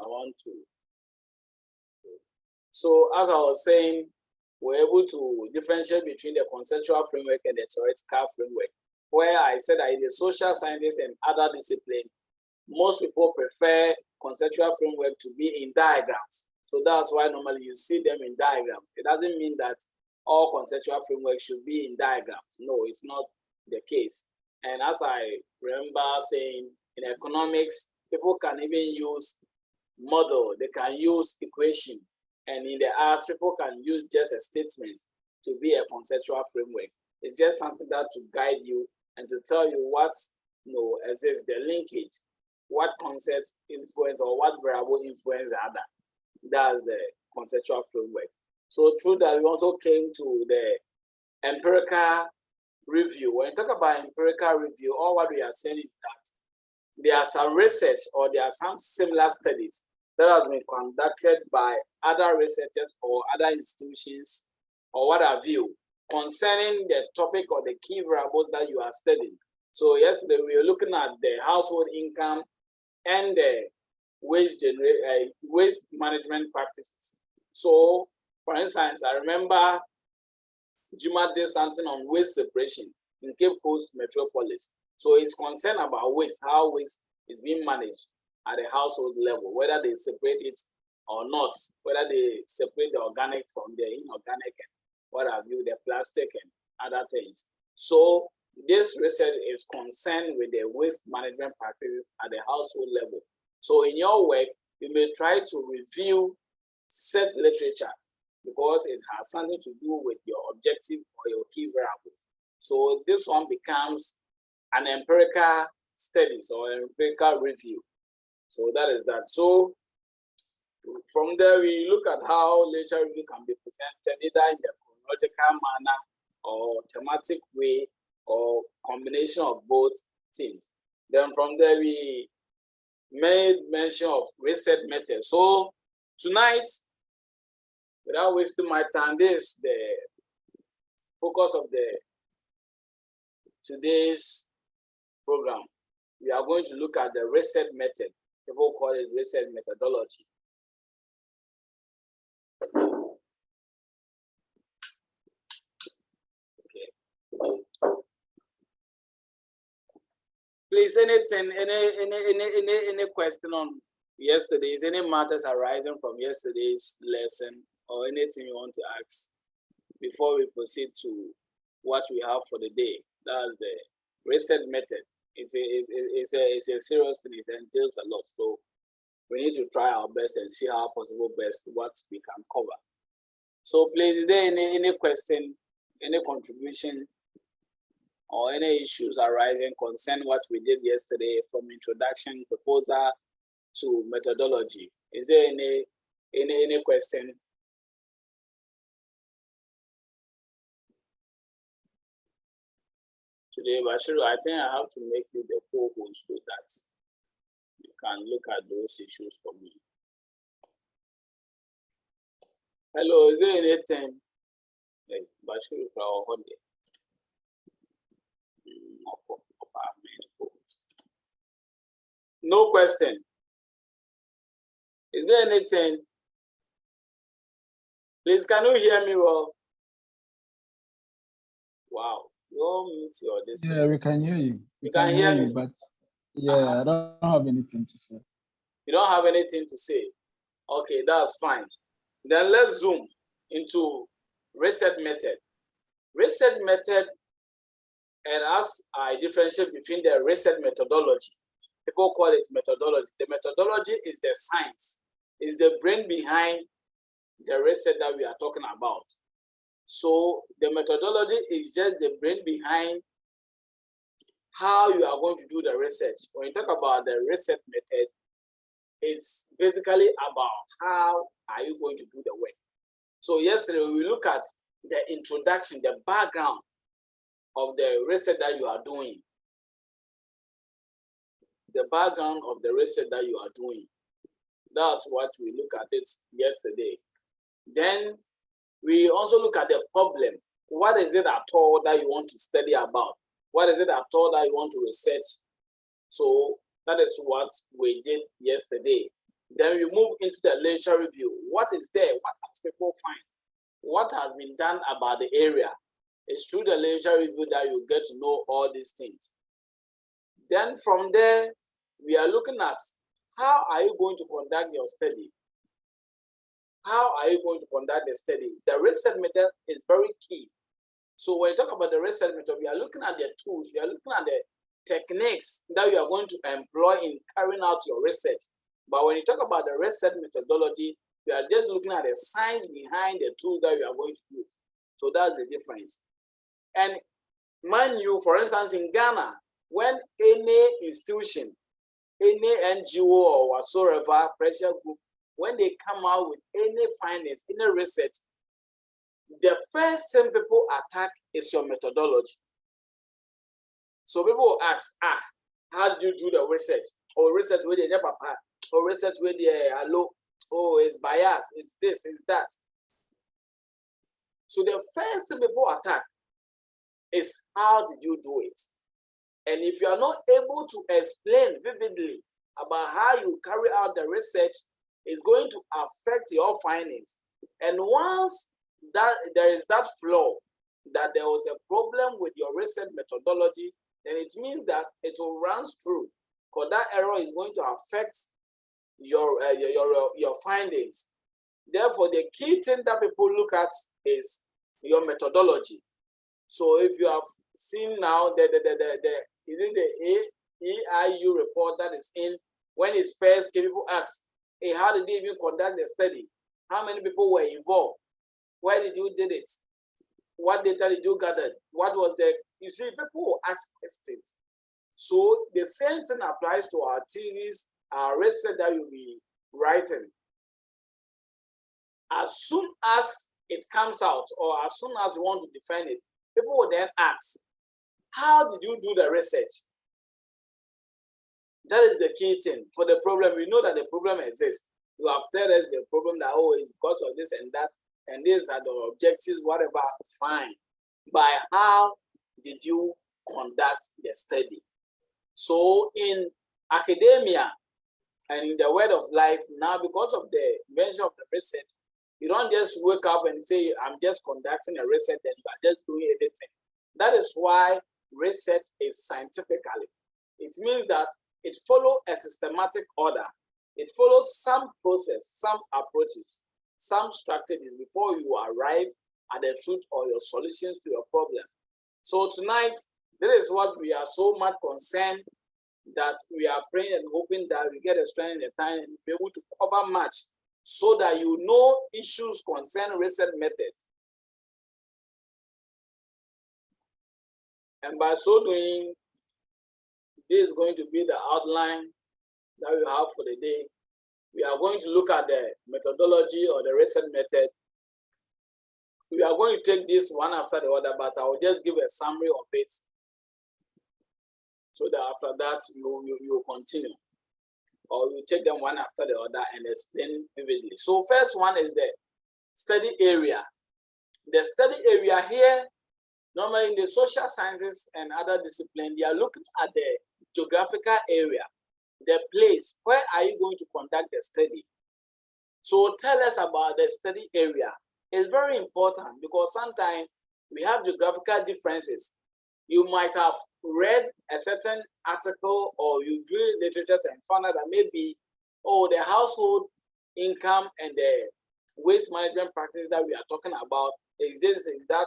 I want to. So as I was saying, we're able to differentiate between the conceptual framework and the theoretical framework, where I said that in the social sciences and other disciplines, most people prefer conceptual framework to be in diagrams. So that's why normally you see them in diagrams. It doesn't mean that all conceptual framework should be in diagrams. No, it's not the case. And as I remember saying, in economics, people can even use model, they can use equation. And in the arts, people can use just a statement to be a conceptual framework. It's just something that to guide you and to tell you what exists, the linkage, what concepts influence or what variable influence the other. That's the conceptual framework. So through that, we also came to the empirical review. When you talk about empirical review, all what we are saying is that there are some research or there are some similar studies that has been conducted by other researchers or other institutions or what have you concerning the topic or the key variables that you are studying. So yesterday we were looking at the household income and the waste management practices. So for instance, I remember Juma did something on waste separation in Cape Coast Metropolis. So it's concerned about waste, how waste is being managed at the household level, whether they separate it or not, whether they separate the organic from the inorganic and what have you, the plastic and other things. So this research is concerned with the waste management practices at the household level. So in your work, you may try to review such literature because it has something to do with your objective or your key variables. So this one becomes an empirical studies or empirical review. So that is that. So from there, we look at how literature review can be presented either in the chronological manner or thematic way or combination of both things. Then from there, we made mention of research methods. So tonight, without wasting my time, this is the focus of today's program. We are going to look at the research method. People call it research methodology. Okay. Please, anything, any question on yesterday's, any matters arising from yesterday's lesson or anything you want to ask before we proceed to what we have for the day? That's the research method. It's a serious thing. It entails a lot. So we need to try our best and see how possible best what we can cover. So please, is there any question, any contribution, or any issues arising concerning what we did yesterday from introduction, proposal to methodology? Is there any question? Today, Bashiru, I think I have to make you the co-host so that you can look at those issues for me. Hello, is there anything? Hey, Bashiru, no question. Is there anything? Please, can you hear me well? Wow. Yeah, we can hear you. We can hear me, but yeah, I don't have anything to say. You don't have anything to say? Okay, that's fine. Then let's zoom into research method. Research method, and as I differentiate between the research methodology, people call it methodology. The methodology is the science, is the brain behind the research that we are talking about. So the methodology is just the brain behind how you are going to do the research. When you talk about the research method, it's basically about how are you going to do the work. So yesterday we look at the introduction, the background of the research that you are doing. The background of the research that you are doing. That's what we look at it yesterday. Then we also look at the problem. What is it at all that you want to study about? What is it at all that you want to research? So that is what we did yesterday. Then we move into the literature review. What is there? What has people find? What has been done about the area? It's through the literature review that you get to know all these things. Then from there, we are looking at how are you going to conduct your study? How are you going to conduct the study? The research method is very key. So when you talk about the research method, we are looking at the tools, we are looking at the techniques that you are going to employ in carrying out your research. But when you talk about the research methodology, we are just looking at the science behind the tool that you are going to use. So that's the difference. And mind you, for instance, in Ghana, when any institution, any NGO or whatsoever pressure group, when they come out with any findings, any research, the first thing people attack is your methodology. So people will ask, how do you do the research? Or research with the papa, or research with the hello, oh, it's bias, it's this, it's that. So the first thing people attack is how did you do it? And if you are not able to explain vividly about how you carry out the research, it's going to affect your findings. And once that there is that flaw, that there was a problem with your research methodology, then it means that it will run through, because that error is going to affect your findings. Therefore, the key thing that people look at is your methodology. So if you have seen now the EIU report that is in, when it's first came, people ask, hey, how did they even conduct the study? How many people were involved? Where did you did it? What data did you gather? What was the, you see, people will ask questions. So the same thing applies to our thesis, our research that you'll be writing. As soon as it comes out, or as soon as you want to defend it, people will then ask, how did you do the research? That is the key thing. For the problem, we know that the problem exists. You have told us the problem that, oh, it's because of this and that, and these are the objectives, whatever, fine. By how did you conduct the study? So in academia and in the world of life, now because of the invention of the research, you don't just wake up and say, I'm just conducting a research and you are just doing anything. That is why research is scientifically. It means that it follows a systematic order. It follows some process, some approaches, some strategies before you arrive at the truth or your solutions to your problem. So tonight, this is what we are so much concerned, that we are praying and hoping that we get a strength in the time and be able to cover much, so that you know issues concerning research methods. And by so doing, this is going to be the outline that we have for the day. We are going to look at the methodology or the research method. We are going to take this one after the other, but I will just give a summary of it, so that after that you will continue, or you take them one after the other and explain vividly. So first one is the study area. The study area here, normally in the social sciences and other disciplines, they are looking at the geographical area, the place, where are you going to conduct the study? So tell us about the study area. It's very important, because sometimes we have geographical differences. You might have read a certain article, or you read literature and found out that maybe, oh, the household income and the waste management practices that we are talking about is this, is that,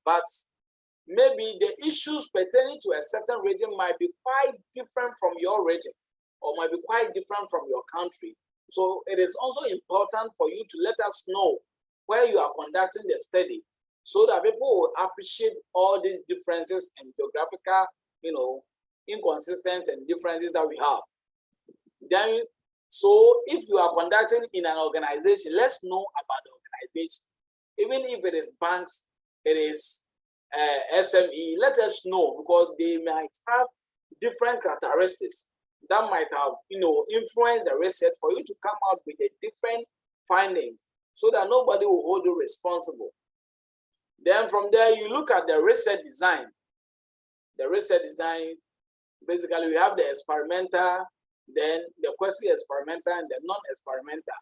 but maybe the issues pertaining to a certain region might be quite different from your region, or might be quite different from your country. So it is also important for you to let us know where you are conducting the study, so that people will appreciate all these differences and geographical, inconsistencies and differences that we have. Then, so if you are conducting in an organization, let's know about the organization. Even if it is banks, it is SME, let us know, because they might have different characteristics that might have, influenced the research for you to come out with a different findings, so that nobody will hold you responsible. Then from there, you look at the research design. The research design, basically, we have the experimental Then the quasi-experimental and the non-experimental.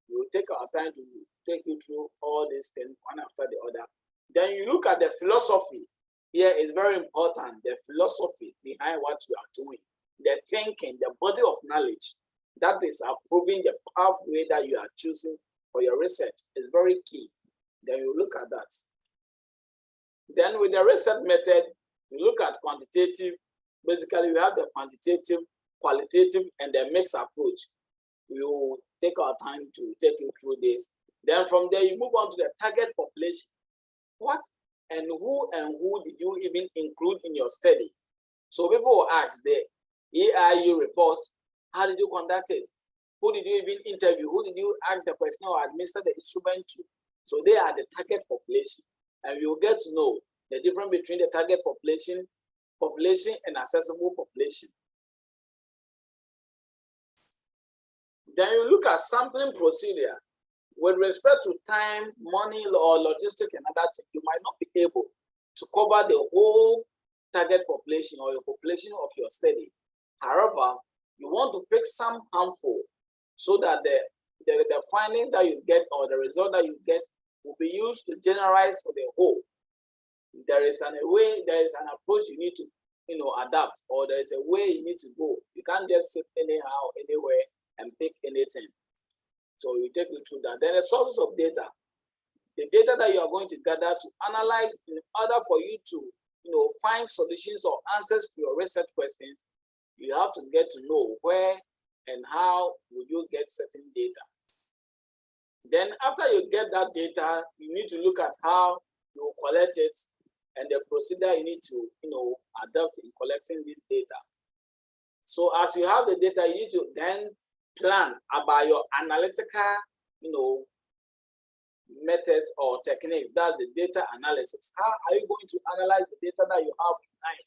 We will take our time to take you through all these things one after the other. Then you look at the philosophy. Here is very important. The philosophy behind what you are doing, the thinking, the body of knowledge that is approving the pathway that you are choosing for your research is very key. Then you look at that. Then with the research method, you look at quantitative. Basically, you have the quantitative, qualitative, and the mixed approach. We will take our time to take you through this. Then from there, you move on to the target population. What and who did you even include in your study? So people will ask the EIU reports, how did you conduct it? Who did you even interview? Who did you ask the question or administer the instrument to? So they are the target population. And you'll get to know the difference between the target population and accessible population. Then you look at sampling procedure. With respect to time, money, or logistics and other things, you might not be able to cover the whole target population or your population of your study. However, you want to pick some handful so that the finding that you get or the result that you get will be used to generalize for the whole. There is an approach you need to adapt, or there is a way you need to go. You can't just sit anyhow, anywhere, and pick anything. So we take you through that. Then the sources of data. The data that you are going to gather to analyze in order for you to find solutions or answers to your research questions, you have to get to know where and how will you get certain data. Then after you get that data, you need to look at how you collect it and the procedure you need to adapt in collecting this data. So as you have the data, you need to then plan about your analytical methods or techniques. That's the data analysis. How are you going to analyze the data that you have behind?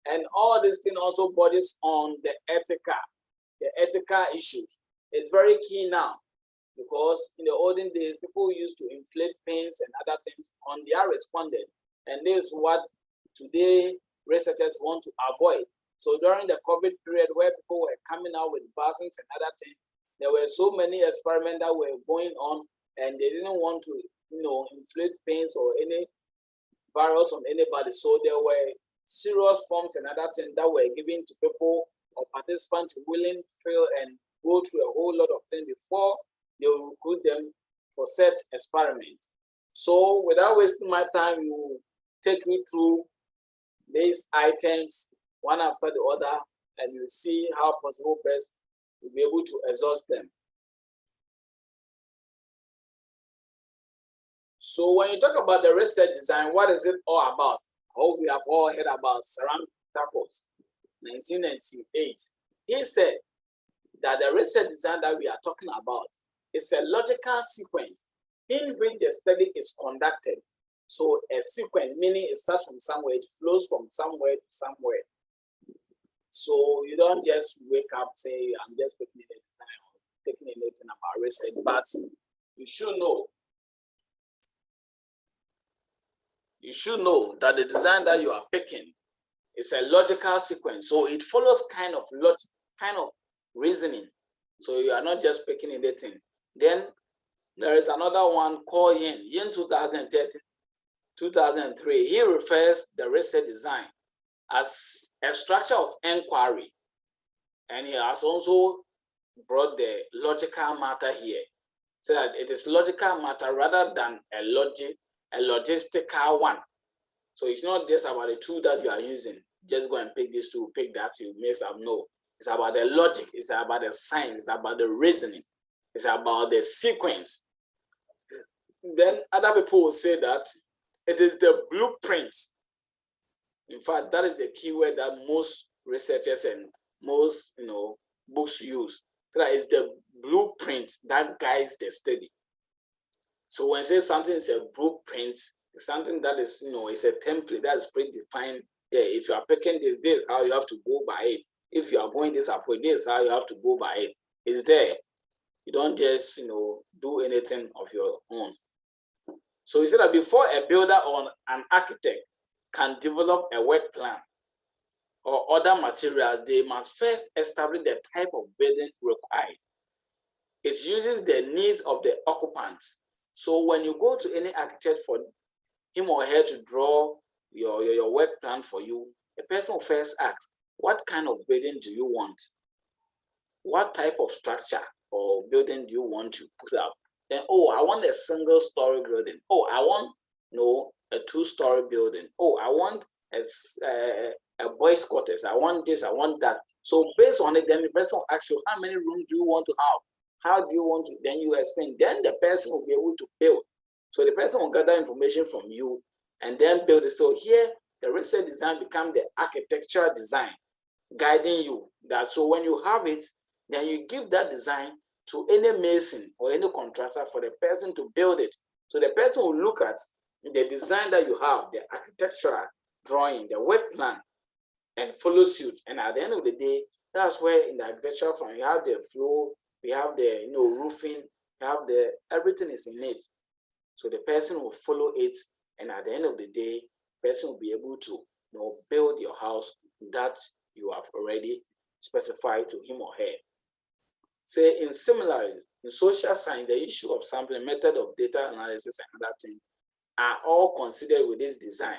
And all these things also bodies on the ethical issues. It's very key now, because in the olden days, people used to inflate pains and other things on their respondent. And this is what today researchers want to avoid. So during the COVID period, where people were coming out with vaccines and other things, there were so many experiments that were going on, and they didn't want to, inflict pains or any virus on anybody. So there were serious forms and other things that were given to people or participants willing to fill and go through a whole lot of things before they will recruit them for such experiments. So without wasting my time, we will take you through these items one after the other, and you'll see how possible best you'll be able to exhaust them. So when you talk about the research design, what is it all about? I hope we have all heard about Ceramic Tacos, 1998. He said that the research design that we are talking about is a logical sequence in which the study is conducted. So a sequence, meaning it starts from somewhere, it flows from somewhere to somewhere. So you don't just wake up, say, I'm just picking a design or taking anything about research, but you should know. You should know that the design that you are picking is a logical sequence. So it follows kind of logic, kind of reasoning. So you are not just picking anything. Then there is another one called Yin 2013, 2003. He refers the research design as a structure of inquiry. And he has also brought the logical matter here, so that it is logical matter rather than a logistical one. So it's not just about the tool that you are using. Just go and pick this tool, pick that, you mess up. No, it's about the logic, it's about the science, it's about the reasoning, it's about the sequence. Then other people will say that it is the blueprint. In fact, that is the keyword that most researchers and most books use. So that is the blueprint that guides the study. So when I say something is a blueprint, it's something that is, it's a template that is predefined there. If you are picking this is how you have to go by it. If you are going this approach, this is how you have to go by it. It's there. You don't just, do anything of your own. So he said that before a builder or an architect can develop a work plan or other materials, they must first establish the type of building required. It uses the needs of the occupants. So when you go to any architect for him or her to draw your work plan for you, the person will first ask, what kind of building do you want? What type of structure or building do you want to put up? Then, oh, I want a single story building. Oh, I want a 2-story building. Oh, I want a boys' quarters. I want this, I want that. So based on it, then the person will ask you, how many rooms do you want to have? How do you want to? Then you explain. Then the person will be able to build. So the person will gather information from you and then build it. So here, the research design becomes the architectural design guiding you. That so when you have it, then you give that design to any mason or any contractor for the person to build it. So the person will look at the design that you have, the architectural drawing, the work plan, and follow suit. And at the end of the day, that's where in the architectural firm, you have the floor, we have the roofing, you have the everything is in it. So the person will follow it, and at the end of the day, the person will be able to build your house that you have already specified to him or her. Say in similarly, in social science, the issue of sampling, method of data analysis, and other things are all considered with this design.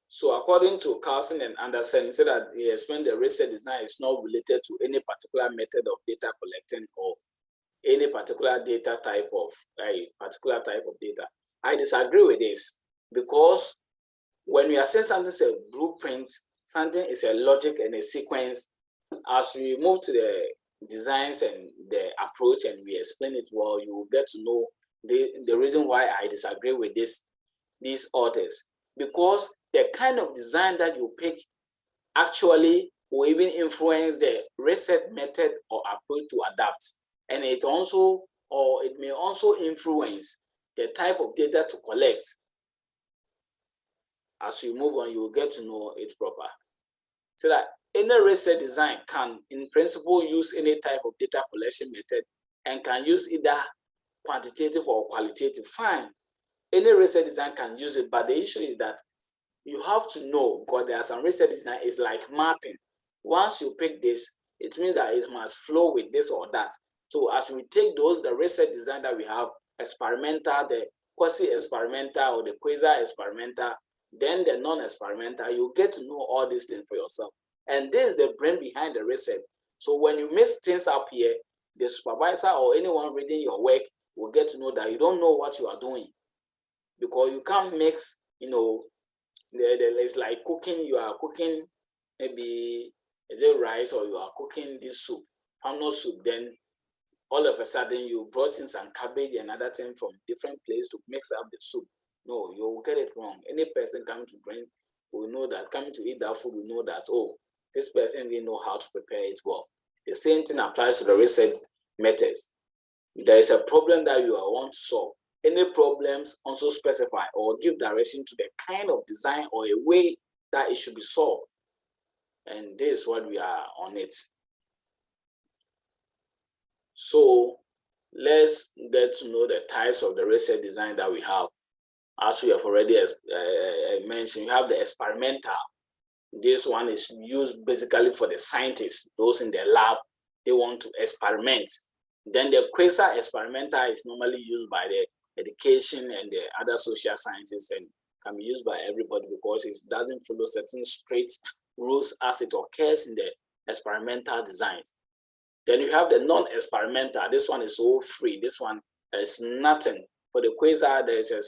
So according to Carlson and Anderson, he said that he explained the research design is not related to any particular method of data collecting or any particular data type of data. I disagree with this, because when we are saying something is a blueprint, something is a logic and a sequence. As we move to the designs and the approach and we explain it well, you will get to know the reason why I disagree with these authors. Because the kind of design that you pick actually will even influence the research method or approach to adapt. And it may also influence the type of data to collect. As you move on, you will get to know it proper. So that any research design can, in principle, use any type of data collection method and can use either quantitative or qualitative. Fine. Any research design can use it, but the issue is that you have to know, because there are some research design is like mapping. Once you pick this, it means that it must flow with this or that. So as we take the research design that we have, experimental, the quasi-experimental or the quasar-experimental, then the non-experimental, you get to know all these things for yourself. And this is the brain behind the research. So when you mix things up here, the supervisor or anyone reading your work will get to know that you don't know what you are doing, because you can't mix, it's like cooking. You are cooking, maybe is it rice, or you are cooking this soup, palm soup. Then all of a sudden you brought in some cabbage and other thing from different place to mix up the soup. No, you will get it wrong. Any person coming to drink will know that, coming to eat that food will know that, oh, this person didn't know how to prepare it well. The same thing applies to the research methods. There is a problem that you want to solve. Any problems also specify or give direction to the kind of design or a way that it should be solved. And this is what we are on it. So let's get to know the types of the research design that we have. As we have already mentioned, you have the experimental. This one is used basically for the scientists, those in the lab, they want to experiment. Then the quasar experimental is normally used by the education and the other social sciences, and can be used by everybody because it doesn't follow certain straight rules as it occurs in the experimental designs. Then you have the non-experimental. This one is all free. This one is nothing. For the quasar, there is a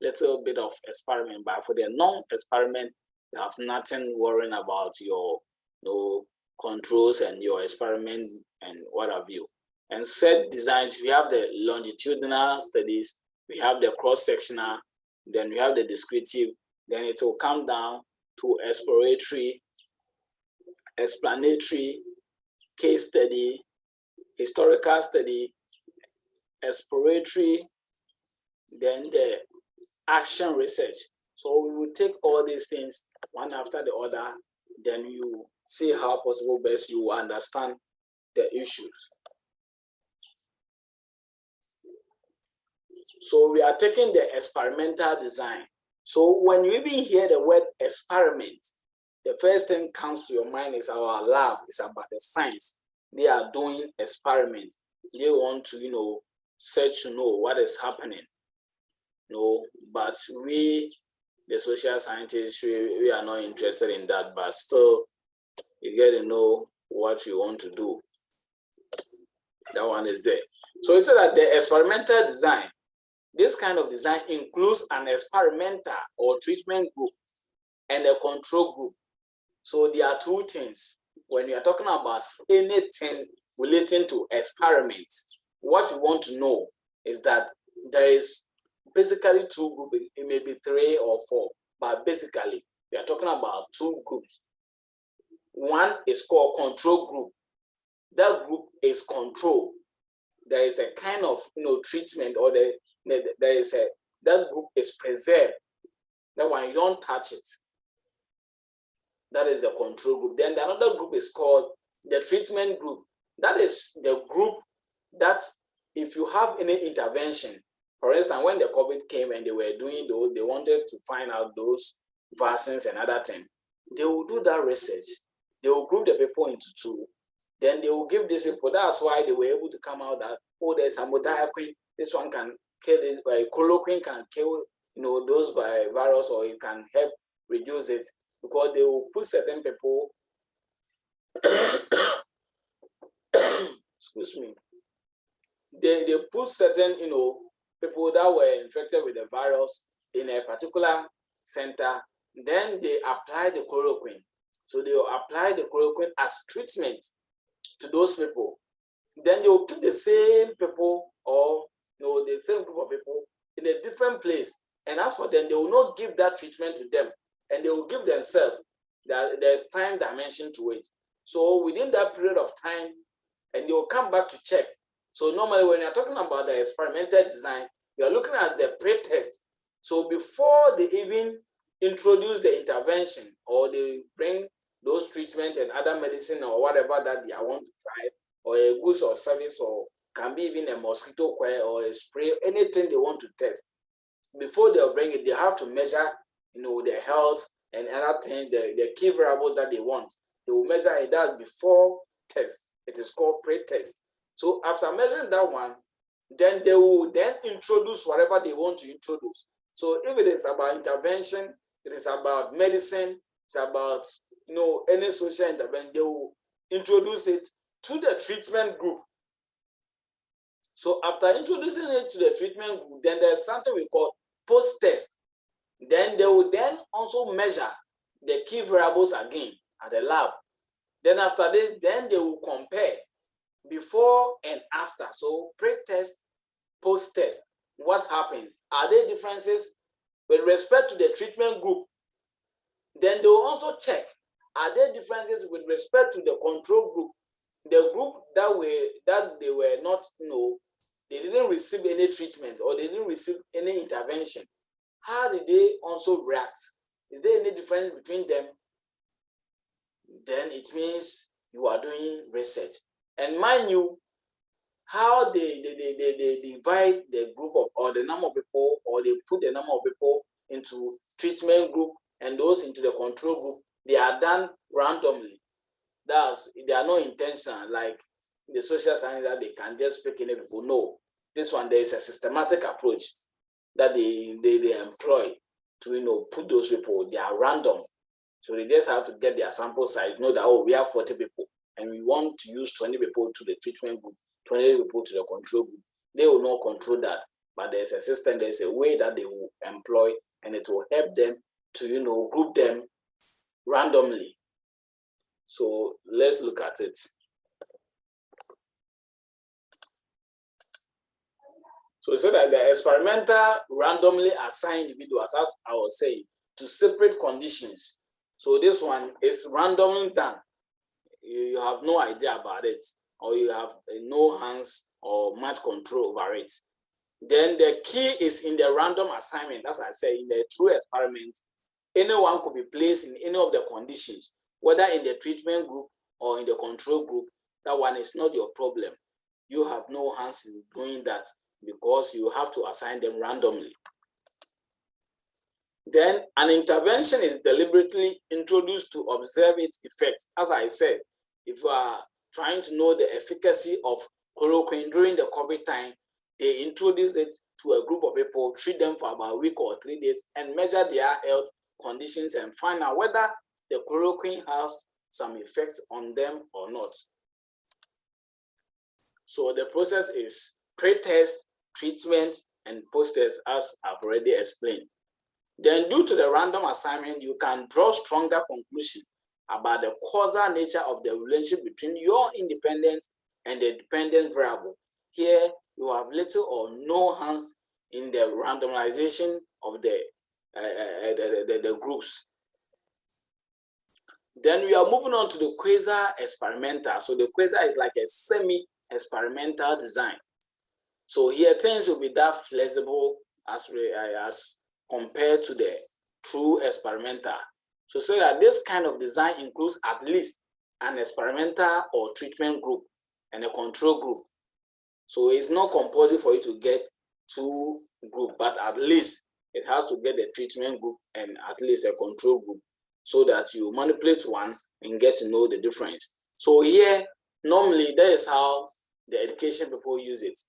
little bit of experiment, but for the non-experiment, you have nothing worrying about your controls and your experiment and what have you. And set designs, we have the longitudinal studies, we have the cross-sectional, then we have the descriptive, then it will come down to exploratory, explanatory, case study, historical study, exploratory, then the action research. So we will take all these things one after the other, then you see how possible best you understand the issues. So we are taking the experimental design. So when you even hear the word experiment, the first thing comes to your mind is our lab. It's about the science. They are doing experiments. They want to, search to know what is happening. But we, the social scientists, we are not interested in that, but still, you get to know what you want to do. That one is there. So it said that the experimental design, this kind of design includes an experimental or treatment group and a control group. So there are two things. When you are talking about anything relating to experiments, what you want to know is that there is basically two groups. It may be 3 or 4, but basically we are talking about 2 groups. One is called control group. That group is control. There is a kind of treatment, or that group is preserved. That one you don't touch it. That is the control group. Then another group is called the treatment group. That is the group that if you have any intervention, for instance, when the COVID came and they were doing those, they wanted to find out those vaccines and other things, they will do that research. They will group the people into 2. Then they will give these people. That's why they were able to come out that, there's amodiaquine. This one can kill it. Chloroquine can kill those by virus, or it can help reduce it, because they will put certain people excuse me, they put certain people that were infected with the virus in a particular center. Then they apply the chloroquine. So they will apply the chloroquine as treatment to those people. Then they will keep the same people, or the same group of people in a different place. And as for them, they will not give that treatment to them, and they will give themselves. That there's time dimension to it. So within that period of time, and they will come back to check. So normally when you're talking about the experimental design, you're looking at the pre-test. So before they even introduce the intervention, or they bring those treatment and other medicine or whatever that they want to try, or a goods or service, or can be even a mosquito coil or a spray, anything they want to test. Before they'll bring it, they have to measure, their health and other things, the key variables that they want. They will measure it. That's before test. It is called pre-test. So after measuring that one, then they will then introduce whatever they want to introduce. So if it is about intervention, it is about medicine, it's about any social intervention, they will introduce it to the treatment group. So after introducing it to the treatment group, then there's something we call post-test. Then they will then also measure the key variables again at the lab. Then after this, then they will compare before and after. So pre-test, post-test, what happens? Are there differences with respect to the treatment group? Then they will also check, are there differences with respect to the control group? The group that they were not, they didn't receive any treatment, or they didn't receive any intervention. How did they also react? Is there any difference between them? Then it means you are doing research. And mind you, how they divide the group of, or the number of people, or they put the number of people into treatment group and those into the control group, they are done randomly. They are not intentional, like the social science that they can just pick any people. No, this one, there is a systematic approach that they employ to put those people. They are random. So they just have to get their sample size, know that, we have 40 people and we want to use 20 people to the treatment group, 20 people to the control group. They will not control that, but there's a system, there's a way that they will employ, and it will help them to, group them randomly. So let's look at it. So we said that the experimental randomly assigned individuals, as I was saying, to separate conditions. So this one is randomly done. You have no idea about it, or you have no hands or much control over it. Then the key is in the random assignment. As I said, in the true experiment, anyone could be placed in any of the conditions, whether in the treatment group or in the control group. That one is not your problem. You have no hands in doing that, because you have to assign them randomly. Then an intervention is deliberately introduced to observe its effects. As I said, if you are trying to know the efficacy of chloroquine during the COVID time, they introduce it to a group of people, treat them for about a week or 3 days, and measure their health conditions and find out whether the chloroquine has some effects on them or not. So the process is pre-test, treatment, and post-test, as I've already explained. Then due to the random assignment, you can draw stronger conclusions about the causal nature of the relationship between your independent and the dependent variable. Here, you have little or no hands in the randomization of the groups. Then we are moving on to the Quasar experimental. So the Quasar is like a semi-experimental design. So here things will be that flexible as compared to the true experimental. So say that this kind of design includes at least an experimental or treatment group and a control group. So it's not compulsory for you to get 2 groups, but at least it has to get the treatment group and at least a control group, so that you manipulate one and get to know the difference. So here, normally that is how the education people use it.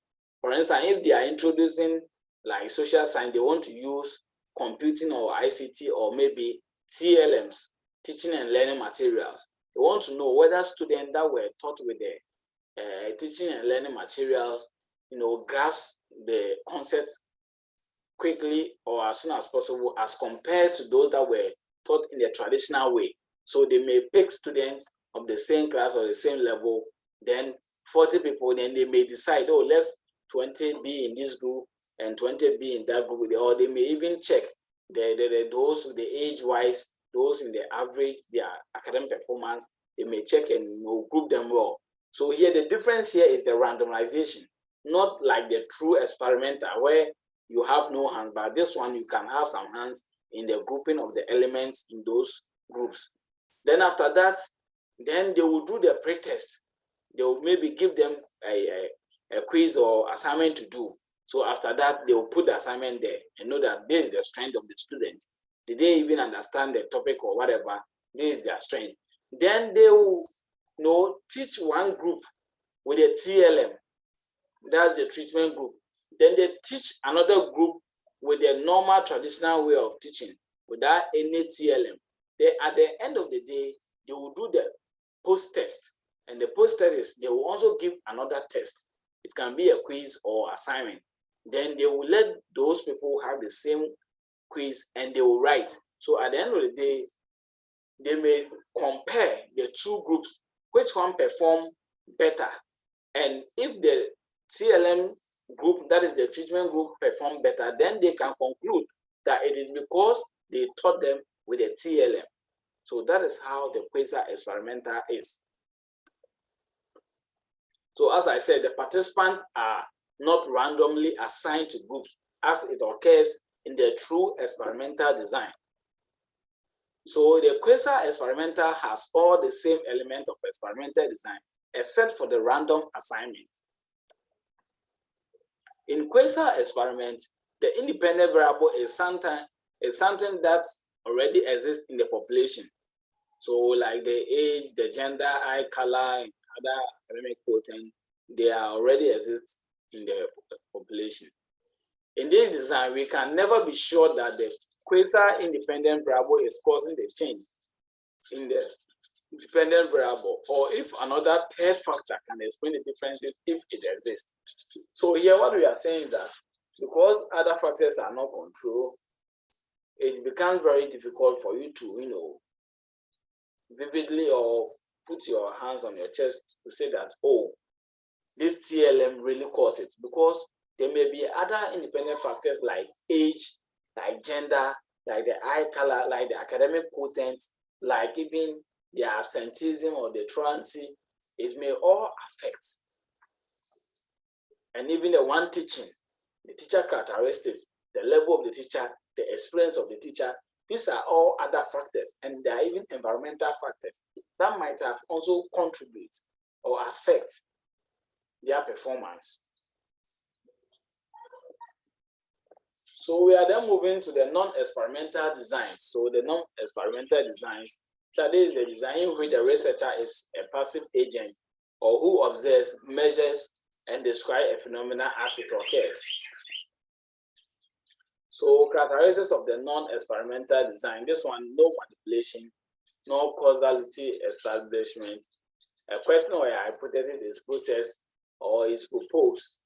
For instance, if they are introducing like social science, they want to use computing or ICT or maybe TLMs, teaching and learning materials. They want to know whether students that were taught with the teaching and learning materials, grasp the concept quickly or as soon as possible as compared to those that were taught in the traditional way. So they may pick students of the same class or the same level, then 40 people, then they may decide, oh, let's 20 be in this group and 20 be in that group, or they may even check those with the age-wise, those in the average, their academic performance, they may check and group them well. So here, the difference here is the randomization, not like the true experimental where you have no hands, but this one you can have some hands in the grouping of the elements in those groups. Then after that, then they will do the pre-test. They will maybe give them a quiz or assignment to do. So after that, they will put the assignment there and know that this is the strength of the student. Did they even understand the topic or whatever? This is their strength. Then they will teach one group with a TLM. That's the treatment group. Then they teach another group with the normal traditional way of teaching without any TLM. Then at the end of the day, they will do the post-test. And the post-test is they will also give another test. It can be a quiz or assignment. Then they will let those people have the same quiz and they will write. So at the end of the day, they may compare the 2 groups, which one perform better. And if the TLM group, that is the treatment group, perform better, then they can conclude that it is because they taught them with a TLM. So that is how the Quasar experimental is. So as I said, the participants are not randomly assigned to groups as it occurs in the true experimental design. So the Quasar experimental has all the same elements of experimental design except for the random assignment. In Quasar experiment, the independent variable is something that already exists in the population. So like the age, the gender, eye color, and other academic quotient, they already exist in the population. In this design, we can never be sure that the Quasar independent variable is causing the change in the dependent variable, or if another third factor can explain the differences if it exists. So here what we are saying is that because other factors are not controlled, it becomes very difficult for you to, vividly or put your hands on your chest to say that, oh, this TLM really causes it, because there may be other independent factors like age, like gender, like the eye color, like the academic quotient, like even the absenteeism or the truancy. It may all affect. And even the one teaching, the teacher characteristics, the level of the teacher, the experience of the teacher, these are all other factors, and there are even environmental factors that might have also contribute or affect their performance. So we are then moving to the non-experimental designs. So the non-experimental designs, so this is the design in which the researcher is a passive agent or who observes, measures, and describes a phenomenon as it occurs. So characteristics of the non-experimental design, this one, no manipulation, no causality establishment. A question or a hypothesis is processed or is proposed,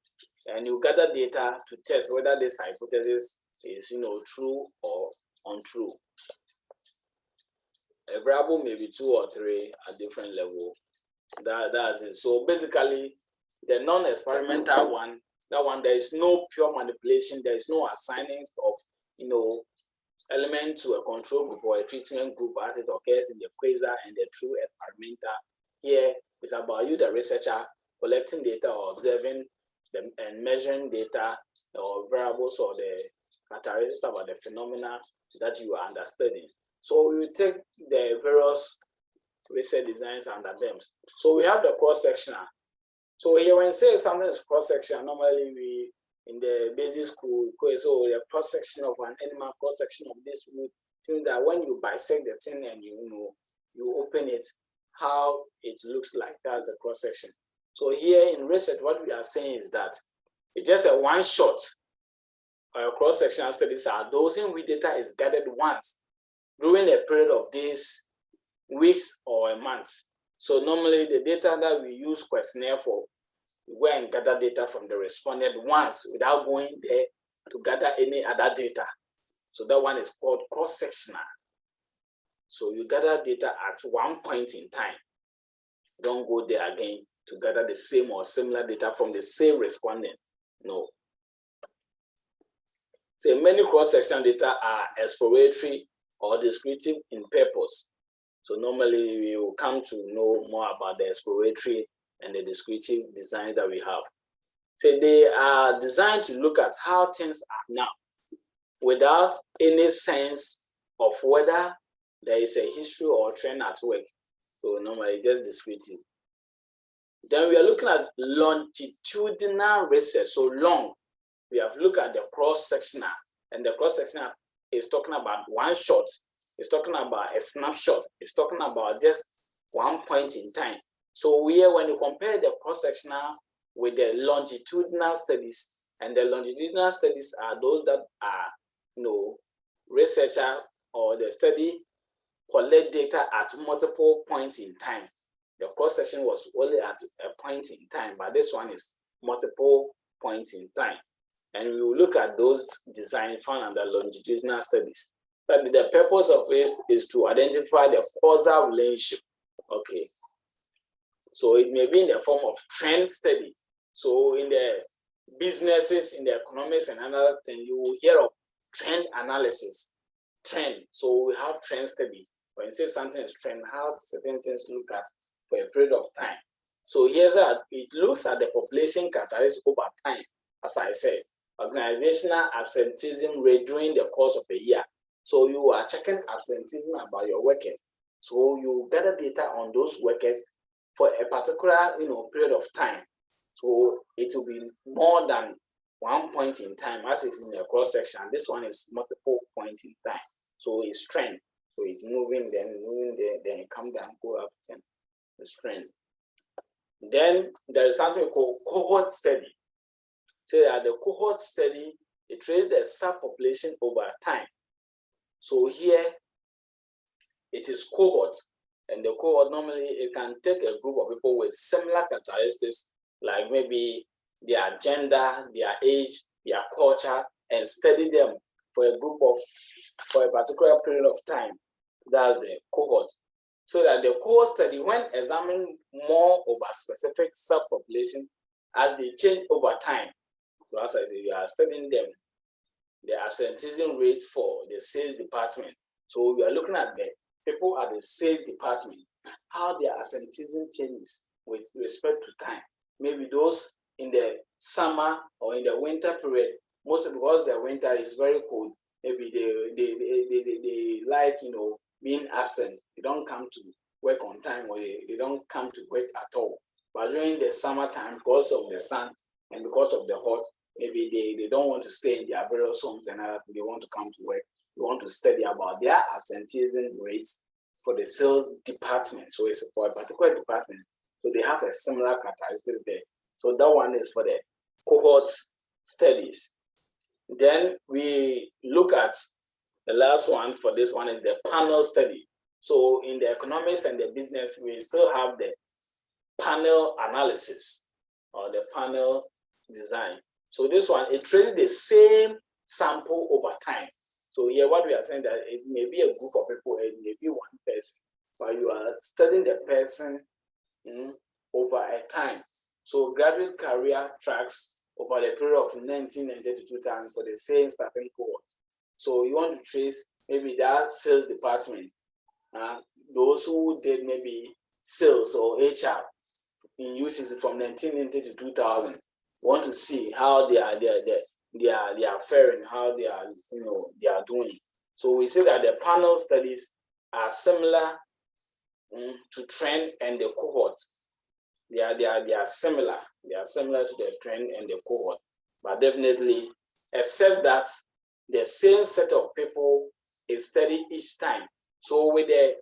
and you gather data to test whether this hypothesis is true or untrue. A variable may be 2 or 3 at different level. That's it. So basically, the non-experimental one, that one, there is no pure manipulation, there is no assigning of element to a control group or a treatment group as it occurs in the quasar and the true experimental. Here it's about you, the researcher, collecting data or observing them and measuring data or variables or the characteristics about the phenomena that you are understanding. So we take the various research designs under them. So we have the cross-sectional. So here when say something is cross-sectional, normally we in the basic school, so the cross-section of an animal, cross-section of this wood, means that when you bisect the thing and you open it, how it looks like, that's a cross-section. So here in research, what we are saying is that it's just a one shot. Cross-sectional studies are those in which data is gathered once during a period of days, weeks, or a month. So normally the data that we use questionnaire for, we go and gather data from the respondent once without going there to gather any other data. So that one is called cross-sectional. So you gather data at one point in time. Don't go there again to gather the same or similar data from the same respondent. No. So many cross-sectional data are exploratory or descriptive in purpose. So normally we will come to know more about the exploratory and the descriptive design that we have. So they are designed to look at how things are now without any sense of whether there is a history or trend at work. So normally just descriptive. Then we are looking at longitudinal research. So long, we have looked at the cross-sectional, and the cross-sectional is talking about one shot. It's talking about a snapshot. It's talking about just one point in time. So here, when you compare the cross-sectional with the longitudinal studies, and the longitudinal studies are those that are, researcher or the study collect data at multiple points in time. The cross-section was only at a point in time, but this one is multiple points in time. And we will look at those designs found under longitudinal studies. But the purpose of this is to identify the causal relationship. Okay. So it may be in the form of trend study. So in the businesses, in the economics and another thing, you will hear of trend analysis. Trend. So we have trend study. When you say something is trend, how certain things look at for a period of time. So here's that it looks at the population characteristics over time, as I said, organizational absenteeism rate during the course of a year. So you are checking absenteeism about your workers. So you gather data on those workers for a particular period of time. So it will be more than one point in time, as it's in the cross section. This one is multiple points in time. So it's trend. So it's moving, then it come down, go up 10. It's trend. Then there is something called cohort study. So that the cohort study, it traces the subpopulation over time. So here it is cohort, and the cohort normally it can take a group of people with similar characteristics, like maybe their gender, their age, their culture, and study them for a particular period of time. That's the cohort. So that the cohort study, when examining more over specific subpopulation, as they change over time. So as I say, you are studying them, the absenteeism rate for the sales department. So we are looking at the people at the sales department, how their absenteeism changes with respect to time. Maybe those in the summer or in the winter period, mostly because the winter is very cold, maybe they like being absent. They don't come to work on time, or they don't come to work at all. But during the summertime, because of the sun and because of the hot, maybe they don't want to stay in their various homes and they want to come to work. They want to study about their absenteeism rates for the sales department. So it's for a particular department. So they have a similar characteristic there. So that one is for the cohort studies. Then we look at the last one for this one is the panel study. So in the economics and the business, we still have the panel analysis or the panel design. So this one, it traces the same sample over time. So here what we are saying that it may be a group of people, it may be one person, but you are studying the person over a time. So graduate career tracks over the period of 1990 to 2000 for the same staffing cohort. So you want to trace maybe that sales department, those who did maybe sales or HR in uses from 1990 to 2000. Want to see how they are faring, how they are they are doing. So we say that the panel studies are similar to trend and the cohort. They are similar. They are similar to the trend and the cohort, but definitely, except that the same set of people is studied each time. So with the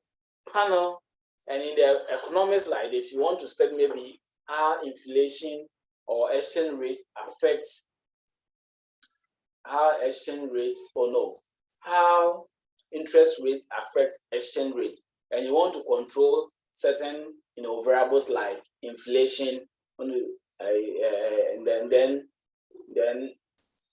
panel and in the economics like this, you want to study maybe how inflation or exchange rate affects how interest rate affects exchange rate, and you want to control certain variables like inflation, and then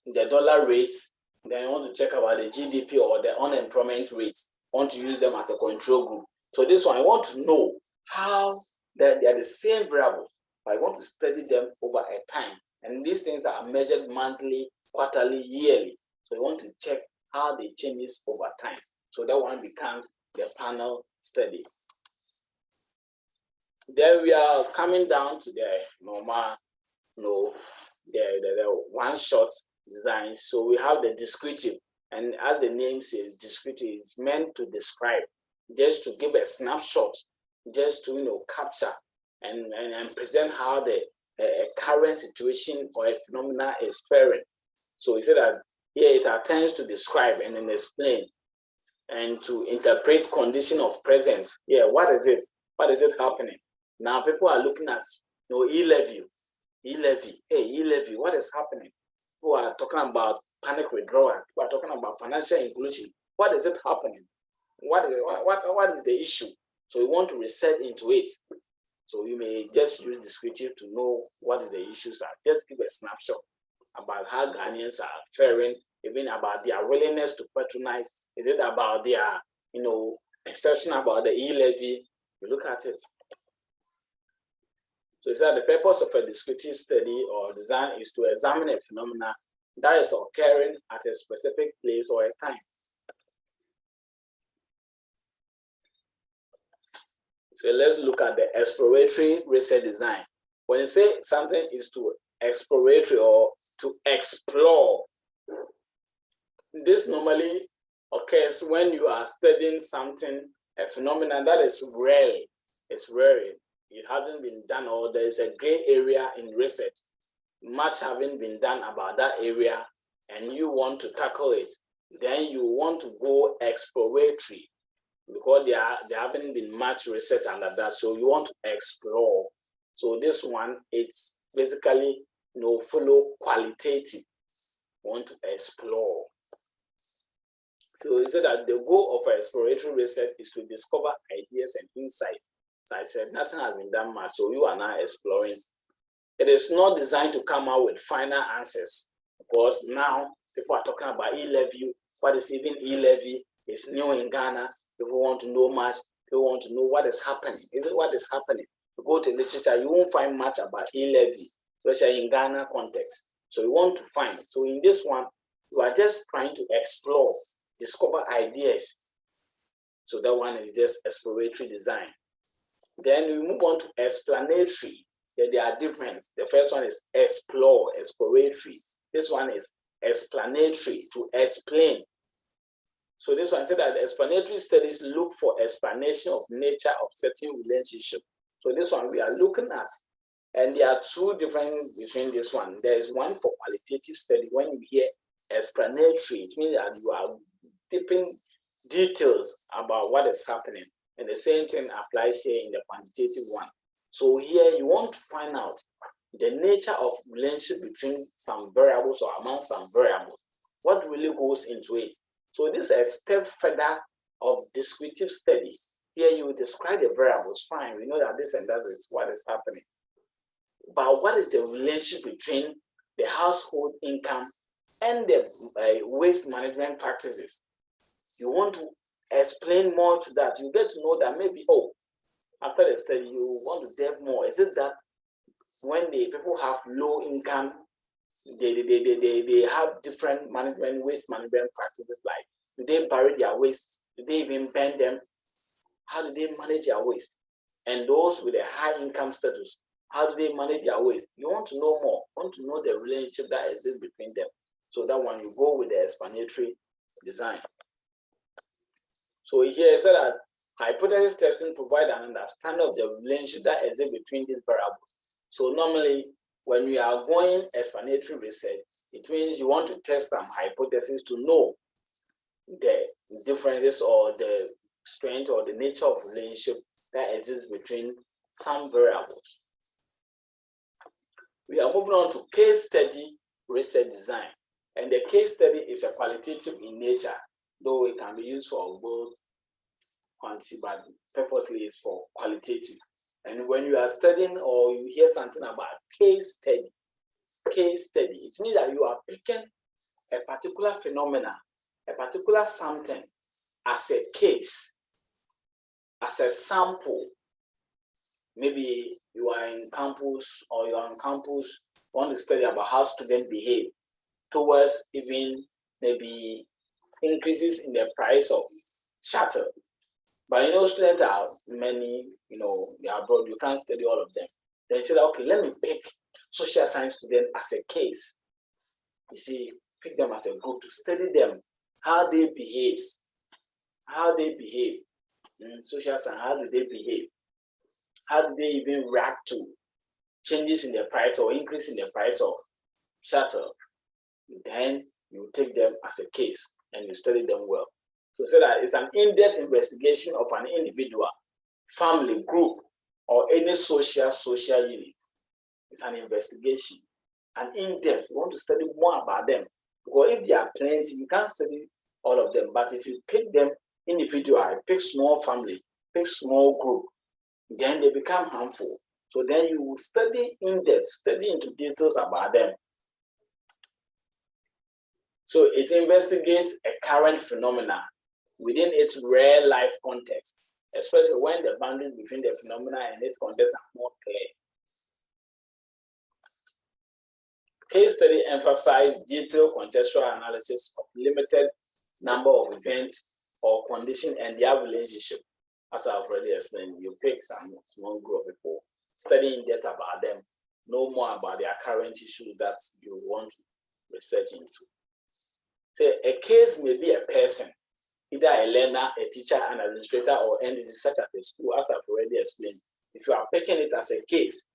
the dollar rates. Then you want to check about the GDP or the unemployment rates. Want to use them as a control group. So this one, I want to know how they are the same variables. I want to study them over a time. And these things are measured monthly, quarterly, yearly. So you want to check how they change over time. So that one becomes the panel study. Then we are coming down to the normal, the one-shot design. So we have the descriptive. And as the name says, descriptive is meant to describe, just to give a snapshot, just to capture and present how the current situation or a phenomena is faring. So we say that here it attempts to describe and then explain and to interpret condition of presence. Yeah, what is it? What is it happening? Now people are looking at E-levy. Hey, E-levy, what is happening? People are talking about panic withdrawal. People are talking about financial inclusion. What is it happening? What is the issue? So we want to research into it. So you may just use descriptive to know what the issues are. Just give a snapshot about how Ghanaians are faring, even about their willingness to patronize. Is it about their, exception about the E-levy? You look at it. So it's that the purpose of a descriptive study or design is to examine a phenomena that is occurring at a specific place or a time. So let's look at the exploratory research design. When you say something is to exploratory or to explore, this normally occurs when you are studying something, a phenomenon that is rare. It's rare. It hasn't been done, or there is a gray area in research. Much having been done about that area, and you want to tackle it. Then you want to go exploratory, because there haven't been much research under that. So you want to explore. So this one, it's basically follow qualitative. You want to explore. So you said that the goal of exploratory research is to discover ideas and insights. So I said nothing has been done much, so you are now exploring. It is not designed to come out with final answers, because now people are talking about E-levy. What is even E-levy? It's new in Ghana. People want to know much. People want to know what is happening. Is it what is happening? You go to literature, you won't find much about E-levy, especially in Ghana context. So you want to find. So in this one, you are just trying to explore, discover ideas. So that one is just exploratory design. Then we move on to explanatory. There are different. The first one is explore, exploratory. This one is explanatory, to explain. So this one said that the explanatory studies look for explanation of nature of certain relationship. So this one we are looking at And there are two different between this one. There is one for qualitative study. When you hear explanatory, it means that you are dipping details about what is happening. And the same thing applies here in the quantitative one. So here you want to find out the nature of relationship between some variables or among some variables. What really goes into it? So this is a step further of descriptive study. Here you describe the variables, fine, we know that this and that is what is happening. But what is the relationship between the household income and the waste management practices? You want to explain more to that. You get to know that maybe, oh, after the study, you want to delve more. Is it that when the people have low income, they have different waste management practices? Like, do they bury their waste? Do they even burn them? How do they manage their waste? And those with a high income status, how do they manage their waste? You want to know more. You want to know the relationship that exists between them. So that when you go with the explanatory design. So here I said that hypothesis testing provides an understanding of the relationship that exists between these variables. So normally, when we are going explanatory research, it means you want to test some hypothesis to know the differences or the strength or the nature of relationship that exists between some variables. We are moving on to case study research design. And the case study is a qualitative in nature, though it can be used for both quantity, but purposely is for qualitative. And when you are studying or you hear something about case study, it means that you are picking a particular phenomena, a particular something as a case, as a sample. Maybe you are in campus or you are on campus, want to study about how students behave towards even maybe increases in the price of shuttle. But students are many, they are abroad, you can't study all of them. Then you say, okay, let me pick social science students as a case. You see, pick them as a group to study them, how they behave in social science, how do they behave? How do they even react to changes in the price or increase in the price of shuttle? Then you take them as a case and you study them well. So that it's an in-depth investigation of an individual, family, group, or any social unit. It's an investigation, an in-depth. You want to study more about them. Because if there are plenty, you can't study all of them. But if you pick them individually, pick small family, pick small group, then they become harmful. So then you will study in-depth, study into details about them. So it investigates a current phenomena within its real life context, especially when the boundaries between the phenomena and its context are more clear. Case study emphasizes detailed contextual analysis of limited number of events or conditions and their relationship. As I've already explained, you pick some small group of people, study in depth about them, know more about their current issues that you want to research into. So a case may be a person, either a learner, a teacher, an administrator, or entity such as a school, as I've already explained. If you are picking it as a case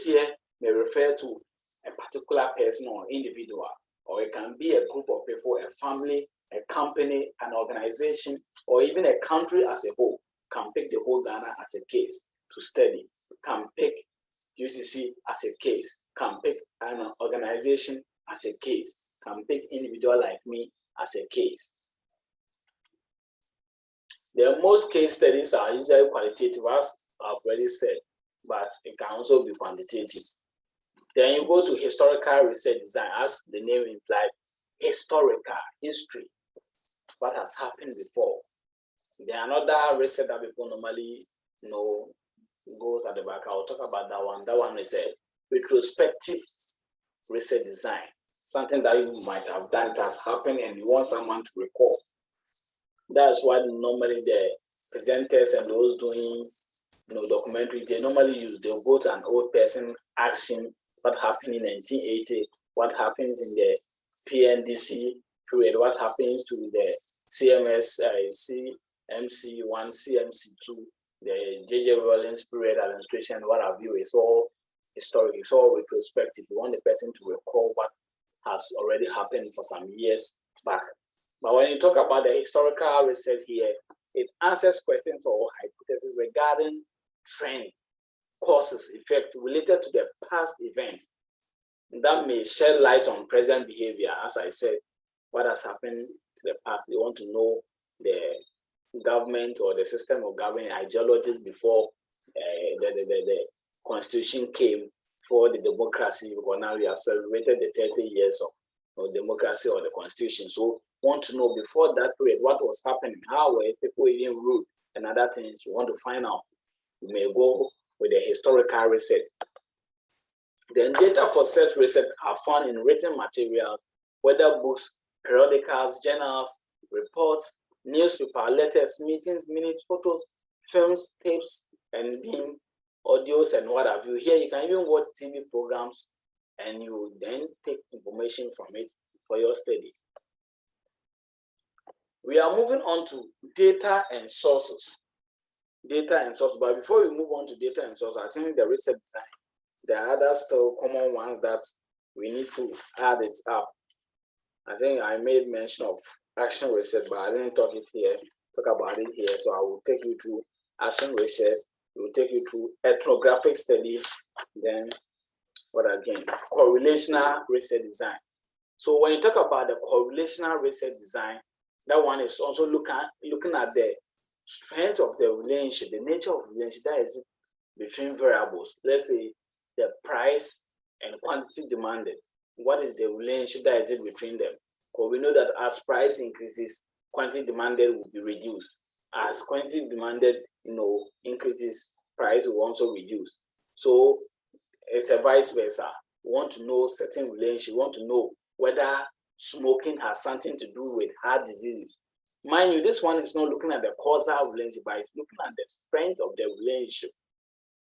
here may refer to a particular person or individual, or it can be a group of people, a family, a company, an organization, or even a country as a whole. Can pick the whole Ghana as a case to study. Can pick UCC as a case. Can pick an organization as a case. Can pick individual like me as a case. Most case studies are usually qualitative, as I've already said, but it can also be quantitative. Then you go to historical research design, as the name implies, historical, history, what has happened before. There are another research that people normally goes at the back. I'll talk about that one. That one is a retrospective research design, something that you might have done that has happened and you want someone to recall. That's what normally the presenters and those doing documentary, they normally use. They'll go to an old person, ask him what happened in 1980, what happens in the PNDC period, what happens to the CMS, CMC1, CMC2, the J.J. Rawlings period administration, what have you. It's all historic. It's all retrospective. You want the person to recall what has already happened for some years back. But when you talk about the historical research here, it answers questions or hypotheses regarding trend, causes, effect related to the past events that may shed light on present behavior. As I said, what has happened to the past. They want to know the government or the system of government ideology before the constitution came, for the democracy, because now we have celebrated the 30 years of democracy or the constitution. So want to know before that period what was happening, how were people even ruled, and other things you want to find out. You may go with the historical research. Then data for such research are found in written materials, whether books, periodicals, journals, reports, newspaper, letters, meetings, minutes, photos, films, tapes, and being audios and what have you. Here you can even watch TV programs and you then take information from it for your study. We are moving on to data and sources. Data and sources, but before we move on to data and sources, I think the research design, there are other still common ones that we need to add it up. I think I made mention of action research, but I didn't talk about it here. So I will take you through action research. It will take you through ethnographic study, then what again? Correlational research design. So when you talk about the correlational research design, that one is also looking at the strength of the relationship, the nature of the relationship that is between variables. Let's say the price and quantity demanded. What is the relationship that is between them? Because we know that as price increases, quantity demanded will be reduced. As quantity demanded, increases, price will also reduce. So it's a vice versa. We want to know certain relationship. We want to know whether smoking has something to do with heart diseases. Mind you, this one is not looking at the causal relationship, but it's looking at the strength of the relationship.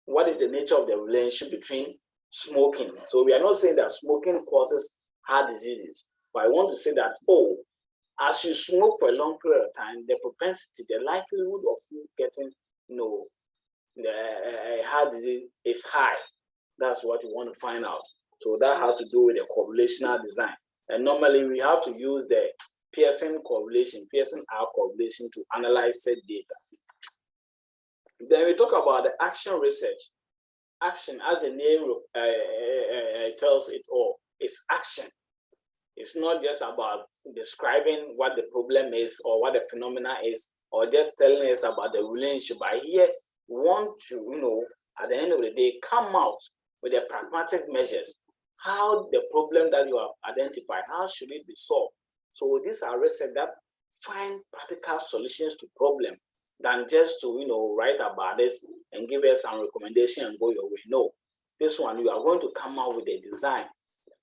What is the nature of the relationship between smoking? So we are not saying that smoking causes heart diseases, but I want to say that, as you smoke for a long period of time, the propensity, the likelihood of you getting, the heart disease is high. That's what we want to find out. So that has to do with the correlational design. And normally we have to use the Pearson correlation, Pearson-R correlation to analyze said data. Then we talk about the action research. Action, as the name tells it all, is action. It's not just about describing what the problem is or what the phenomena is, or just telling us about the relationship. But here, we want to, at the end of the day, come out with the pragmatic measures. How the problem that you have identified, how should it be solved? So these are research that find practical solutions to problems than just to, write about this and give us some recommendation and go your way. No, this one, you are going to come out with a design,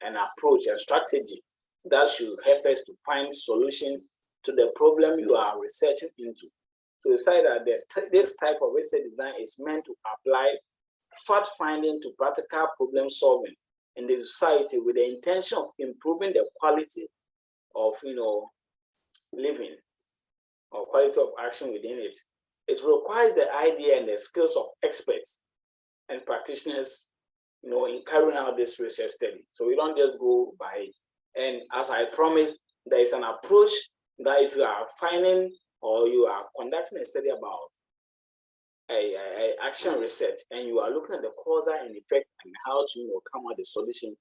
an approach, a strategy that should help us to find solutions to the problem you are researching into. To decide that this type of research design is meant to apply fact finding to practical problem solving in the society with the intention of improving the quality of living or quality of action within it. It requires the idea and the skills of experts and practitioners, in carrying out this research study. So we don't just go by it. And as I promised, there is an approach that if you are finding or you are conducting a study about a action research and you are looking at the cause and effect and how to come up with a solution,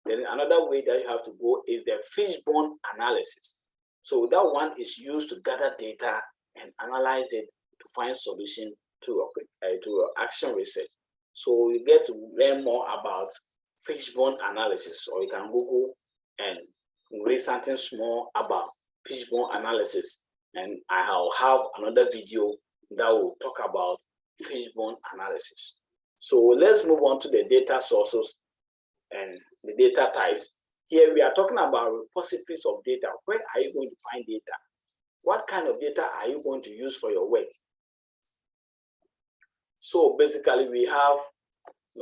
then another way that you have to go is the fishbone analysis. So that one is used to gather data and analyze it to find solution to action research. So you get to learn more about fishbone analysis, or you can Google and read something small about fishbone analysis. And I'll have another video that will talk about fishbone analysis. So let's move on to the data sources and the data types. Here we are talking about repositories of data. Where are you going to find data? What kind of data are you going to use for your work? So basically we have,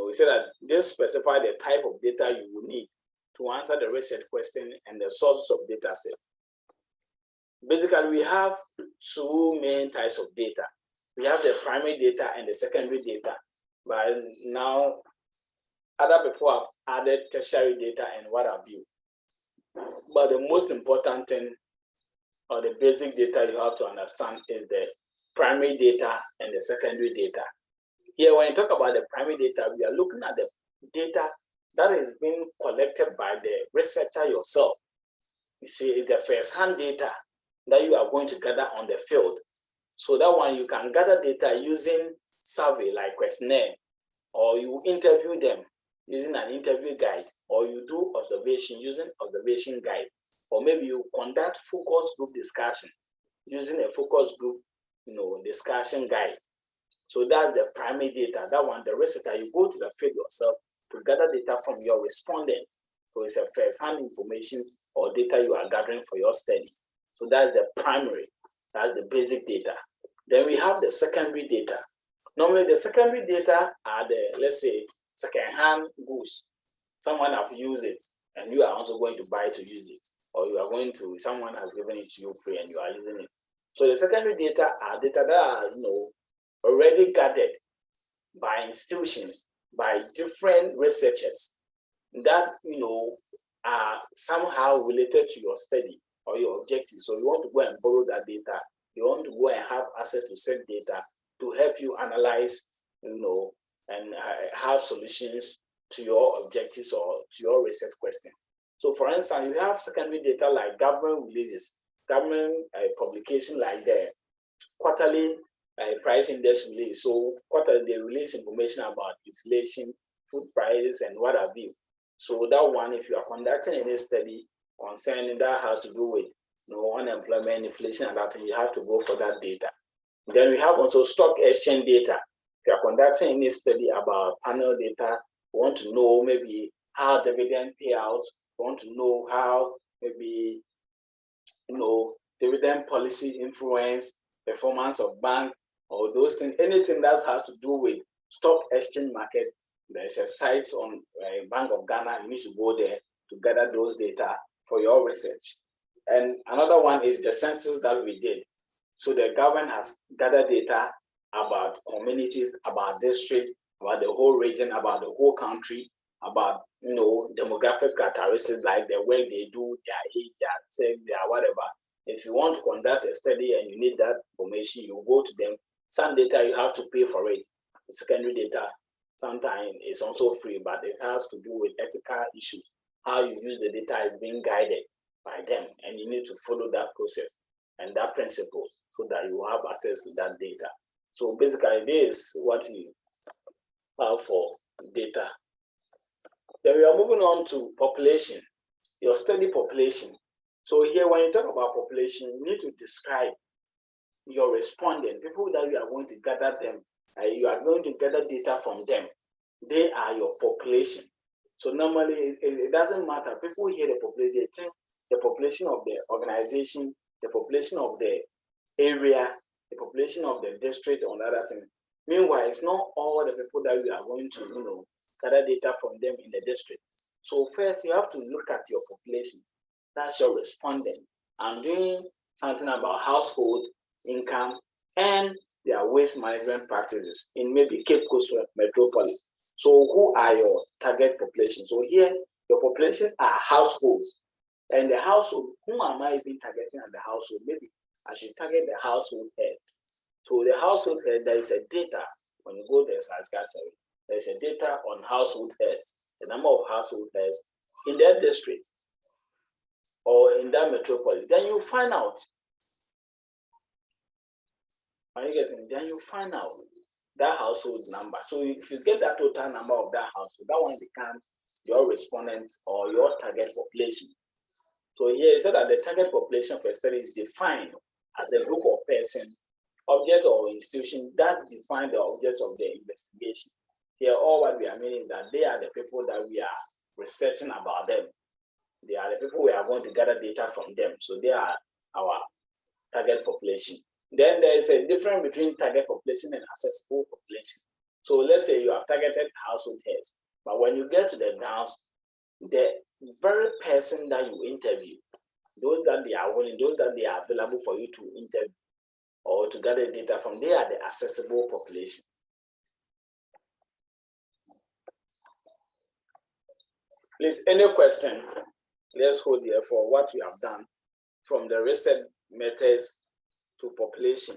we say that this specifies the type of data you will need to answer the research question and the sources of data sets. Basically, we have two main types of data. We have the primary data and the secondary data. But now, other people have added tertiary data and what have you. But the most important thing, or the basic data you have to understand, is the primary data and the secondary data. Here, when you talk about the primary data, we are looking at the data that is being collected by the researcher yourself. You see, it's the first-hand data that you are going to gather on the field. So that one, you can gather data using survey like questionnaire, or you interview them using an interview guide, or you do observation using observation guide, or maybe you conduct focus group discussion using a focus group, discussion guide. So that's the primary data. That one, the researcher, you go to the field yourself to gather data from your respondents. So it's a first-hand information or data you are gathering for your study. So that's the primary. That's the basic data. Then we have the secondary data. Normally, the secondary data are the, let's say, second-hand goods. Someone has used it, and you are also going to buy to use it, or you are going to, someone has given it to you free, and you are using it. So the secondary data are data that are, already gathered by institutions, by different researchers that, are somehow related to your study or your objectives. So you want to go and borrow that data. You want to go and have access to said data to help you analyze, and have solutions to your objectives or to your research questions. So for instance, you have secondary data like government releases, government publication like the quarterly price index release. So quarterly they release information about inflation, food prices, and what have you. So that one, if you are conducting any study concerning that has to do with unemployment, inflation, and that, you have to go for that data. Then we have also stock exchange data. If you are conducting any study about panel data, you want to know maybe how dividend payouts, you want to know how maybe dividend policy influence performance of bank, or those things, anything that has to do with stock exchange market. There's a site on Bank of Ghana. You need to go there to gather those data for your research. And another one is the census that we did. So the government has gathered data about communities, about districts, about the whole region, about the whole country, about demographic characteristics like the work they do, their age, their sex, their whatever. If you want to conduct a study and you need that information, you go to them. Some data you have to pay for it. The secondary data sometimes is also free, but it has to do with ethical issues. How you use the data is being guided by them, and you need to follow that process and that principle so that you have access to that data. So basically, this is what we have for data. Then we are moving on to population, your study population. So here, when you talk about population, you need to describe your respondent, people that you are going to gather them, you are going to gather data from them. They are your population. So normally, it doesn't matter. People hear the population, they think the population of the organization, the population of the area, the population of the district, or other thing. Meanwhile, it's not all the people that you are going to, gather data from them in the district. So first, you have to look at your population. That's your respondent. I'm doing something about household income and their waste management practices in maybe Cape Coast metropolis. So who are your target population? So here, your population are households. And the household, who am I even targeting at the household? Maybe I should target the household head. So the household head, there is a data. When you go there, there's a data on household heads, the number of household heads in that district or in that metropolis. Then you find out. Are you getting? Then you find out that household number. So if you get that total number of that household, that one becomes your respondent or your target population. So here it said that the target population for a study is defined as a group of persons, object or institution that define the objects of the investigation. Here, all what we are meaning is that they are the people that we are researching about them. They are the people we are going to gather data from them. So they are our target population. Then there is a difference between target population and accessible population. So let's say you have targeted household heads, but when you get to the grounds, the very person that you interview, those that they are willing, those that they are available for you to interview or to gather data from, they are the accessible population. Please, any question? Let's hold here for what we have done from the research methods to population.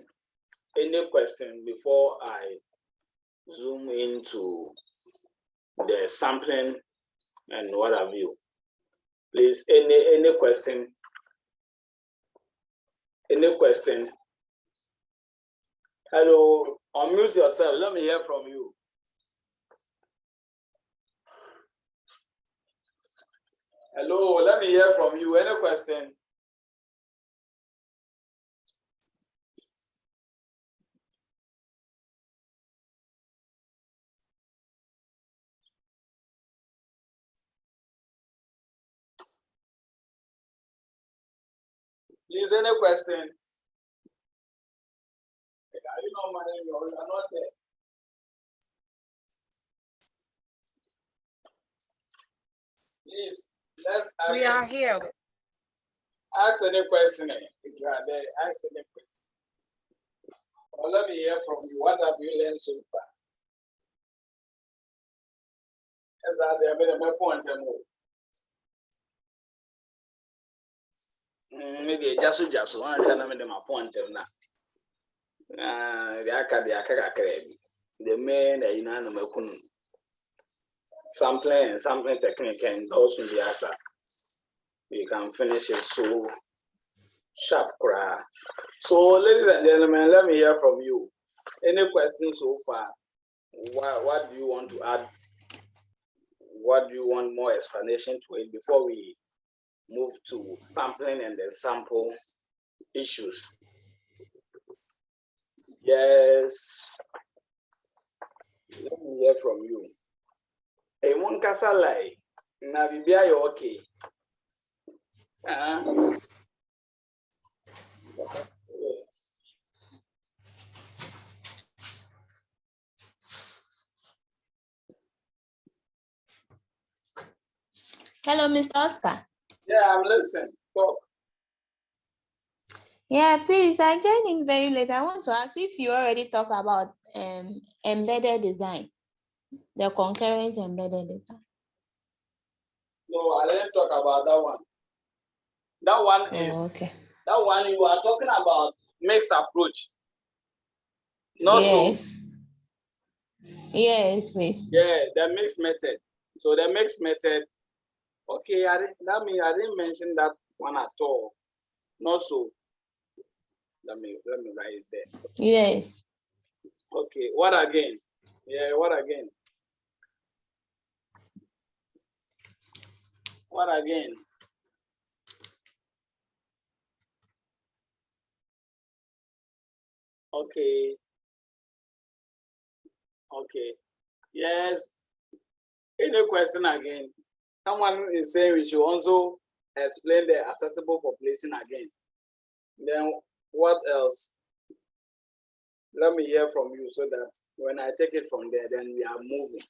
Any question before I zoom into the sampling and what have you? Please, any question? Any question? Hello, unmute yourself. Let me hear from you. Hello, let me hear from you. Any question? Please, any question? Are you not managing? You are not there. Please, let's ask. We are here. Ask any question. If you are there, ask any question. Or let me hear from you. What have you learned so far? As I have made a point. Maybe just one can make them a point now. The main, sampling technique and those in the answer. You can finish it so sharp. So, ladies and gentlemen, let me hear from you. Any questions so far? What do you want to add? What do you want more explanation to it before we move to sampling and the sample issues? Yes. Let me hear from you. Hey, one kasalai. Na bibia you okay? Hello, Mr. Oscar. Yeah, I'm listening. Talk. Yeah, please, I joined in very late. I want to ask if you already talked about embedded design, the concurrent embedded design. No, I didn't talk about that one. That one is okay. That one you are talking about mixed approach. No, yes. so. Yes, please. Yeah, the mixed method. So the mixed method. Okay, that means I didn't mention that one at all. No, so. Let me write it there. Yes. Okay, what again? Yeah, what again? What again? Okay. Okay. Yes. Any question again? Someone is saying we should also explain the accessible population again. Then what else? Let me hear from you so that when I take it from there, then we are moving.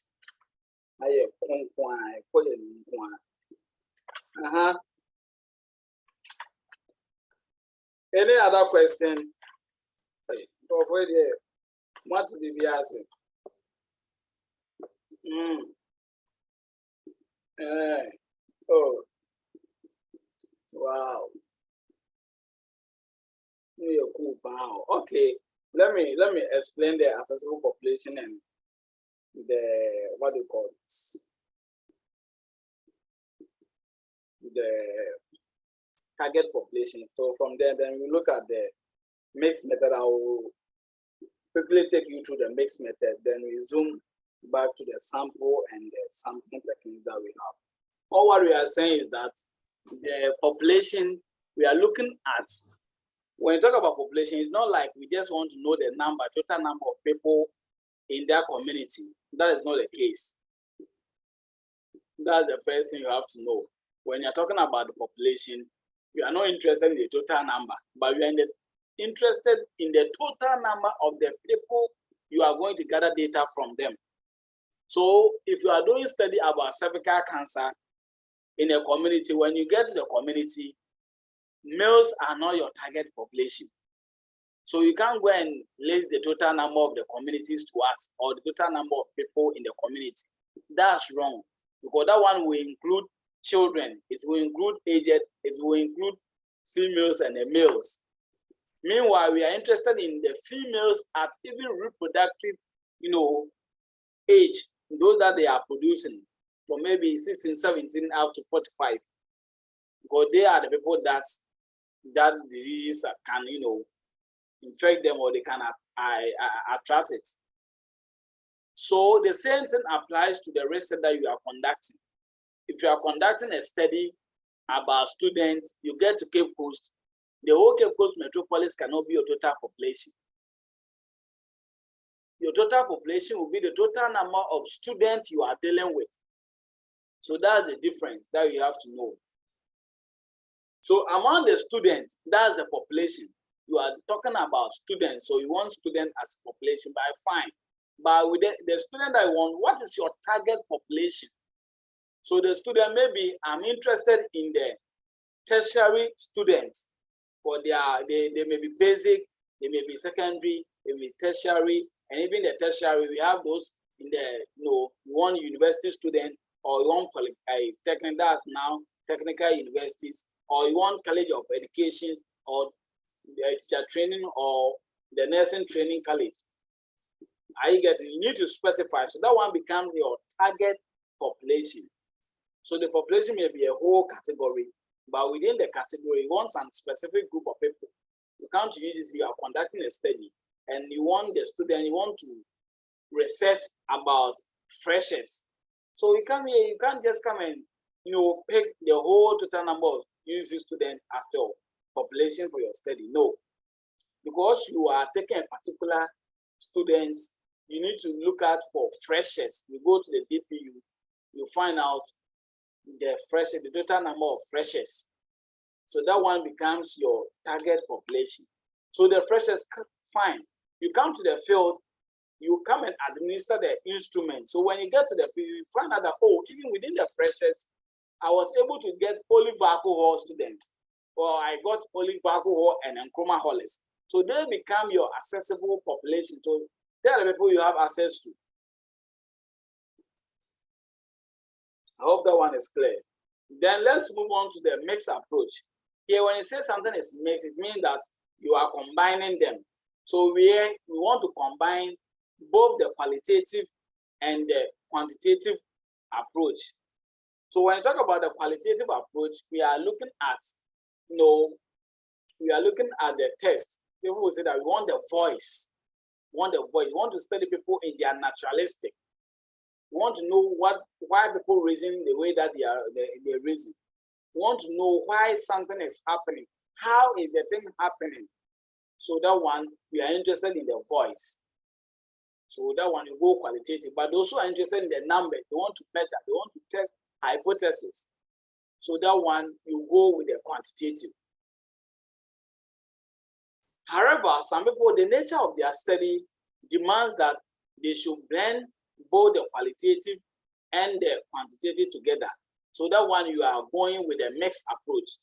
Any other question? What's the asking? Oh, wow. Wow. Okay. Let me explain the accessible population and the what do you call it? The target population. So from there, then we look at the mixed method. I will quickly take you through the mixed method. Then we zoom back to the sample and the sampling techniques that we have. All what we are saying is that the population we are looking at. When you talk about population, it's not like we just want to know the number, total number of people in their community. That is not the case. That's the first thing you have to know. When you're talking about the population, we are not interested in the total number, but we are interested in the total number of the people you are going to gather data from them. So if you are doing study about cervical cancer in a community, when you get to the community, males are not your target population. So you can't go and list the total number of the communities to us or the total number of people in the community. That's wrong. because that one will include children, it will include aged, it will include females and the males. Meanwhile, we are interested in the females at even reproductive, age, those that they are producing from maybe 16, 17 out to 45, because they are the people that disease can, infect them, or they can attract it. So the same thing applies to the research that you are conducting. If you are conducting a study about students, you get to Cape Coast, the whole Cape Coast metropolis cannot be your total population. Your total population will be the total number of students you are dealing with. So that's the difference that you have to know. So among the students, that's the population. You are talking about students, so you want students as population, but fine. But with the student I want, what is your target population? So the student, maybe I'm interested in the tertiary students, or they may be basic, they may be secondary, they may be tertiary, and even the tertiary, we have those in the, one university student, or you want technical, that's now technical universities, or you want college of education, or the teacher training, or the nursing training college. You need to specify, so that one becomes your target population. So the population may be a whole category, but within the category, you want some specific group of people. You can't use this, you are conducting a study, and you want the student, you want to research about freshers. So you can't just come and pick the whole total number of UC students as your population for your study. No, because you are taking a particular student, you need to look out for freshers. You go to the DPU, you find out the total number of freshers. So that one becomes your target population. So the freshers, fine. You come to the field, you come and administer the instrument. So when you get to the field, you find out that, even within the freshers, I was able to get only alcohol students, or I got only alcohol and chroma holists. So they become your accessible population. So they are the people you have access to. I hope that one is clear. Then let's move on to the mixed approach. Here, when you say something is mixed, it means that you are combining them. So we want to combine both the qualitative and the quantitative approach. So when you talk about the qualitative approach, we are looking at, the text. People will say that we want the voice. We want to study people in their naturalistic. We want to know why people reason the way that they reason. We want to know why something is happening. How is the thing happening? So that one, we are interested in the voice. So that one, you go qualitative. But those who are interested in the numbers, they want to measure, they want to test hypothesis. So that one, you go with the quantitative. However, some people, the nature of their study demands that they should blend both the qualitative and the quantitative together. So that one, you are going with a mixed approach.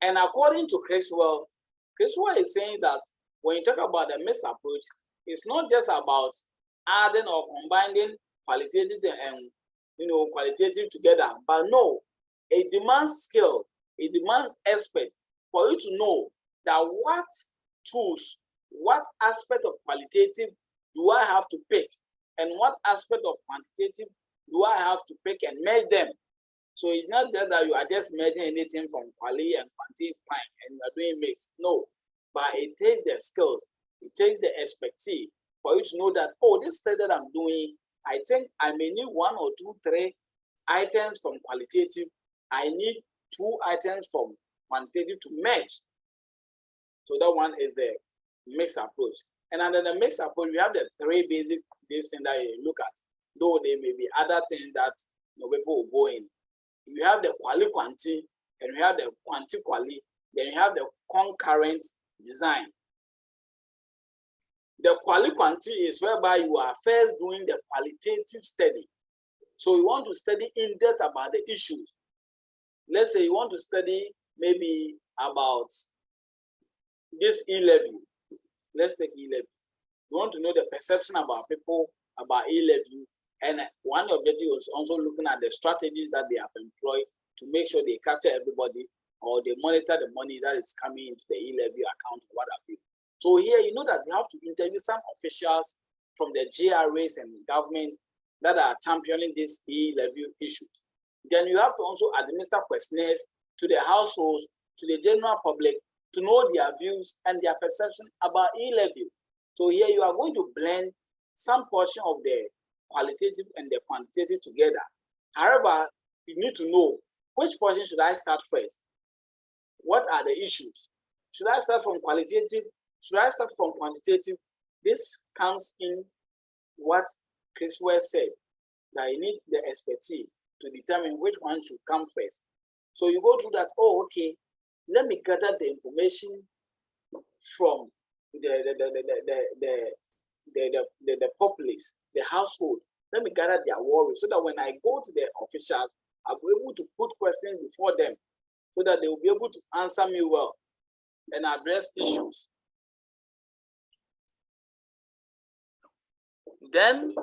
And according to Crosssectional is saying that when you talk about the mixed approach, it's not just about adding or combining qualitative and qualitative together, but no, it demands skill, it demands expert for you to know that what tools, what aspect of qualitative do I have to pick, and what aspect of quantitative do I have to pick and merge them. So it's not just that you are just merging anything from quality and quantity and you are doing mix. No, but it takes the skills, it takes the expertise for you to know that, this study that I'm doing, I think I may need 1 or 2, 3 items from qualitative. I need 2 items from quantitative to merge. So that one is the mixed approach. And under the mixed approach, we have the 3 basic things that you look at, though there may be other things that people will go in. You have the quali-quanti, and you have the quanti-quali, then you have the concurrent design. The quali-quanti is whereby you are first doing the qualitative study. So you want to study in depth about the issues. Let's say you want to study maybe about this E-level. Let's take E-level. You want to know the perception about people about E-level. And one objective was also looking at the strategies that they have employed to make sure they capture everybody, or they monitor the money that is coming into the e-levy account or what have you. So here, you know that you have to interview some officials from the GRAs and government that are championing these e-levy issues. Then you have to also administer questionnaires to the households, to the general public, to know their views and their perception about e-levy. So here you are going to blend some portion of the qualitative and the quantitative together. However, you need to know which portion should I start first? What are the issues? Should I start from qualitative? Should I start from quantitative? This comes in what Chris West said, that you need the expertise to determine which one should come first. So you go through that, oh, okay, let me gather the information from the populace, the household. Let me gather their worries so that when I go to the official, I'll be able to put questions before them so that they will be able to answer me well and address issues. Then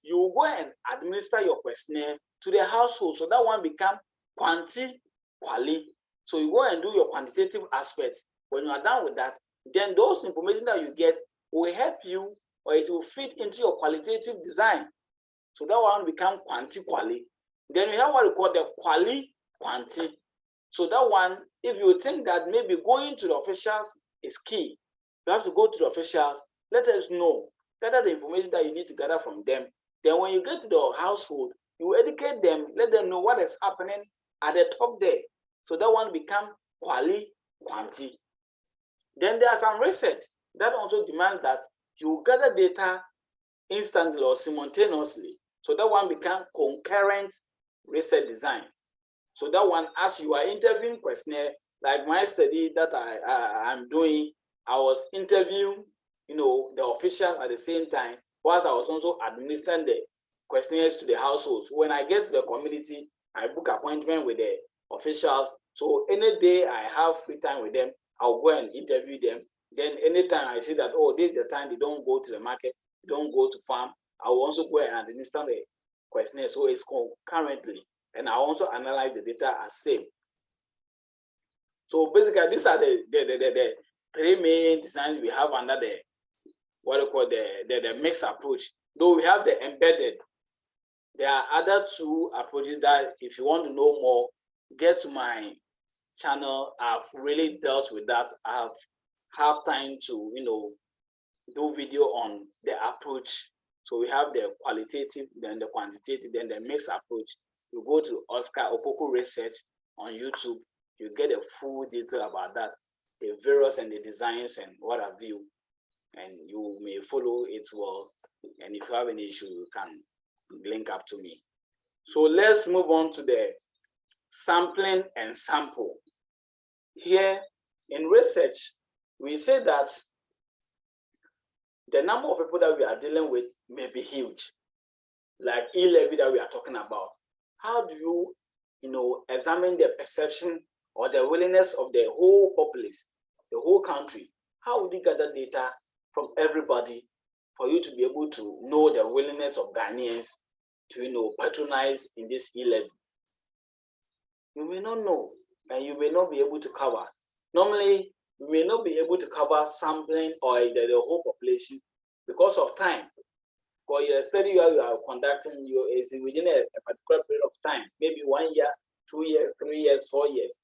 you will go and administer your questionnaire to the household. So that one become quali. So you go and do your quantitative aspect. When you are done with that, then those information that you get will help you, or it will fit into your qualitative design. So that one become quali. Then we have what we call the quali-quanti. So that one, if you think that maybe going to the officials is key, you have to go to the officials, let us know, gather the information that you need to gather from them. Then when you get to the household, you educate them, let them know what is happening at the top there. So that one become quali-quanti. Then there are some research that also demands that you gather data instantly or simultaneously. So that one become concurrent research design. So that one, as you are interviewing questionnaire, like my study that I'm doing, I was interviewing, the officials at the same time, whilst I was also administering the questionnaires to the households. When I get to the community, I book appointment with the officials. So any day I have free time with them, I'll go and interview them. Then anytime I see that, oh, this is the time they don't go to the market, they don't go to farm, I will also go and administer the questionnaire. So it's concurrently. And I also analyze the data as same. So basically, these are the three main designs we have under the what we call the mixed approach. Though we have the embedded, there are other two approaches that if you want to know more, get to my channel. I've really dealt with that. I have time to do video on the approach. So we have the qualitative, then the quantitative, then the mixed approach. You go to Oscar Opoku Research on YouTube, you get a full detail about that, the various and the designs and what have you, and you may follow it well. And if you have any issue, you can link up to me. So let's move on to the sampling and sample. Here in research, we say that the number of people that we are dealing with may be huge, like e-levy that we are talking about. How do you, examine the perception or the willingness of the whole populace, the whole country? How would you gather data from everybody for you to be able to know the willingness of Ghanaians to, patronize in this e-levy? You may not know, and you may not be able to cover. Normally, you may not be able to cover sampling or the whole population because of time. For your study you are conducting, is within a particular period of time, maybe 1 year, 2 years, 3 years, 4 years.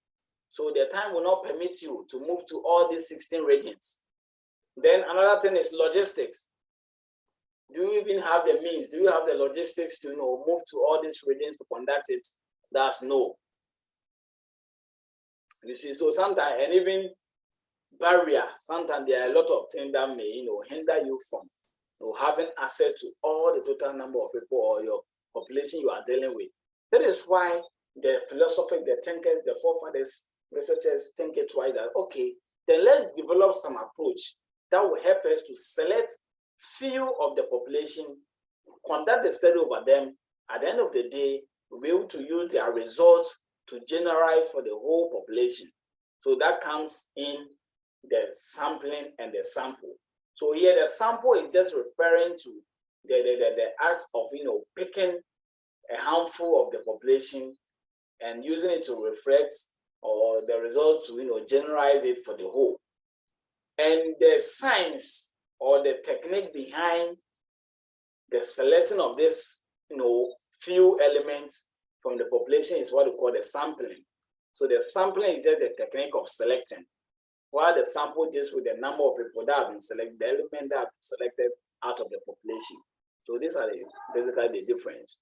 So the time will not permit you to move to all these 16 regions. Then another thing is logistics. Do you even have the means? Do you have the logistics to move to all these regions to conduct it? That's no. You see, so sometimes, and even barrier, sometimes there are a lot of things that may hinder you from having access to all the total number of people or your population you are dealing with. That is why the philosophers, the thinkers, the forefathers, researchers think it right that, okay, then let's develop some approach that will help us to select few of the population, conduct the study over them. At the end of the day, we'll be able to use their results to generalize for the whole population. So that comes in the sampling and the sample. So here the sample is just referring to the act of picking a handful of the population and using it to reflect or the results to generalize it for the whole. And the science or the technique behind the selecting of this few elements from the population is what we call the sampling. So the sampling is just the technique of selecting, while the sample deals with the number of people that have been selected, the element that have been selected out of the population. So these are basically the difference.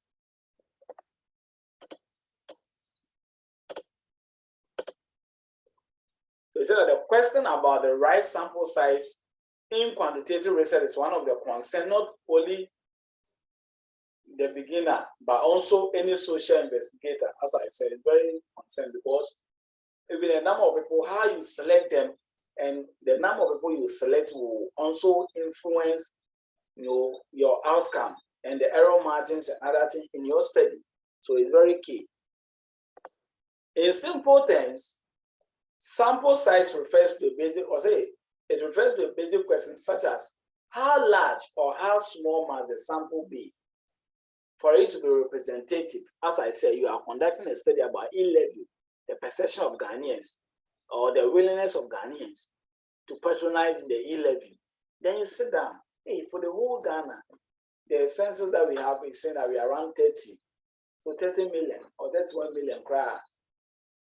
So said that the question about the right sample size in quantitative research is one of the concerns, not only the beginner, but also any social investigator. As I said, it's very concerned because even the number of people, how you select them, and the number of people you select will also influence your outcome and the error margins and other things in your study. So it's very key. In simple terms, sample size refers to a basic, it refers to a basic question such as how large or how small must the sample be for it to be representative. As I said, you are conducting a study about E-level, the perception of Ghanaians or the willingness of Ghanaians to patronize the E-level. Then you sit down, hey, for the whole Ghana, the census that we have is saying that we are around 30, so 30 million or 31 million crowd.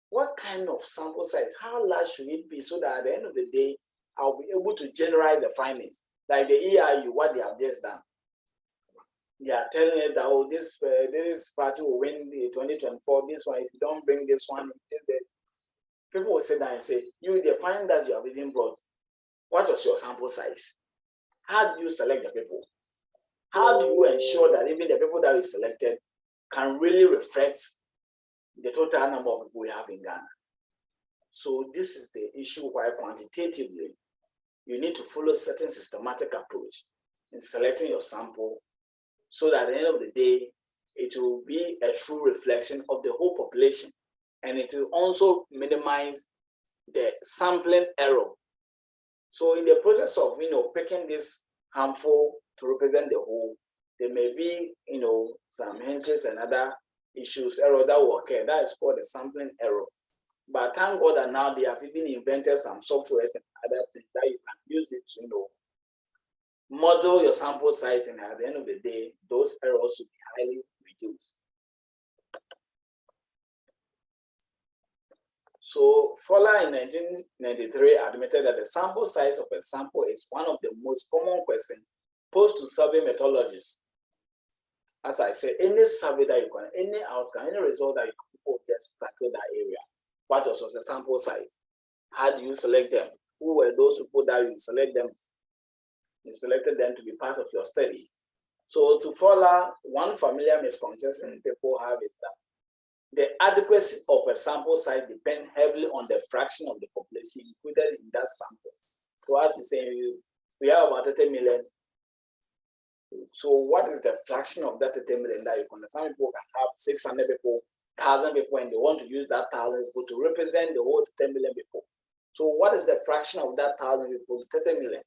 What kind of sample size? How large should it be so that at the end of the day, I'll be able to generalize the findings? Like the EIU, what they have just done. They are telling us that, oh, this party will win the 2024, this one, if you don't bring this one, people will sit down and say, the finding that you have even brought, what was your sample size? How did you select the people? How do you ensure that even the people that you selected can really reflect the total number of people we have in Ghana? So this is the issue why quantitatively, you need to follow certain systematic approach in selecting your sample so that at the end of the day, it will be a true reflection of the whole population. And it will also minimize the sampling error. So in the process of picking this handful to represent the whole, there may be some hinges and other issues, error that will occur. That is called the sampling error. But thank God that now they have even invented some softwares and other things that you can use it to model your sample size, and at the end of the day, those errors will be highly reduced. So Fowler in 1993 admitted that the sample size of a sample is one of the most common questions posed to survey methodologists. As I said, any survey that you can, any outcome, any result that you can just tackle that area. What was the sample size? How do you select them? Who were those people that you select them? You selected them to be part of your study. So to Fowler, one familiar misconception people have is that the adequacy of a sample size depends heavily on the fraction of the population included in that sample. So as he's saying, we have about 30 million. So what is the fraction of that 30 million that you can? Some people can have 600 people, 1,000 people, and they want to use that 1,000 people to represent the whole 10 million people. So what is the fraction of that 1,000 people to 30 million?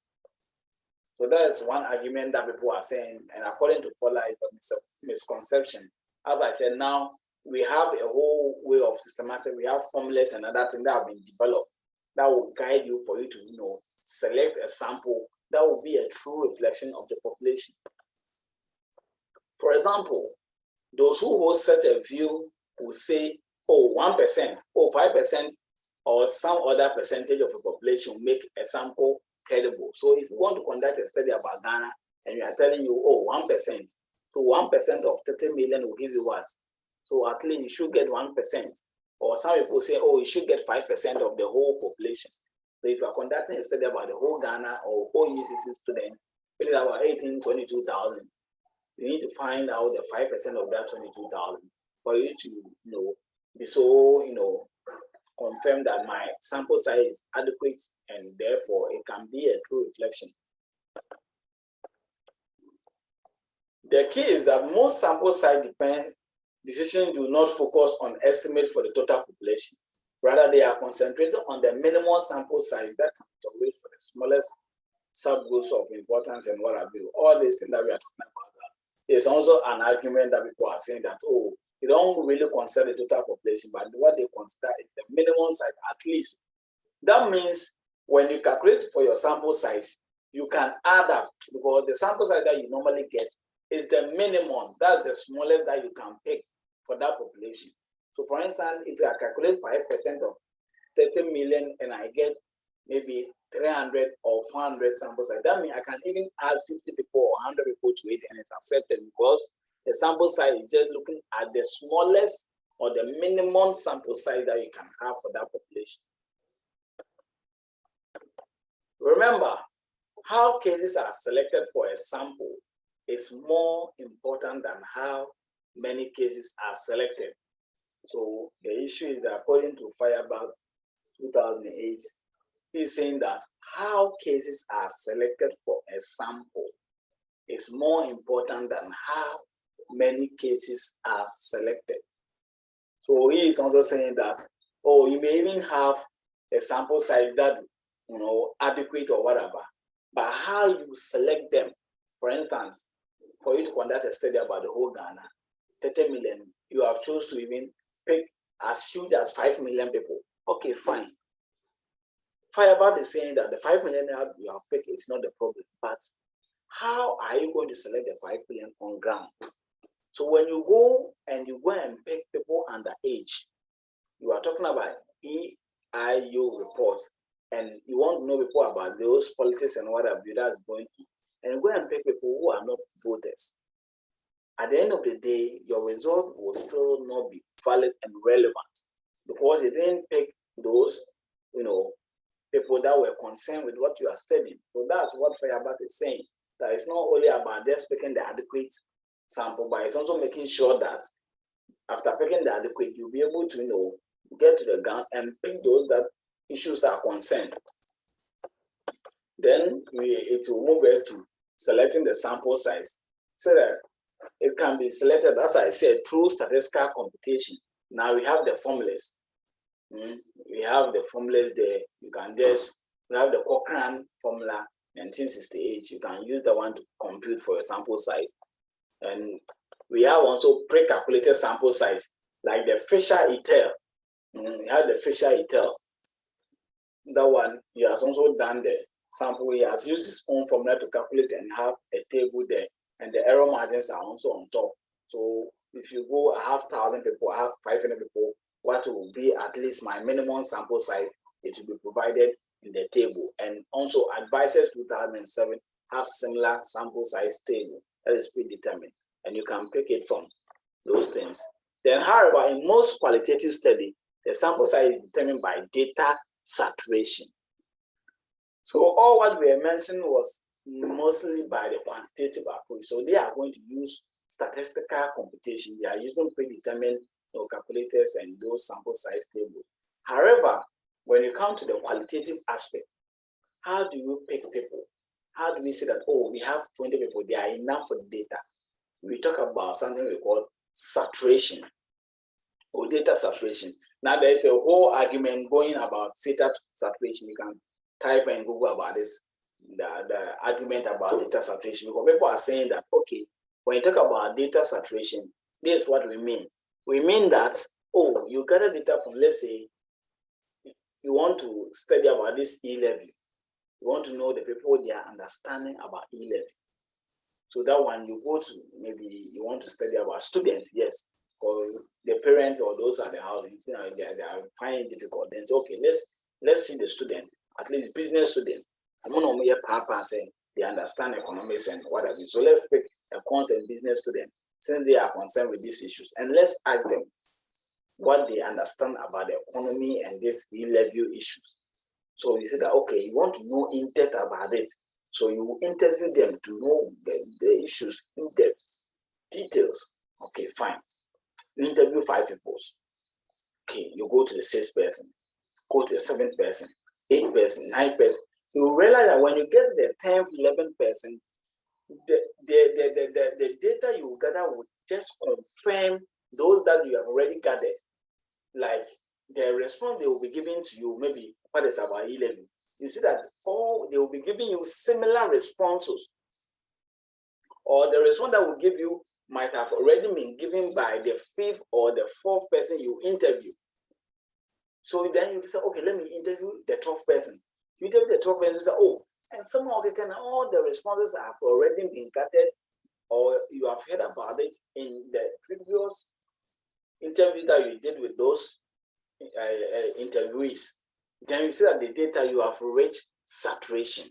So that is one argument that people are saying, and according to Fowler, it's a misconception. As I said, now we have a whole way of systematic, we have formulas and other things that have been developed that will guide you for you to select a sample that will be a true reflection of the population. For example, those who hold such a view will say, oh, 1%, or 5%, or some other percentage of the population will make a sample credible. So if you want to conduct a study about Ghana and you are telling you, oh, 1%, so 1% of 30 million will give you what? So at least you should get 1%. Or some people say, oh, you should get 5% of the whole population. So if you are conducting a study about the whole Ghana or whole UCC student, it's about 22,000. You need to find out the 5% of that 22,000 for you to be so confirm that my sample size is adequate and therefore it can be a true reflection. The key is that most sample size decisions do not focus on estimate for the total population. Rather, they are concentrated on the minimal sample size that can tolerate for the smallest subgroups of importance and what have you. All these things that we are talking about there's also an argument that people are saying that, oh, they don't really consider the total population, but what they consider is the minimum size at least. That means when you calculate for your sample size, you can add up, because the sample size that you normally get is the minimum. That's the smallest that you can pick for that population. So for instance, if I calculate 5% of 30 million and I get maybe 300 or 400 sample size, that means I can even add 50 people or 100 people to it and it's accepted, because the sample size is just looking at the smallest or the minimum sample size that you can have for that population. Remember, how cases are selected for a sample is more important than how many cases are selected. So the issue is that according to Firebug 2008, he's saying that how cases are selected for a sample is more important than how many cases are selected. So he is also saying that, oh, you may even have a sample size that, adequate or whatever, but how you select them, for instance, for you to conduct a study about the whole Ghana, 30 million, you have chosen to even pick as huge as 5 million people. Okay, fine. Firebug is saying that the 5 million you have picked is not the problem, but how are you going to select the 5 million on ground? So when you go and pick people under age, you are talking about EIU reports, and you want to know people about those politics and whatever that's going on, and go and pick people who are not voters. At the end of the day, your result will still not be valid and relevant, because you didn't pick those, people that were concerned with what you are studying. So that's what Firebug is saying, that it's not only about just picking the adequate sample, but it's also making sure that after picking the adequate, you'll be able to, get to the ground and pick those that issues are concerned. Then it will move to selecting the sample size, so that it can be selected, as I said, through statistical computation. Now we have the formulas. We have the formulas there. You have the Cochrane formula, 1968. You can use the one to compute for your sample size. And we have also pre-calculated sample size, like the Fisher et al. We have the Fisher et al. That one, he has also done the sample. He has used his own formula to calculate and have a table there, and the error margins are also on top. So if you go, I have 1,000 people, I have 500 people, what will be at least my minimum sample size, it will be provided in the table. And also Advisors 2007 have similar sample size table that is predetermined, and you can pick it from those things. Then, however, in most qualitative study, the sample size is determined by data saturation. So all what we are mentioning was mostly by the quantitative approach. So they are going to use statistical computation. They are using predetermined calculators and those sample size tables. However, when you come to the qualitative aspect, how do you pick people? How do we say that, oh, we have 20 people, they are enough for the data? We talk about something we call saturation or data saturation. Now there's a whole argument going about data saturation. You can type and Google about this, the argument about data saturation, because people are saying that, okay, when you talk about data saturation, this is what we mean. We mean that, oh, you gather data from, let's say, you want to study about this E-level. You want to know the people, their understanding about E-level. So that one, you go to, maybe you want to study about students, yes, or the parents or those at the house, they are finding it difficult. Then say, okay, let's see the student, at least business student. I'm going to make papa saying they understand economics and what have you. So let's pick a concerned business student, since they are concerned with these issues, and let's ask them what they understand about the economy and these E-level issues. So you say that, okay, you want to know in depth about it. So you interview them to know the issues in depth, details. Okay, fine. You interview 5 people. Okay, you go to the 6th person, go to the 7th person, 8th person, 9th person. You realize that when you get to the 10th, 11th person, the data you gather will just confirm those that you have already gathered. Like the response they will be giving to you, maybe what is about E-level. You see that they will be giving you similar responses or the response that will give you might have already been given by the 5th or the 4th person you interview. So then you say, okay, let me interview the 12th person. You interview the 12th person, you say, oh, and somehow all the responses have already been gathered, or you have heard about it in the previous interview that you did with those interviewees. Then you see that the data you have reached saturation.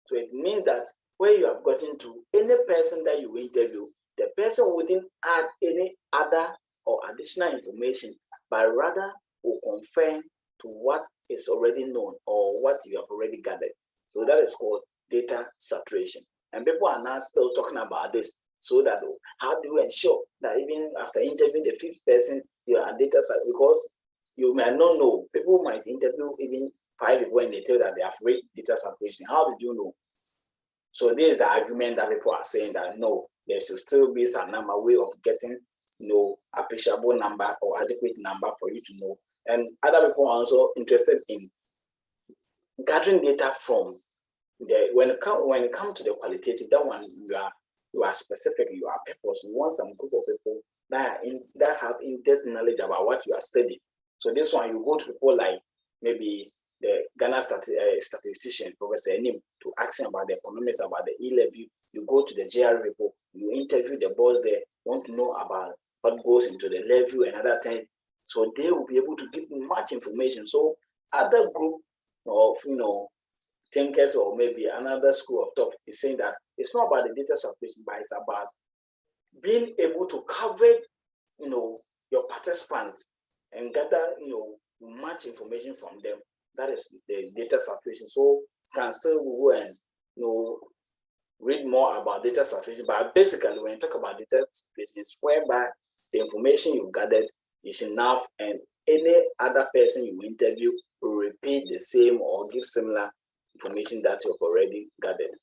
So it means that where you have gotten to, any person that you interview, the person wouldn't add any other or additional information, but rather will confirm to what is already known or what you have already gathered. So that is called data saturation. And people are now still talking about this. So that how do you ensure that even after interviewing the 5th person, your data saturated? Because you may not know. People might interview even 5 people and they tell that they have reached data saturation. How did you know? So this is the argument that people are saying that no, there should still be some way of getting appreciable number or adequate number for you to know. And other people are also interested in gathering data from the when it comes to the qualitative, that one you are specific, you are purpose. You want some group of people that have in-depth knowledge about what you are studying. So this one you go to people like maybe the Ghana statistician, Professor Enim, to ask him about the economics, about the E-level. You go to the JR report, you interview the boss there, want to know about what goes into the levy and other things. So they will be able to give you much information. So other group of thinkers or maybe another school of thought is saying that it's not about the data saturation, but it's about being able to cover your participants and gather much information from them. That is the data saturation. So you can still go and read more about data saturation. But basically, when you talk about data saturation, it's whereby the information you've gathered is enough, and any other person you interview will repeat the same or give similar information that you've already gathered.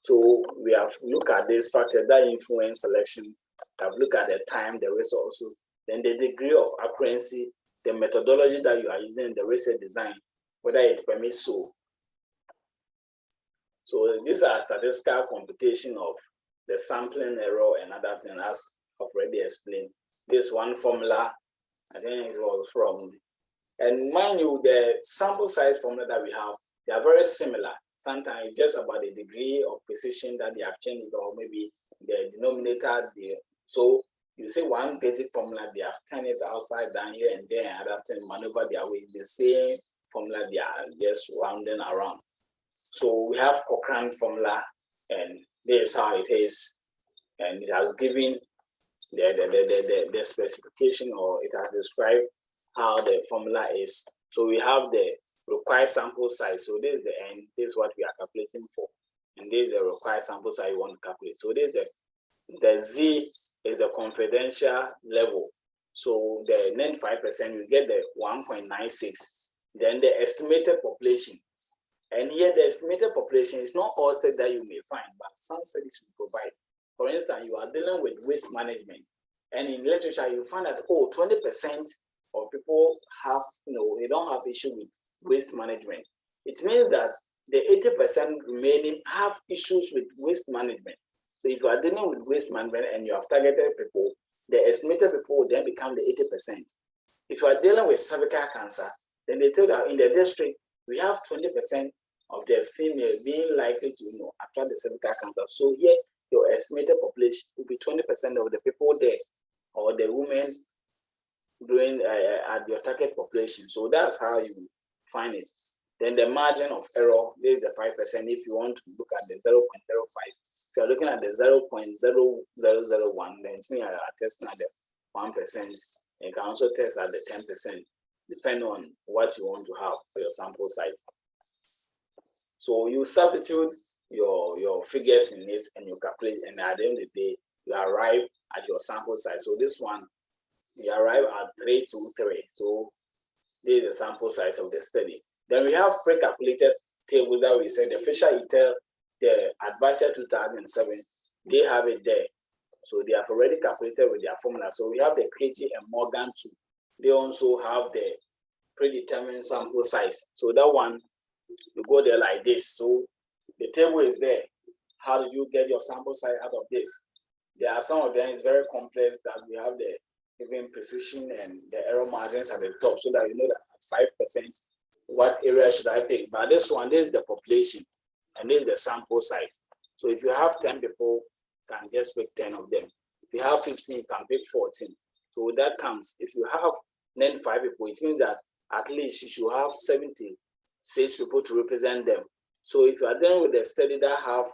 So we have looked at this factor that influence selection. Have looked at the time, the resources, then the degree of accuracy, the methodology that you are using in the research design, whether it permits so. So these are statistical computation of the sampling error and other things, as I've already explained. This one formula, I think it was from, and mind you, the sample size formula that we have, they are very similar. Sometimes it's just about the degree of precision that they have changed, or maybe the denominator. So you see one basic formula, they have turned it outside down here and there, and other things maneuver their way. The same formula, they are just rounding around. So we have Cochrane formula, and this is how it is, and it has given the specification, or it has described how the formula is. So we have the required sample size. So this is the end. This is what we are calculating for, and this is the required sample size you want to calculate. So this is the Z is the confidential level. So the 95%, you get the 1.96. Then the estimated population. And here the estimated population is not all states that you may find, but some studies will provide. For instance, you are dealing with waste management. And in literature, you find that, 20% of people have, they don't have issue with waste management. It means that the 80% remaining have issues with waste management. So if you are dealing with waste management and you have targeted people, the estimated people will then become the 80%. If you are dealing with cervical cancer, then they tell that in the district, we have 20% of the female being likely to attract the cervical cancer. So here, your estimated population will be 20% of the people there, or the women doing at your target population. So that's how you find it. Then the margin of error, there is the 5% if you want to look at the 0.05. If you are looking at the 0.0001, then it's me you are testing at the 1%. You can also test at the 10%, depending on what you want to have for your sample size. So you substitute your figures in it and you calculate, and at the end of the day, you arrive at your sample size. So this one, you arrive at 323. So this is the sample size of the study. Then we have pre-calculated table that we said the Fisher Etel, the Advisor 2007, they have it there. So they have already calculated with their formula. So we have the Krejci and Morgan too. They also have the predetermined sample size. So that one, you go there like this. So the table is there. how did you get your sample size out of this? There are some of them is very complex that we have the even precision and the error margins at the top so that you know that at 5%, what area should I pick? But this one, this is the population and this is the sample size. So if you have 10 people, you can just pick 10 of them. If you have 15, you can pick 14. So that comes, if you have then 5 people, it means that at least you should have 76 people to represent them. So if you are dealing with a study that have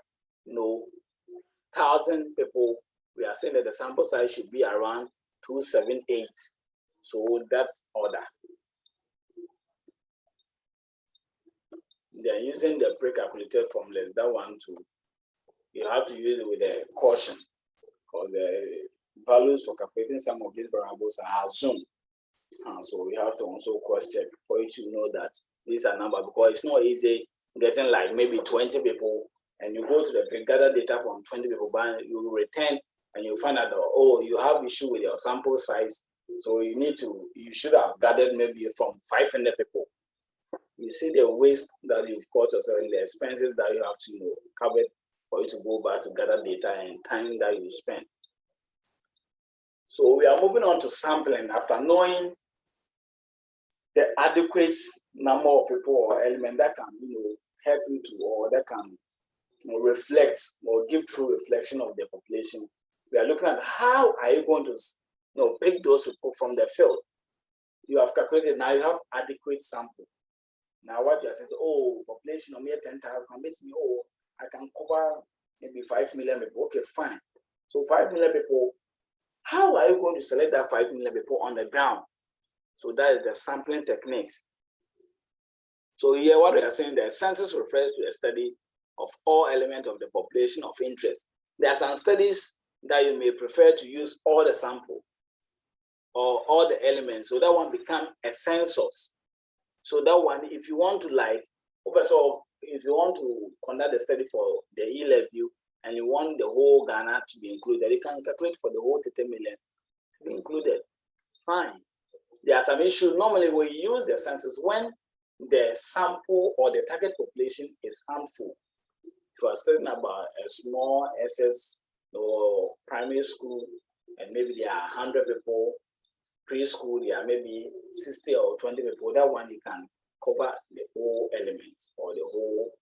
1,000 people, we are saying that the sample size should be around 278. So that order. They are using the pre-calculated formulas. That one too. You have to use it with a caution, because the values for calculating some of these variables are assumed. So we have to also cross-check for you to know that these are numbers, because it's not easy getting like maybe 20 people and you go to the gather data from 20 people, but you return and you find out that, oh, you have issue with your sample size. So you should have gathered maybe from 500 people. You see the waste that you've caused yourself and the expenses that you have to cover for you to go back to gather data and time that you spend. So we are moving on to sampling after knowing the adequate number of people or element that can help you to, or that can reflect or give true reflection of the population. We are looking at how are you going to pick those people from the field. You have calculated, now you have adequate sample. Now what you are saying, oh, population of 10,000 convince me, oh, I can cover maybe 5 million people. Okay, fine. So 5 million people, how are you going to select that 5 million people on the ground? So that is the sampling techniques. So here what we are saying, the census refers to a study of all elements of the population of interest. There are some studies that you may prefer to use all the sample or all the elements. So that one becomes a census. So that one, if you want to so if you want to conduct a study for the E-level and you want the whole Ghana to be included, you can calculate for the whole 30 million to be included. Fine. There are some issues. Normally we use the census when the sample or the target population is harmful. If you are studying about a small SS or primary school and maybe there are 100 people, preschool, there are maybe 60 or 20 people, that one you can cover the whole elements or the whole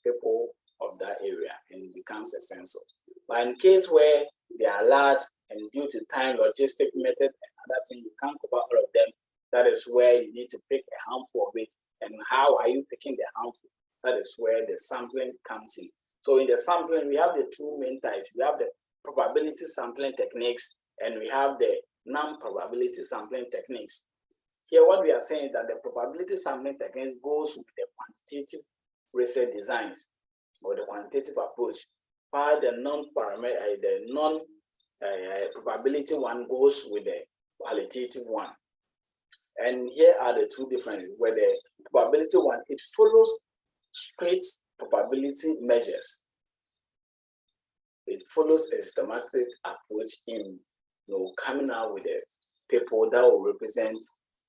people of that area and it becomes a census. But in case where they are large and due to time, logistic method and other things, you can't cover all of them. That is where you need to pick a handful of it. And how are you picking the handful? That is where the sampling comes in. So in the sampling, we have the two main types. We have the probability sampling techniques and we have the non-probability sampling techniques. Here, what we are saying is that the probability sampling techniques goes with the quantitative research designs or the quantitative approach, while the non-probability one goes with the qualitative one. And here are the two differences, where the probability one, it follows straight probability measures. It follows a systematic approach in coming out with the people that will represent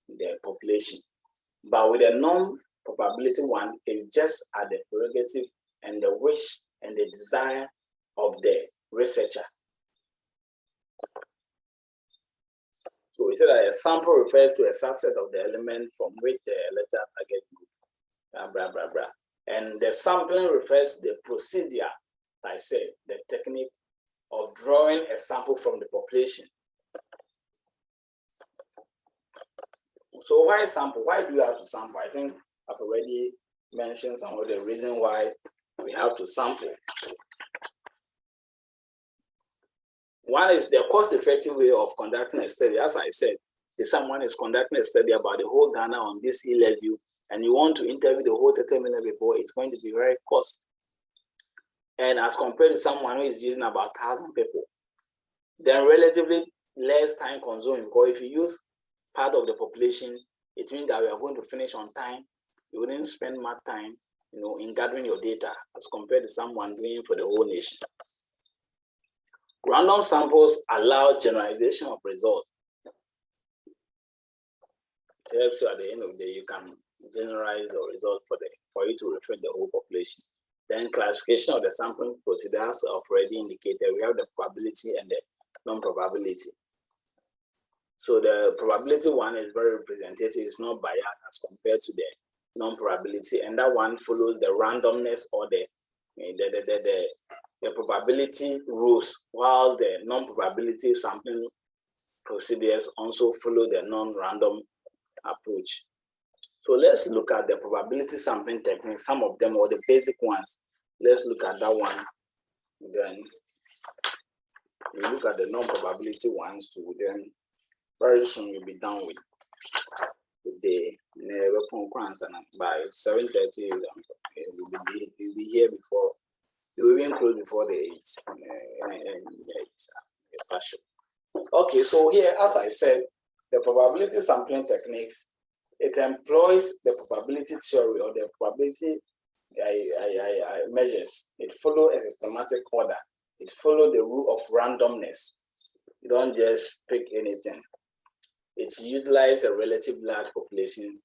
the population. But with a non-probability one, it's just at the prerogative and the wish and the desire of the researcher. So we said that a sample refers to a subset of the element from which the letter target group, And the sampling refers to the procedure, I said, the technique of drawing a sample from the population. So why sample? Why do you have to sample? I think I've already mentioned some of the reasons why we have to sample. One is the cost-effective way of conducting a study. As I said, if someone is conducting a study about the whole Ghana on this E-level, and you want to interview the whole 30 million people, it's going to be very cost. And as compared to someone who is using about 1,000 people, then relatively less time consuming, because if you use part of the population, it means that we are going to finish on time. You wouldn't spend much time, in gathering your data as compared to someone doing for the whole nation. Random samples allow generalization of results. It helps you at the end of the day, you can generalize the results for you to reflect the whole population. Then classification of the sampling procedures I've already indicated. We have the probability and the non-probability. So the probability one is very representative, it's not biased as compared to the non-probability, and that one follows the randomness or the probability rules, whilst the non-probability sampling procedures also follow the non-random approach. So let's look at the probability sampling techniques, some of them, or the basic ones. Let's look at that one. Then we look at the non-probability ones too. Then very soon you'll be done with the by 7:30. We'll be here before. We will close before the 8. Okay, so here, as I said, the probability sampling techniques, it employs the probability theory or the probability measures. It follows a systematic order. It follows the rule of randomness. You don't just pick anything. It utilizes a relative large population.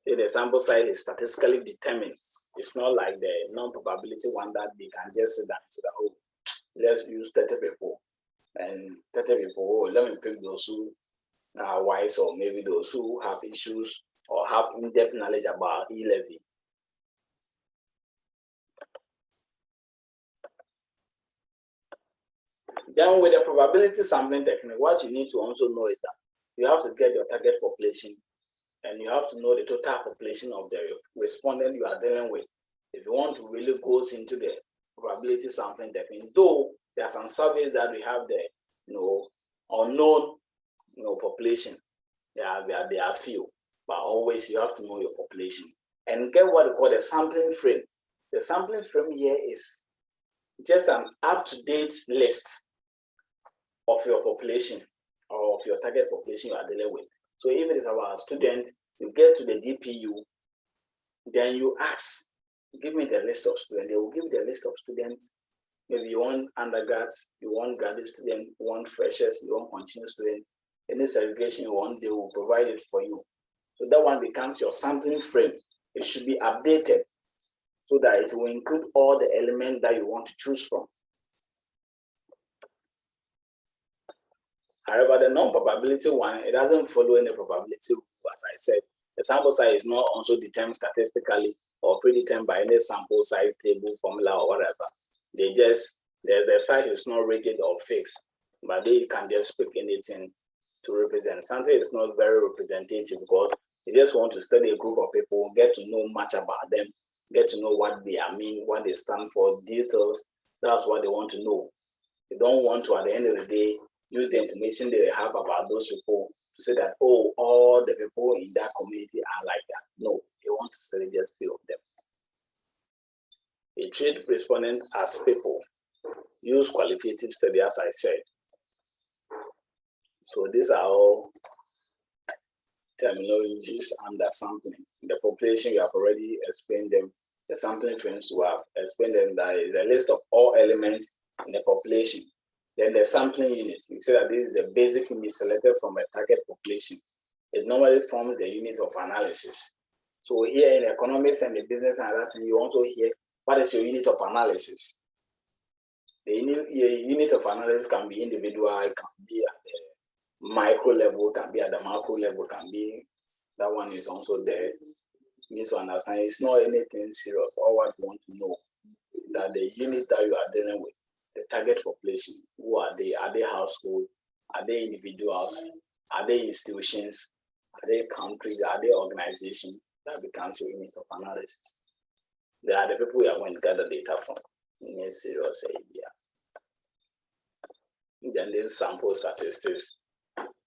So the sample size is statistically determined. It's not like the non-probability one that they can just sit down and say, oh, let's use 30 people. And 30 people, oh, let me pick those who are wise, or maybe those who have issues or have in-depth knowledge about E-level. Then with the probability sampling technique, what you need to also know is that you have to get your target population, and you have to know the total population of the respondent you are dealing with. If you want to really go into the probability sampling technique, though there are some surveys that we have the unknown population. They are few, but always you have to know your population and get what we call the sampling frame. The sampling frame here is just an up-to-date list of your population or of your target population you are dealing with. So if it is our student, you get to the DPU, then you ask, give me the list of students. They will give you the list of students. Maybe you want undergrads, you want graduate students, you want freshers, you want continuing students. Any segregation you want, they will provide it for you. So that one becomes your sampling frame. It should be updated so that it will include all the elements that you want to choose from. However, the non-probability one, it doesn't follow any probability rule. As I said, the sample size is not also determined statistically or predetermined by any sample size table, formula, or whatever. They just, the size is not rigid or fixed, but they can just pick anything to represent. Something is not very representative because you just want to study a group of people, get to know much about them, get to know what they mean, what they stand for, details. That's what they want to know. They don't want to, at the end of the day, use the information they have about those people to say that, oh, all the people in that community are like that. No, they want to study just few of them. They treat respondents as people. Use qualitative study, as I said. So these are all terminologies under sampling. The population, you have already explained them. The sampling frames, you have explained them. That is a list of all elements in the population. Then the sampling unit, you say that this is the basic unit selected from a target population. It normally forms the unit of analysis. So here in economics and the business analysis, you also hear what is your unit of analysis. The unit of analysis can be individual, it can be at the micro level, can be at the macro level, can be, that one is also there. You need to understand it's not anything serious. All what you want to know that the unit that you are dealing with, the target population, who are they? Are they household? Are they individuals? Are they institutions? Are they countries? Are they organizations? That becomes your unit of analysis. They are the people you are going to gather data from in a serious area. Then there's sample statistics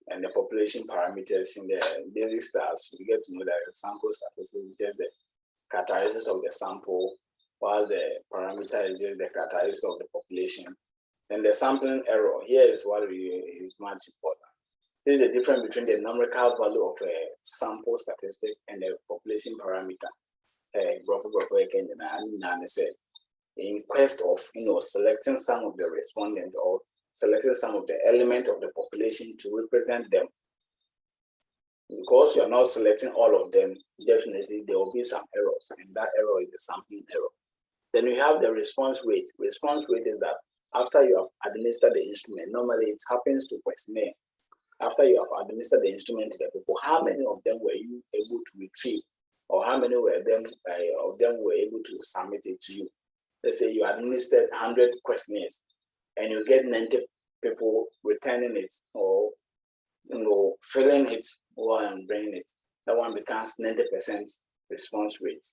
and the population parameters in the basic stats. You get to know that the sample statistics is just the characteristics of the sample, while the parameter is just the characteristics of the population. And the sampling error, here is what is much important. This is the difference between the numerical value of a sample statistic and the population parameter. In quest of selecting some of the respondents or selecting some of the element of the population to represent them. Because you are not selecting all of them, definitely there will be some errors, and that error is the sampling error. Then we have the response rate. Response rate is that after you have administered the instrument, normally it happens to questionnaire. After you have administered the instrument to the people, how many of them were you able to retrieve, or how many of them were able to submit it to you? Let's say you administered 100 questionnaires, and you get 90 people returning it, or filling it or bringing it. That one becomes 90% response rate.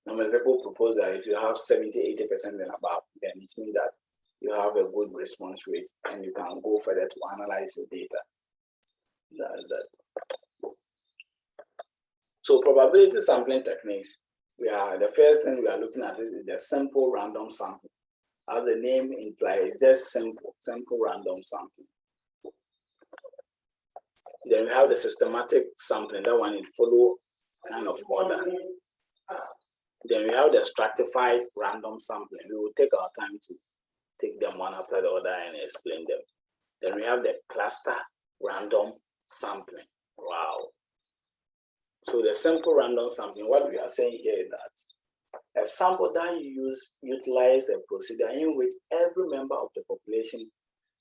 Normally, people propose that if you have 70-80% and above, then it means that you have a good response rate, and you can go further to analyze your data. That's that. So probability sampling techniques. The first thing we are looking at is the simple random sampling. As the name implies, it's just simple random sampling. Then we have the systematic sampling. That one, it follow kind of order. Then we have the stratified random sampling. We will take our time to take them one after the other and explain them. Then we have the cluster random sampling. Wow. So the simple random sampling, what we are saying here is that a sample that you utilize a procedure in which every member of the population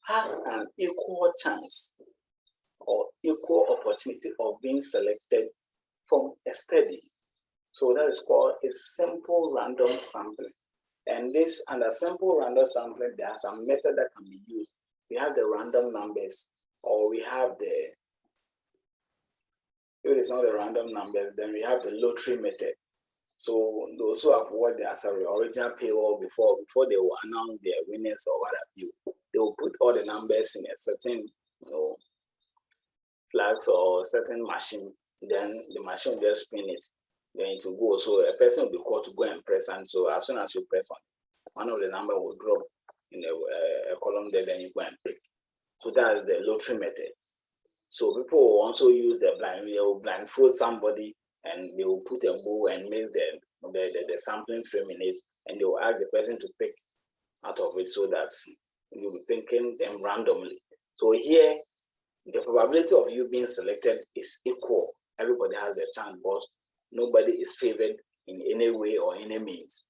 has an equal chance or equal opportunity of being selected from a study. So that is called a simple random sampling. And this, under simple random sampling, there are some method that can be used. We have the random numbers, or we have the, if it is not the random numbers, then we have the lottery method. So those who have worked as a original payroll before they will announce their winners or what have you, they will put all the numbers in a certain flags or certain machine. Then the machine will just spin it. Then it will go. So a person will be called to go and press, and so as soon as you press one of the number will drop in a column there. Then you go and pick. So that is the lottery method. So people will also use the blind. They will blindfold somebody, and they will put a bow and mix the sampling frame in it, and they will ask the person to pick out of it, so that you'll be picking them randomly. So here, the probability of you being selected is equal. Everybody has a chance, but nobody is favored in any way or any means.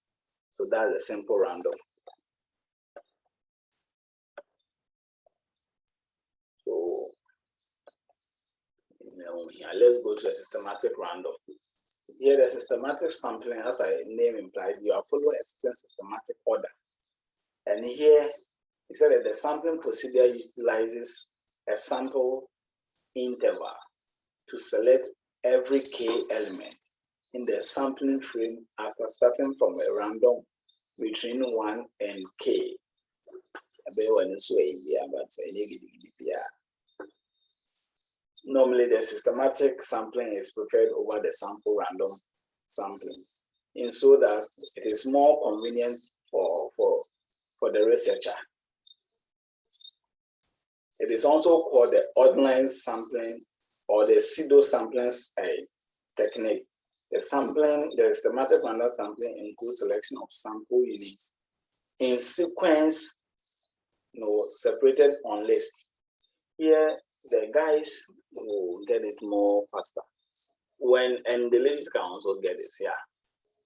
So that's a simple random. So let's go to a systematic random. Here, the systematic sampling, as the name implies, you are following a systematic order. And here, he said that the sampling procedure utilizes a sample interval to select every K element in the sampling frame after starting from a random between 1 and K. Normally, the systematic sampling is preferred over the sample random sampling, and so that it is more convenient for the researcher. It is also called the ordinary sampling or the pseudo sampling technique. The systematic random sampling includes selection of sample units in sequence, separated on list. Here, the guys will get it more faster. And the ladies can also get it. Yeah,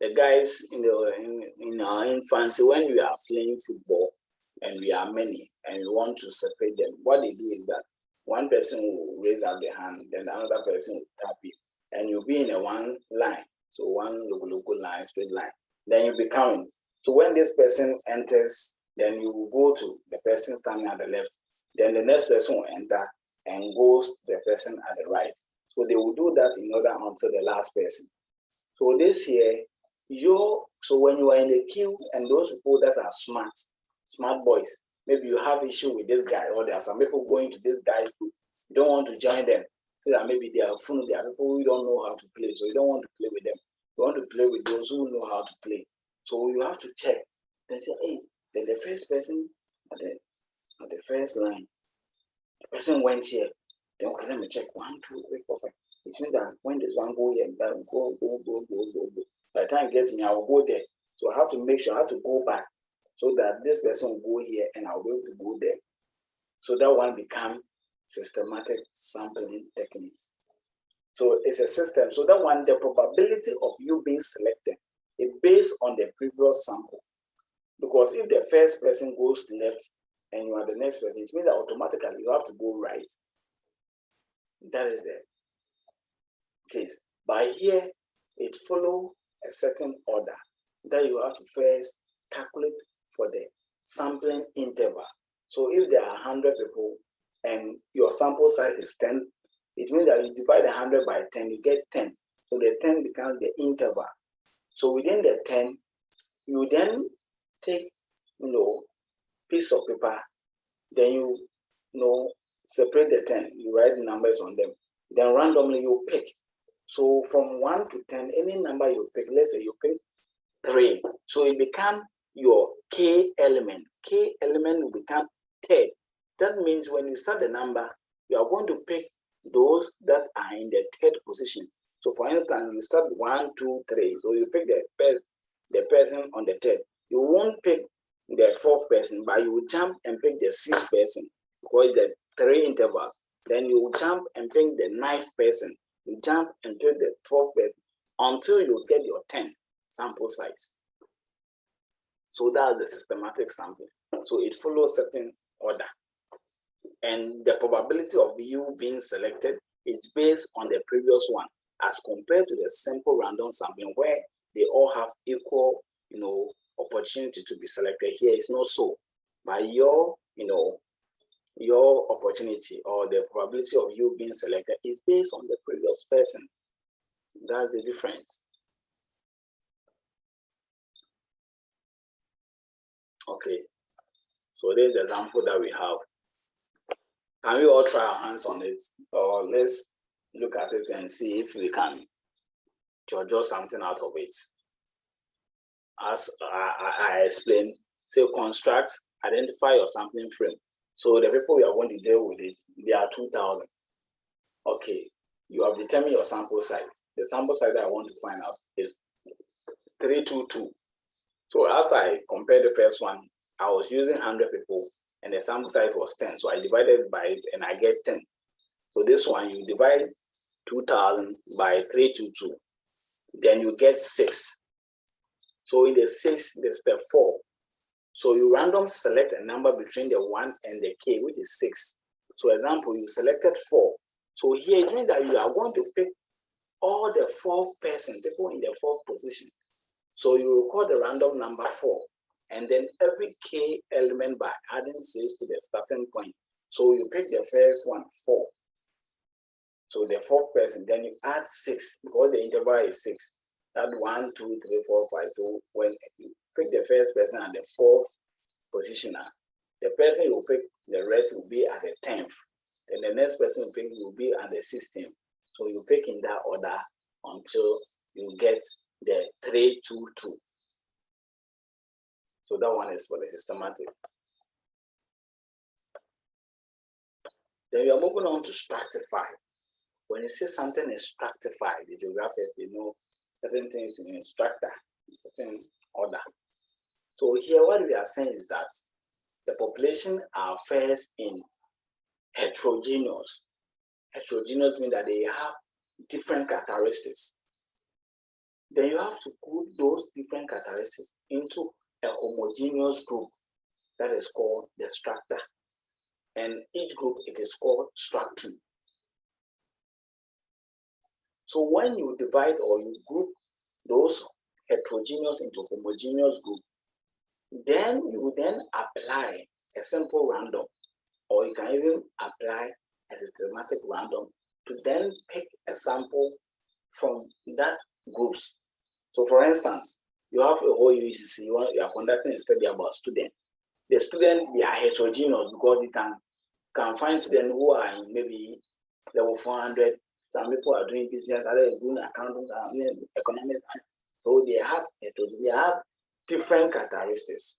the guys in our infancy, when we are playing football and we are many and we want to separate them, what they do is that one person will raise up their hand, then another person will tap it, and you'll be in a one line. So one local line, straight line. Then you'll be counting. So when this person enters, then you will go to the person standing at the left. Then the next person will enter and goes to the person at the right. So they will do that in order until the last person. So this year, so when you are in the queue and those people that are smart boys, maybe you have issue with this guy, or there are some people going to this guy's group, you don't want to join them. So that maybe they are people who don't know how to play, so you don't want to play with them. You want to play with those who know how to play. So you have to check. Then say, hey, then the first person at the first line, the person went here. Then okay, let me check 1, 2, 3, 4, 5. It means that when there's one go here, that go. By the time it gets me, I will go there. So I have to make sure I have to go back so that this person will go here and I'll be able to go there. So that one becomes systematic sampling techniques. So it's a system. So that one, the probability of you being selected, It's based on the previous sample. Because if the first person goes left and you are the next person, it means that automatically you have to go right. That is the case. But here, it follows a certain order that you have to first calculate for the sampling interval. So if there are 100 people and your sample size is 10, it means that you divide 100 by 10, you get 10. So the 10 becomes the interval. So within the 10, you then take, piece of paper, then you separate the 10, you write the numbers on them. Then randomly you pick. So from 1 to 10, any number you pick, let's say you pick 3. So it becomes your K element. K element will become 10. That means when you start the number, you are going to pick those that are in the 3rd position. So for instance, you start 1, 2, 3. So you pick the person on the 3rd. You won't pick the 4th person, but you will jump and pick the 6th person because the 3 intervals. Then you will jump and pick the 9th person. You jump and pick the 12th person until you get your 10 sample size. So that's the systematic sampling. So it follows certain order. And the probability of you being selected is based on the previous one as compared to the simple random sampling where they all have equal, opportunity to be selected. Here it's not so. But your opportunity or the probability of you being selected is based on the previous person. That's the difference. Okay, so this is the example that we have. Can we all try our hands on it? Or let's look at it and see if we can draw something out of it. As I explained, so construct, identify your sampling frame. So the people we are going to deal with it, there are 2,000. Okay, you have determined your sample size. The sample size that I want to find out is 322. So as I compared the first one, I was using 100 people and the sample size was 10. So I divided by it and I get 10. So this one, you divide 2,000 by 322. Then you get 6. So in the 6, there's the 4. So you random select a number between the 1 and the K, which is 6. So example, you selected 4. So here it means that you are going to pick all the 4th person, people in the 4th position. So you record the random number 4, and then every K element by adding 6 to the starting point. So you pick the first one, 4. So the 4th person, then you add 6 because the interval is 6. That 1, 2, 3, 4, 5. So when you pick the first person at the 4th positioner, the person you pick, the rest will be at the 10th. And the next person you pick will be at the 16th. So you pick in that order until you get the 322. So that one is for the systematic. Then we are moving on to stratify. When you say something is stratified, the geographers, they know certain things in strata, certain order. So here what we are saying is that the population are first in heterogeneous. Heterogeneous means that they have different characteristics. Then you have to put those different characteristics into a homogeneous group that is called the strata. And each group, it is called stratum. So when you divide or you group those heterogeneous into homogeneous group, then you then apply a simple random, or you can even apply a systematic random to then pick a sample from that groups. So for instance, you have a whole UCC, you are conducting a study about students. The students, they are heterogeneous because you can find students who are in maybe level 400. Some people are doing business, others are doing accounting, economics. So they have different characteristics.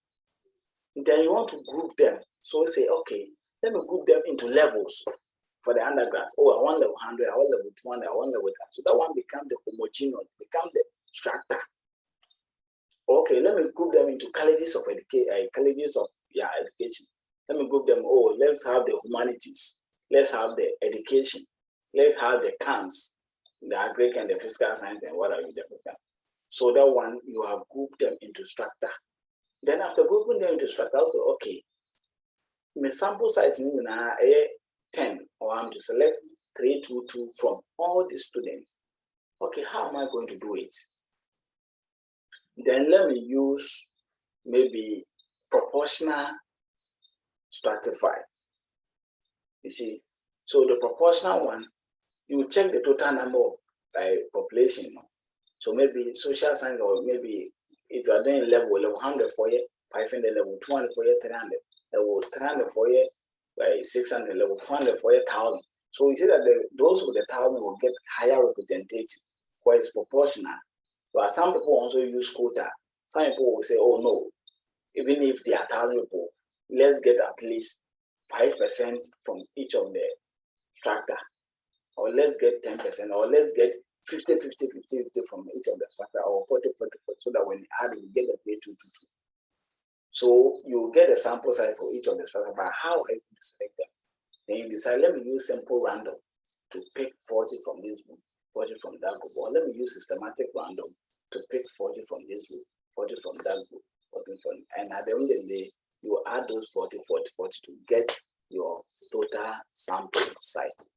Then you want to group them. So say, okay, let me group them into levels for the undergrads. Oh, I want level 100, I want level 200, I want level 10. So that one becomes the homogeneous, become the strata. Okay, let me group them into colleges of education, education. Let me group them. Oh, let's have the humanities. Let's have the education. Let's have the cans, the agric and the physical science and what are the physical. So that one, you have grouped them into structure. Then after grouping them into structure, also, okay, my sample size is 10, or I'm to select 322 from all the students. Okay, how am I going to do it? Then let me use maybe proportional stratify. You see, so the proportional one, you check the total number of population. So maybe social science, or maybe if you are doing level 100 for you, 500, level 200 for you, 300, level 300 for you, 600, level 400 for you, 1,000. So you see that those with the 1,000 will get higher representative, where it's proportional. But some people also use quota. Some people will say, oh no, even if there are 1,000 people, let's get at least 5% from each of the structure, or let's get 10%, or let's get 50, 50, 50, 50 from each of the structure, or 40, 40, 40, so that when you add, you get the pay 222. So you get a sample size for each of the structure, but how are you going to select them? Then you decide, let me use simple random to pick 40 from this group, 40 from that group, or let me use systematic random to pick 40 from this group, 40 from that group, 40 from, and at the end of the day, you add those 40, 40, 40 to get your total sample size.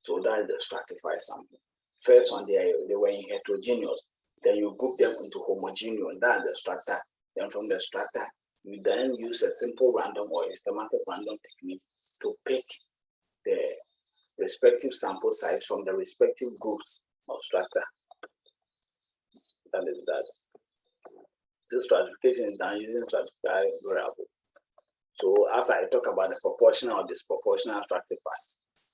So that is the stratified sample. First one, they were in heterogeneous. Then you group them into homogeneous. That's the structure. Then from the structure, you then use a simple random or a systematic random technique to pick the respective sample size from the respective groups of structure. That is that. This stratification is done using stratified variable. So as I talk about the proportional or disproportional stratify.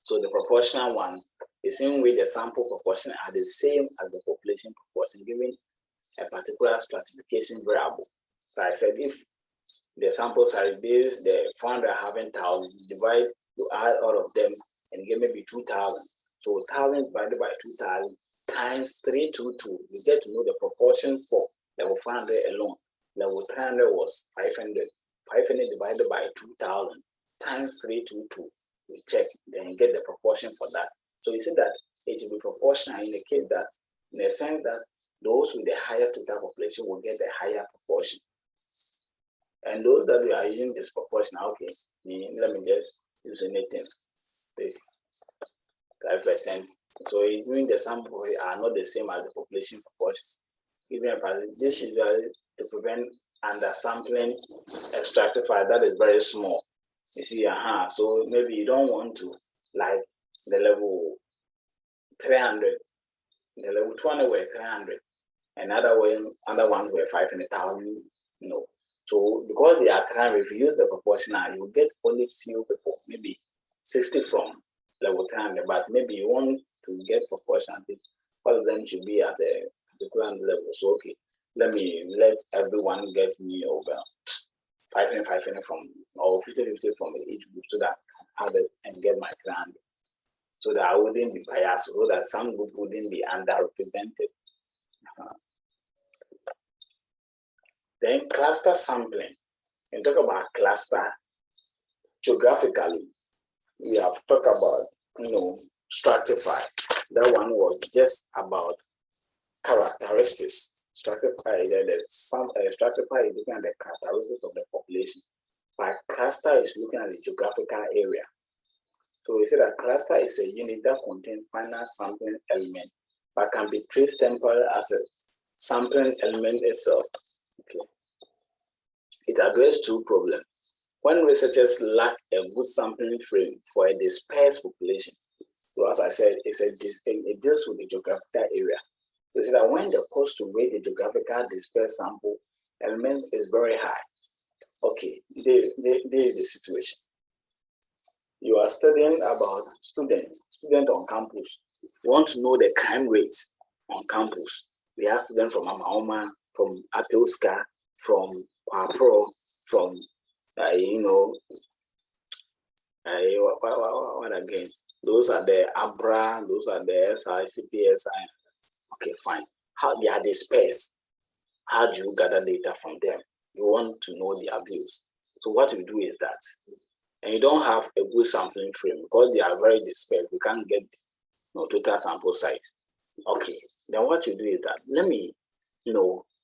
So the proportional one is in which the sample proportion are the same as the population proportion given a particular stratification variable. So I said if the sample size is the 400 having 1,000, divide, you add all of them and get maybe 2,000. So 1,000 divided by 2,000 times 322, you get to know the proportion for level 400 alone. Level 300 was 500. 500 divided by 2,000 times 322. We check, then get the proportion for that. So you see that it will be proportional in the case that, in the sense that those with the higher total population will get the higher proportion. And those that we are using disproportional, okay, let me just use anything, 5%. So it means the sample are not the same as the population proportion. Even if this is to prevent undersampling a stratifier that is very small. You see, so maybe you don't want to, like the level 300, the level 200 were 300, and other ones were 500,000, So because they are 300, if you use the proportional, you get only few people, maybe 60 from level 300, but maybe you want to get proportional, all of them should be at a particular level. So, okay, let everyone get me over 500 from, or 50 from each group, so that I have it and get my 300. So that I wouldn't be biased, so that some group wouldn't be underrepresented. Then cluster sampling. And talk about cluster geographically. We have talked about, stratify. That one was just about characteristics. Stratify is looking at the characteristics of the population, but cluster is looking at the geographical area. So we say that cluster is a unit that contains final sampling element, but can be traced temporarily as a sampling element itself. Okay. It addresses two problems. When researchers lack a good sampling frame for a dispersed population, so as I said, it deals with the geographical area. So see that when the cost to rate the geographical dispersed sample element is very high, okay, this is the situation. You are studying about students on campus. You want to know the crime rates on campus. We have students from Amaoma, from Apilska, from Kwapro, from what again? Those are the ABRA, those are the SI, CPSI. Okay, fine. How they are dispersed? How do you gather data from them? You want to know the abuse. So what we do is that, and you don't have a good sampling frame because they are very dispersed. You can't get total sample size. Okay, then what you do is that let me,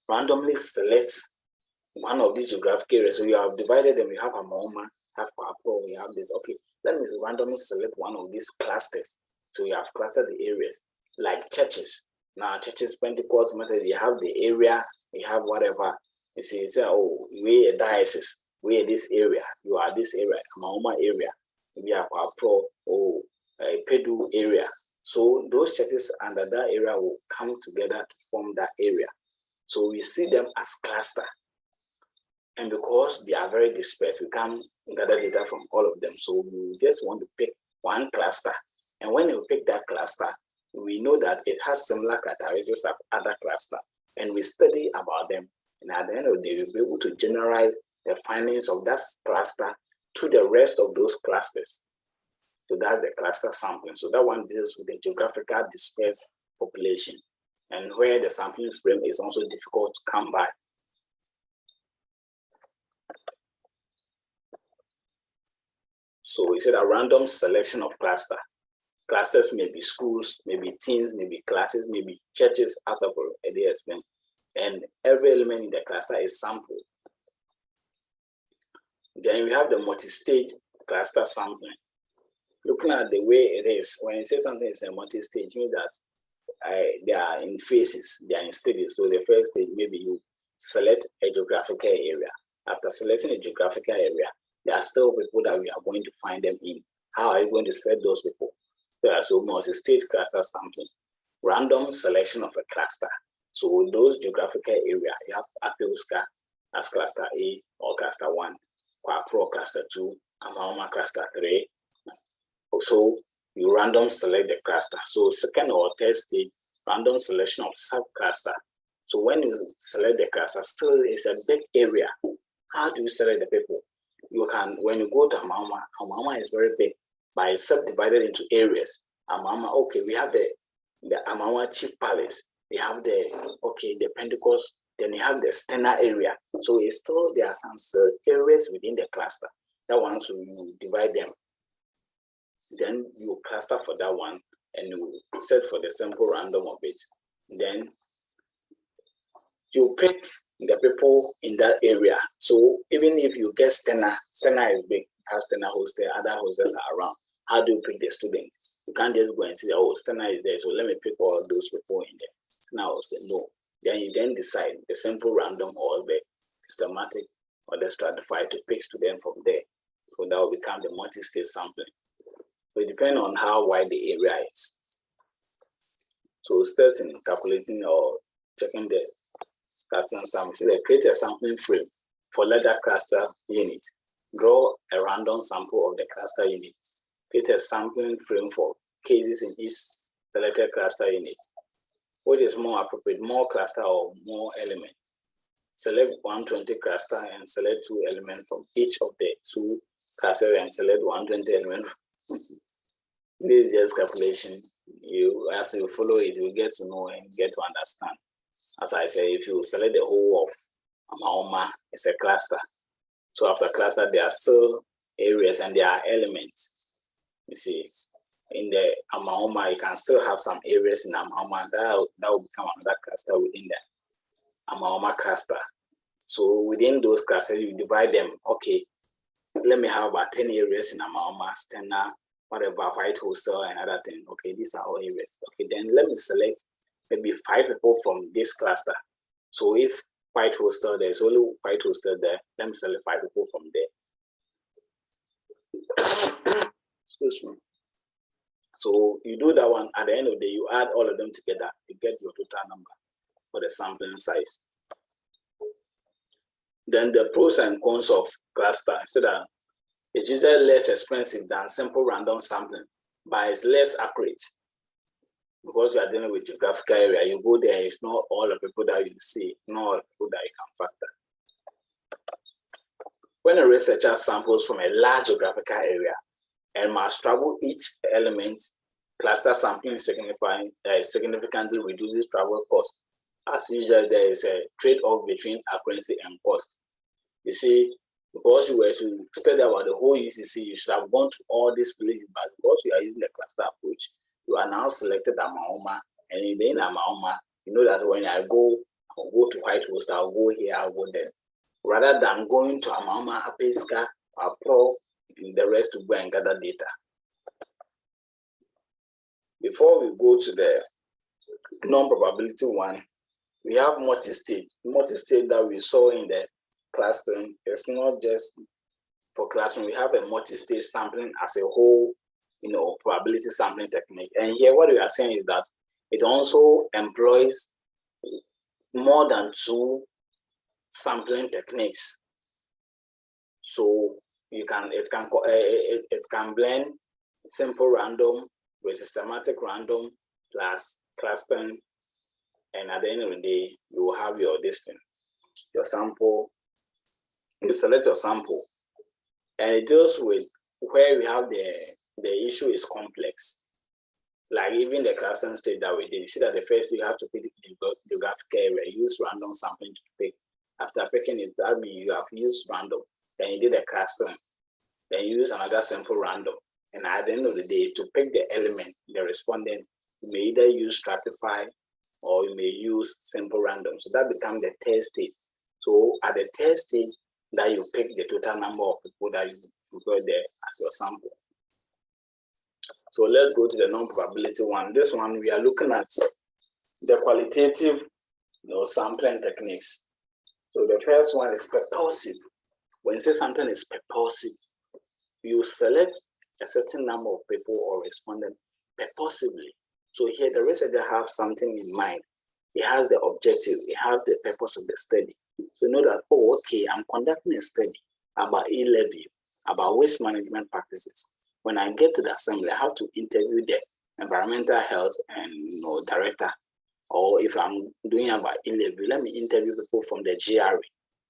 randomly select one of these geographic areas. So you have divided them. You have Amaoma, have Kwapro, you have this. Okay, let me randomly select one of these clusters. So you have clustered the areas like churches. Now churches, Pentecost method, you have the area, you have whatever. You say, oh, we a diocese, we are this area, you are this area, Amaoma area, we are Kwapro, oh, Pedu area. So those churches under that area will come together to form that area. So we see them as cluster. And because they are very dispersed, we can gather data from all of them. So we just want to pick one cluster. And when we pick that cluster, we know that it has similar characteristics of other clusters. And we study about them. And at the end of the day, we'll be able to generalize the findings of that cluster to the rest of those clusters. So that's the cluster sampling. So that one deals with the geographical dispersed population and where the sampling frame is also difficult to come by. So we said a random selection of cluster. Clusters may be schools, maybe teams, maybe classes, maybe churches, as I've already explained. And every element in the cluster is sampled. Then we have the multi-stage cluster sampling. Looking at the way it is, when you say something is a multi-stage, it means that they are in phases, they are in stages. So the first stage, maybe you select a geographical area. After selecting a geographical area, there are still people that we are going to find them in. How are you going to select those people? So multi-stage cluster sampling, random selection of a cluster. So those geographical area, you have Apiuska as cluster A or cluster 1, Kwapro cluster 2, Amaoma cluster 3. So you random select the cluster. So second or third stage, random selection of subcluster. So when you select the cluster, still it's a big area. How do you select the people? You can, when you go to Amaoma is very big, but it's subdivided into areas. Amaoma, okay, we have the Amaoma Chief Palace. We have the Pentecost, then you have the Stena area. So it's still, there are some areas within the cluster. That one, so you divide them. Then you cluster for that one and you set for the simple random of it. Then you pick the people in that area. So even if you get Stena is big, have Stena hostel, other hostels are around. How do you pick the students? You can't just go and say, oh, Stena is there, so let me pick all those people in there. Now, no. Then you then decide the simple random or the systematic or the stratified to pick students from there. So that will become the multi-stage sampling. So it depends on how wide the area is. So starting calculating or checking the cluster sampling, so they create a sampling frame for letter cluster unit. Draw a random sample of the cluster unit. Create a sampling frame for cases in each selected cluster unit. Which is more appropriate, more cluster or more elements? Select 120 cluster and select 2 elements from each of the 2 clusters and select 120 elements. This is just calculation. As you follow it, you get to know and get to understand. As I say, if you select the whole of Amaoma, it's a cluster. So after cluster, there are still areas and there are elements. You see, in the Amaoma, you can still have some areas in Amaoma that will become another cluster within the Amaoma cluster. So within those clusters, you divide them. Okay, let me have about 10 areas in Amaoma, Stena, whatever, White Hostel and other things. Okay, these are all areas. Okay, then let me select maybe 5 people from this cluster. So if White Hostel, there's only White Hostel there, let me select 5 people from there. Excuse me. So you do that one, at the end of the day, you add all of them together, you get your total number for the sampling size. Then the pros and cons of cluster, so that it's usually less expensive than simple random sampling, but it's less accurate. Because you are dealing with geographical area, you go there, it's not all the people that you see, not all the people that you can factor. When a researcher samples from a large geographical area and must travel each element, cluster sampling significantly reduces travel cost. As usual, there is a trade-off between accuracy and cost. You see, because you were to study about the whole UCC, you should have gone to all these places, but because you are using the cluster approach, you are now selected Amaoma And then I'm you know that when I'll go to White House, I'll go here, I'll go there. Rather than going to Amama, Apeska, Pro, and the rest to go and gather data. Before we go to the non-probability one, we have multi-stage. Multi-stage that we saw in the classroom, it's not just for classroom, we have a multi-stage sampling as a whole, probability sampling technique. And here what we are saying is that it also employs more than 2 sampling techniques. So it can blend simple random with systematic random plus clustering, and at the end of the day, you will have your your sample. You select your sample, and it deals with where we have the issue is complex. Like even the clustering stage that we did, you see that the first you have to pick the geographic area, use random sampling to pick. After picking it, that means you have used random. Then you did the clustering. Then you use another sample random. And at the end of the day, to pick the element, the respondent, you may either use stratify or you may use simple random. So that becomes the third stage. So at the third stage, that you pick the total number of people that you put there as your sample. So let's go to the non-probability one. This one, we are looking at the qualitative sampling techniques. So the first one is purposive. When you say something is purposive, you select a certain number of people or respondents purposively. So here the researcher have something in mind. It has the objective, it has the purpose of the study. So you know that, oh, okay, I'm conducting a study about E-levy, about waste management practices. When I get to the assembly, I have to interview the environmental health and director. Or if I'm doing about E-levy, let me interview people from the GRE,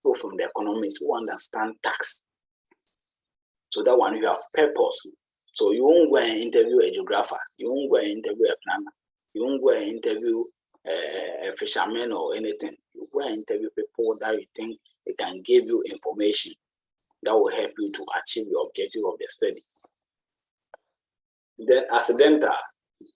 people from the economics who understand tax. So that one you have purpose. So you won't go and interview a geographer, you won't go and interview a planner, you won't go and interview a fisherman or anything. You go and interview people that you think they can give you information that will help you to achieve your objective of the study. Then accidental,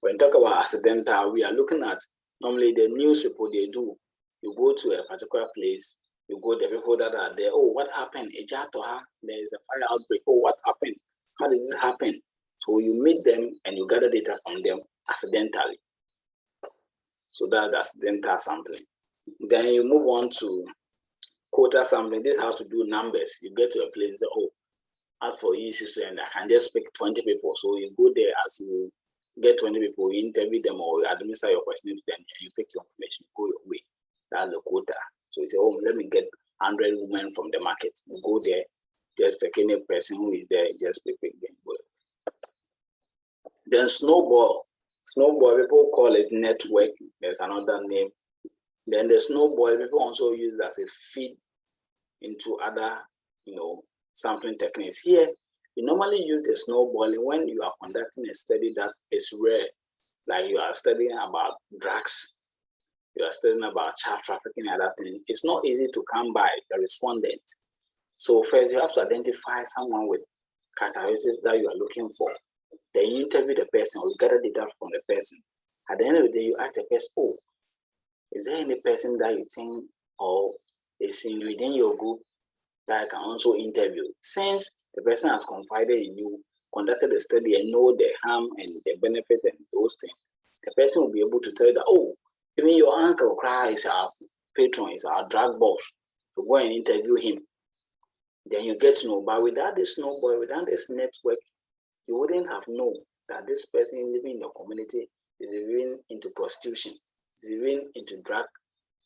when we talk about accidental, we are looking at normally the news people they do. You go to a particular place, you go the people that are there, oh, what happened? There is a fire outbreak. Oh, what happened? How did it happen? So you meet them and you gather data from them accidentally. So that's accidental sampling. Then you move on to quota sampling. This has to do numbers. You get to a place, oh, as for E-system, I can just pick 20 people. So you go there, as you get 20 people, you interview them or you administer your question to them, and you pick your information, go your way. That's the quota. So you say, oh, let me get 100 women from the market. You go there, just take any person who is there, just pick them. Then snowball. Snowball, people call it network. There's another name. Then the snowball, people also use it as a feed into other, sampling techniques. Here, you normally use the snowballing when you are conducting a study that is rare, like you are studying about drugs, you are studying about child trafficking and other things. It's not easy to come by the respondent. So first, you have to identify someone with characteristics that you are looking for. Then you interview the person or you gather data from the person. At the end of the day, you ask the person, oh, is there any person that you think or is within your group that I can also interview? Since the person has confided in you, conducted the study and know the harm and the benefit and those things, the person will be able to tell you that, oh, even your uncle Cry is our patron, is our drug boss. So go and interview him. Then you get to know. But without this snowball, without this network, you wouldn't have known that this person living in your community is even into prostitution, is even into drug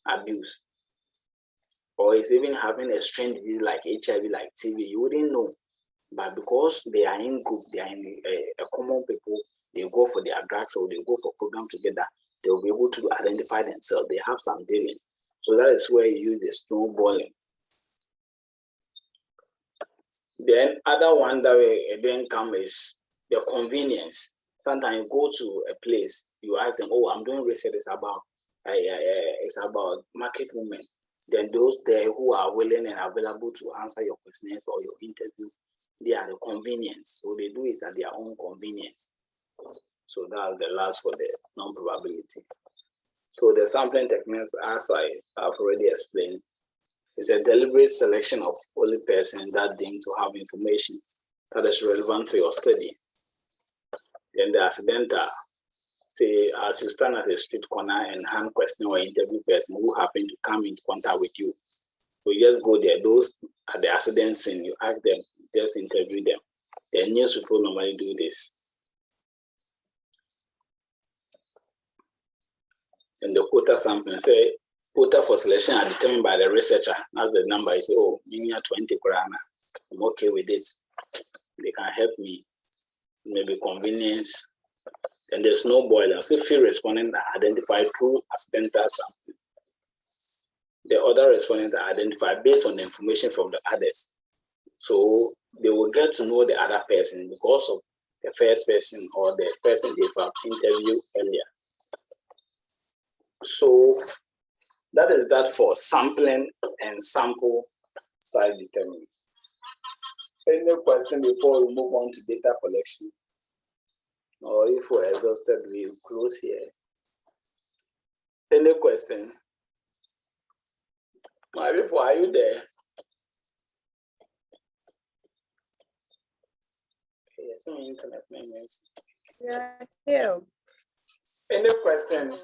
abuse, or is even having a strange disease like HIV, like TB. You wouldn't know. But because they are in group, they are in a common people, they go for their drugs or they go for program together, they will be able to identify themselves. They have some dealing. So that is where you use the snowballing. Then other one that we then come is the convenience. Sometimes you go to a place, you ask them, oh, I'm doing research, it's about market women. Then those there who are willing and available to answer your questions or your interview, they are the convenience. So they do it at their own convenience. So that's the last for the non-probability. So the sampling techniques, as I have already explained, is a deliberate selection of only persons that deem to have information that is relevant for your study. Then the accidental, say as you stand at a street corner and hand question or interview person who happen to come into contact with you. So you just go there, those at the accident scene, you ask them, just interview them. The news people normally do this. And the quota sampling, say quota for selection are determined by the researcher. As the number is, oh, give me a 20 grana. I'm okay with it. They can help me. Maybe convenience. And there's no boiler. Say few respondents are identified through accidental sampling. The other respondents are identified based on the information from the others. So they will get to know the other person because of the first person or the person they have interviewed earlier. So that is that for sampling and sample size determining. Any question before we move on to data collection? Or if we're exhausted, we close here. Any question? My people, are you there? There's no internet memories. Yeah, here. Any question?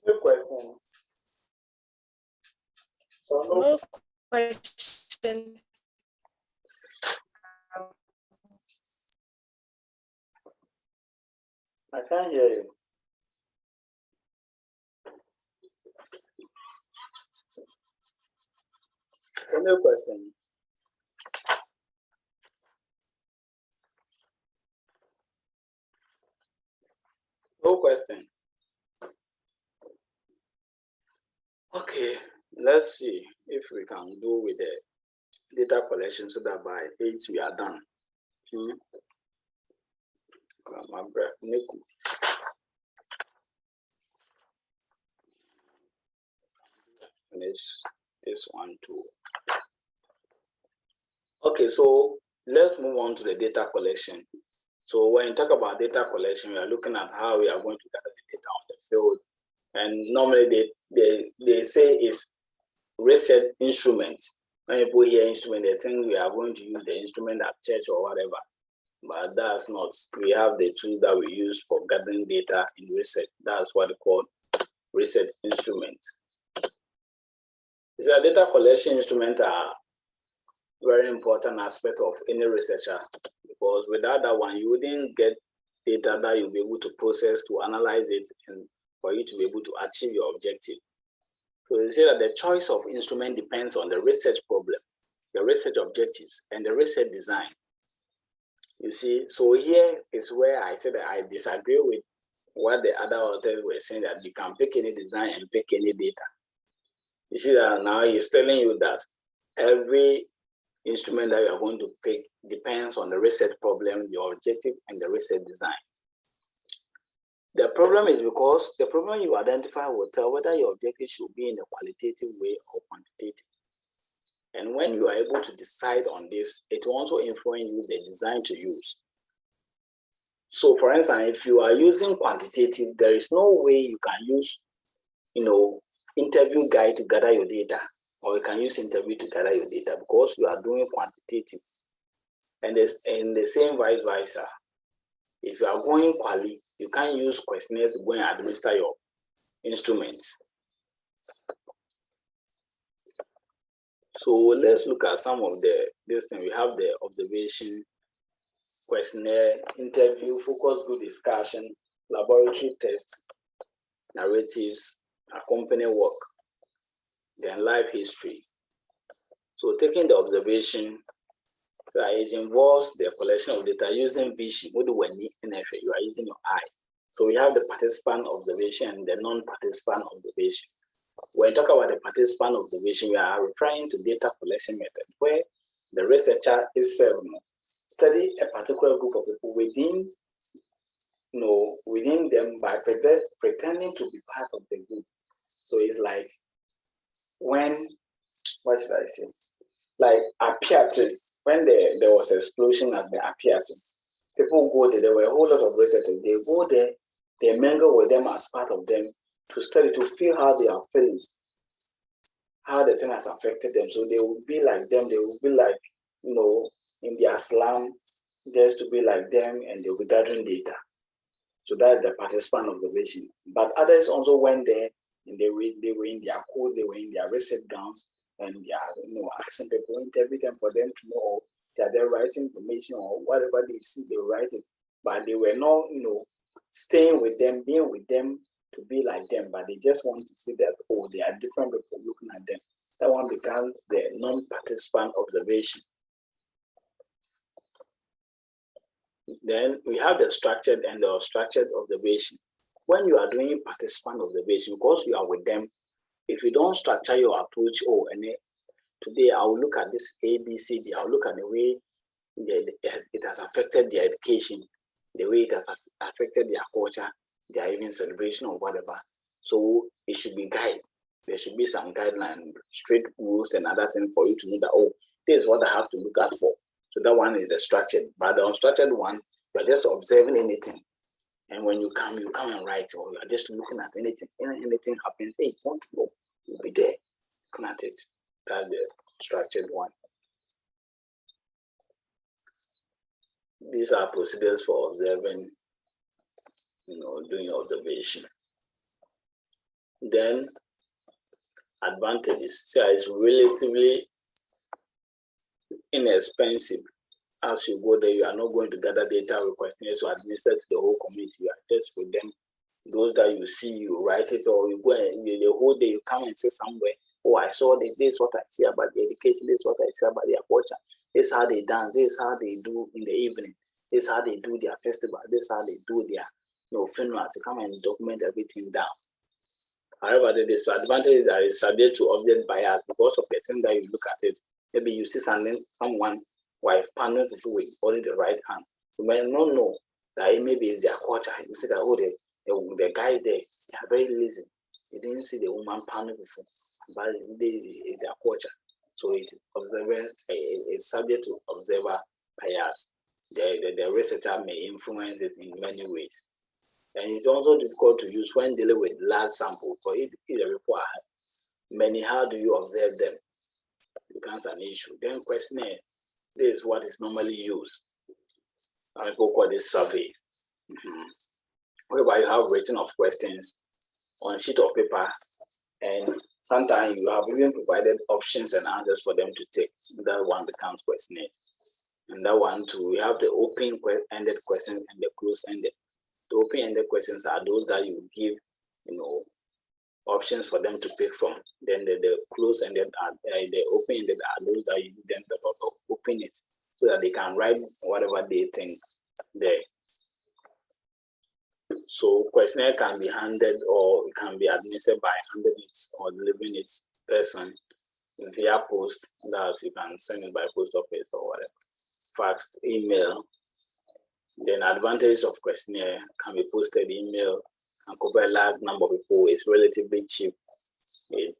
Any question? No question. I can't hear you. Any question? No question. Okay, let's see if we can do with the data collection so that by 8 we are done. My breath, Niku. Finish this one too. Okay, so let's move on to the data collection. So when you talk about data collection, we are looking at how we are going to gather the data on the field. And normally they say it's research instrument. When people hear instrument, they think we are going to use the instrument at church or whatever. But that's not. We have the tool that we use for gathering data in research. That's what they call research instrument. The data collection instruments are very important aspect of any researcher, because without that one, you wouldn't get data that you'll be able to process, to analyze it, and for you to be able to achieve your objective. So they say that the choice of instrument depends on the research problem, the research objectives, and the research design. You see, so here is where I said that I disagree with what the other authors were saying, that you can pick any design and pick any data. You see that now he's telling you that every instrument that you are going to pick depends on the research problem, your objective, and the research design. The problem is because the problem you identify will tell whether your objective should be in a qualitative way or quantitative. And when you are able to decide on this, it will also influence you the design to use. So for instance, if you are using quantitative, there is no way you can use, interview guide to gather your data, or you can use interview to gather your data because you are doing quantitative. And the same vice versa. If you are going quali, you can't use questionnaires to go and administer your instruments. So let's look at some of this thing. We have the observation, questionnaire, interview, focus group discussion, laboratory test, narratives, accompanying work, then life history. So taking the observation, it involves the collection of data using vision. What do we need? You are using your eye. So we have the participant observation and the non-participant observation. When we talk about the participant observation, we are referring to data collection method, where the researcher is study a particular group of people within them by pretending to be part of the group. So it's like what should I say? Like a piate, when there was an explosion at the Apiati, people go there. There were a whole lot of researchers. They go there, they mingle with them as part of them to study, to feel how they are feeling, how the thing has affected them. So they will be like them. They will be like, in their slum, just to be like them, and they will be gathering data. So that's the participant observation. But others also went there, and they were in their code, they were in their research grounds, and they are, asking people, interview them for them to know that they're writing information or whatever they see, they write it. But they were not, staying with them, being with them to be like them, but they just want to see that, they are different people looking at them. That one becomes the non-participant observation. Then we have the structured and the unstructured observation. When you are doing participant observation, because you are with them, if you don't structure your approach, today I will look at this A, B, C, D, I'll look at the way it has affected their education, the way it has affected their culture, their even celebration or whatever. So it should be guided. There should be some guideline, straight rules and other things for you to know that, this is what I have to look out for. So that one is the structured, but the unstructured one, you're just observing anything. And when you come and write, or you're just looking at anything. Anything happens, you want to know, you'll be there, looking at it. That's the structured one. These are procedures for observing, doing observation. Then advantages. So it's relatively inexpensive. As you go there, you are not going to gather data with questionnaires to administer to the whole community. You are just with them. Those that you see, you write it, or you go and the whole day you come and say somewhere, I saw this is what I see about the education, this is what I see about their culture, this is how they dance, this is how they do in the evening, this is how they do their festival, this is how they do their funerals. You come and document everything down. However, the disadvantage is that it's subject to object bias because of the thing that you look at it. Maybe you see someone wife partnering with only the right hand. You may not know that it maybe is their culture. You see that the guys there, they are very lazy. They didn't see the woman partnering before, but it's their culture. So it's subject to observer bias. The researcher may influence it in many ways. And it's also difficult to use when dealing with large samples. For it requires many, how do you observe them? It becomes an issue. Then questionnaire, this is what is normally used. People call this survey. Whereby you have written of questions on a sheet of paper, and sometimes you have even provided options and answers for them to take. That one becomes questionnaire. And that one too, we have the open-ended questions and the closed-ended. The open-ended questions are those that you give, options for them to pick from. Then the closed-ended are the open-ended are those that you give them the open it so that they can write whatever they think there. So questionnaire can be handed or it can be administered by handing it or delivering it person via post. That's you can send it by post office or whatever. Fax, email. Then advantages of questionnaire can be posted email and cover a large number of people. It's relatively cheap. It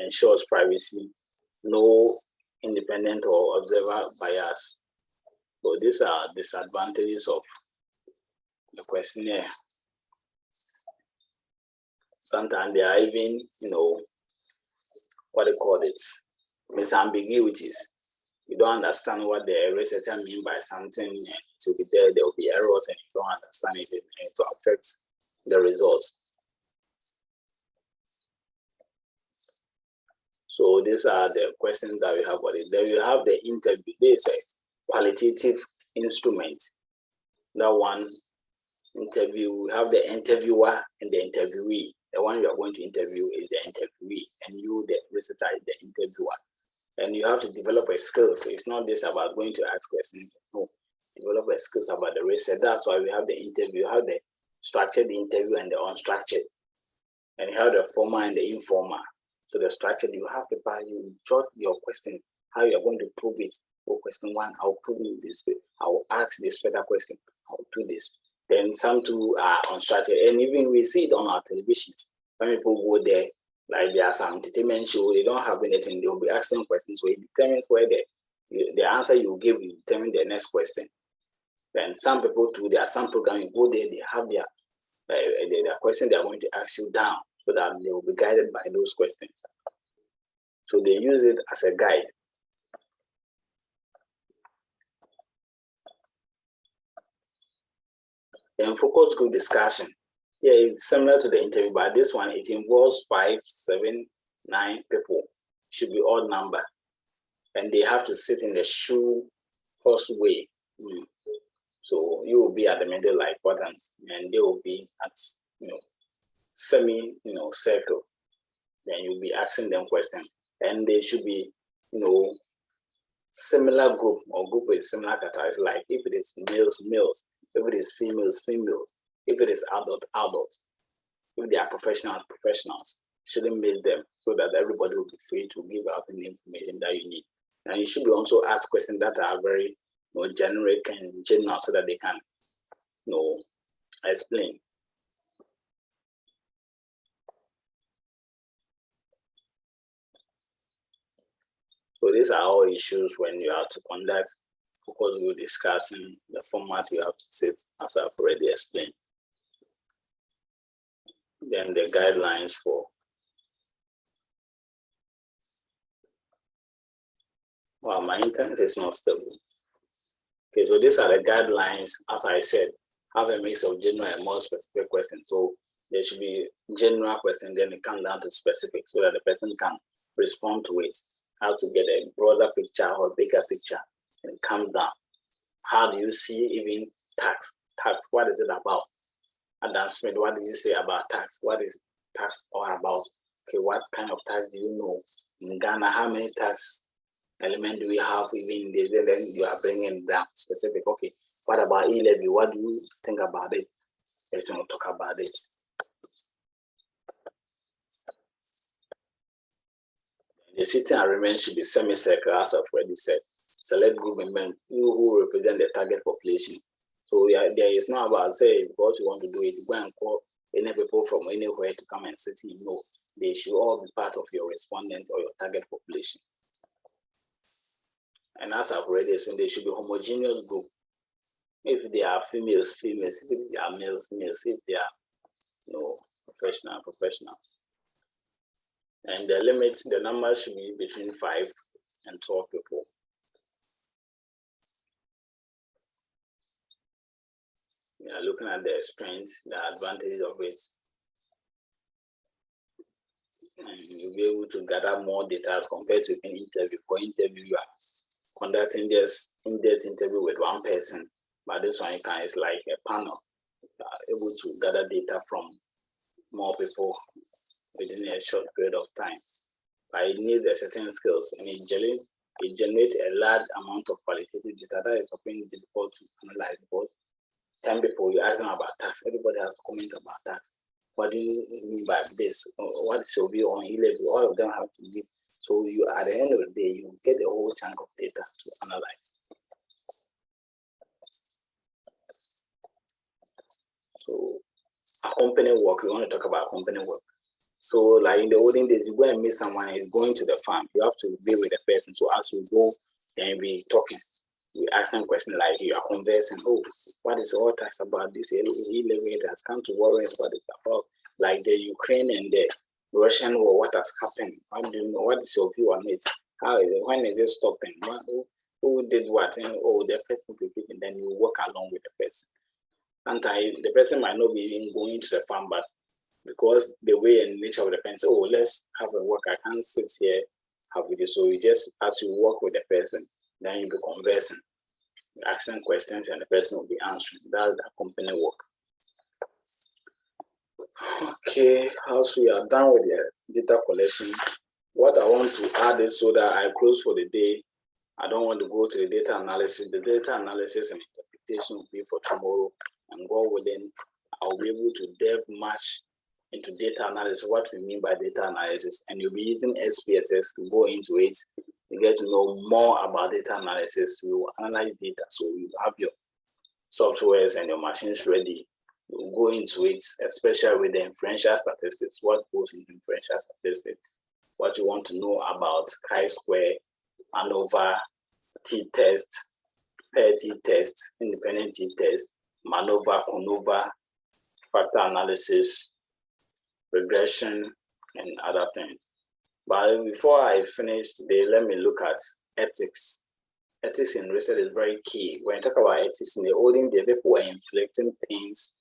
ensures privacy, no independent or observer bias. So these are disadvantages of the questionnaire. Sometimes there are even, what they call it, misambiguities. You don't understand what the researcher means by something, and it will be there will be errors, and you don't understand it, and it will affect the results. So these are the questions that we have for it. Then you have the interview. There is a qualitative instrument. That one interview, we have the interviewer and the interviewee. The one you are going to interview is the interviewee, and you, the researcher, is the interviewer. And you have to develop a skill. So it's not just about going to ask questions. No, develop a skills about the research. That's why we have the interview. You have the structured interview and the unstructured. And you have the formal and the informal. So the structured, you have paper, you jot your question, how you are going to prove it. For question one, I'll prove it this way. I will ask this further question. I'll do this. Then some too are unstructured. And even we see it on our televisions. When people go there, like there are some entertainment show, they don't have anything, they'll be asking questions, so it determines where the answer you give will determine the next question. Then some people too, there are some programs you go there, they have their question they are going to ask you down so that they will be guided by those questions. So they use it as a guide. Then focus group discussion. Yeah, it's similar to the interview, but this one, it involves 5, 7, 9 people. Should be odd number. And they have to sit in the shoe horse way. So you will be at the middle like buttons, and they will be at semi circle. Then you'll be asking them questions, and they should be similar group or group with similar characteristics. Like if it is males, if it is females, if it is adults, if they are professionals, shouldn't miss them so that everybody will be free to give out the information that you need. And you should also ask questions that are very generic and general so that they can explain. So these are all issues when you have to conduct focus group discussion, the format you have to set as I've already explained. Then the guidelines for my internet is not stable. Okay, so these are the guidelines. As I said, have a mix of general and more specific questions. So there should be general questions, then it comes down to specific so that the person can respond to it. How to get a broader picture or bigger picture, and it comes down. How do you see even tax? Tax, what is it about? Adam Smith, what did you say about tax? What is tax all about? Okay, what kind of tax do you know? In Ghana, how many tax elements do we have even there? Then you are bringing that specific. Okay, what about E-levy? What do you think about it? Let's not talk about it. The sitting arrangement should be semicircular, as I've already said. Select group members who represent the target population. So there is not about say because you want to do it, go and call any people from anywhere to come and sit in. No, they should all be part of your respondent or your target population. And as I've already explained, they should be homogeneous group. If they are females, if they are males, if they are professionals. And the limits, the numbers should be between 5 and 12 people. We are looking at the strengths, the advantages of it. And you'll be able to gather more data as compared to an interview. For interview, you are conducting this in-depth interview with one person, but this one is like a panel. You are able to gather data from more people within a short period of time. But it needs a certain skills, and it generates a large amount of qualitative data that is often difficult to analyze because 10 people, you ask them about tax, everybody has to comment about tax. What do you mean by this? What is your view on E-levy? All of them have to give. So you, at the end of the day, you get a whole chunk of data to analyze. So accompanying work, we want to talk about accompanying work. So like in the olden days, you go and meet someone, is going to the farm, you have to be with the person. So as you go, then we talking. We ask them questions like you are conversing. Oh, what is all tax about this? E-levy has come to worry what it's about. Like the Ukraine and the Russian war, what has happened? How do you know? What is your view on it? How is it? When is it stopping? Who did what? And the person and then you work along with the person. Sometimes the person might not be even going to the farm, but because the way and nature of the person, oh, let's have a work. I can't sit here, have with you. So you just, as you work with the person, then you'll be conversing, asking questions, and the person will be answering. That's the accompanying work. Okay, as we are done with the data collection, what I want to add is so that I close for the day. I don't want to go to the data analysis. The data analysis and interpretation will be for tomorrow. And God willing, I'll be able to delve much into data analysis, what we mean by data analysis, and you'll be using SPSS to go into it. You get to know more about data analysis. You will analyze data, so you have your softwares and your machines ready. You go into it, especially with the inferential statistics. What goes into inferential statistics? What you want to know about chi-square, ANOVA, t-test, pair t-test, independent t-test, MANOVA, CONOVA, factor analysis, regression, and other things. But before I finish today, let me look at ethics. Ethics in research is very key. When you talk about ethics in the olden days, people were inflicting pains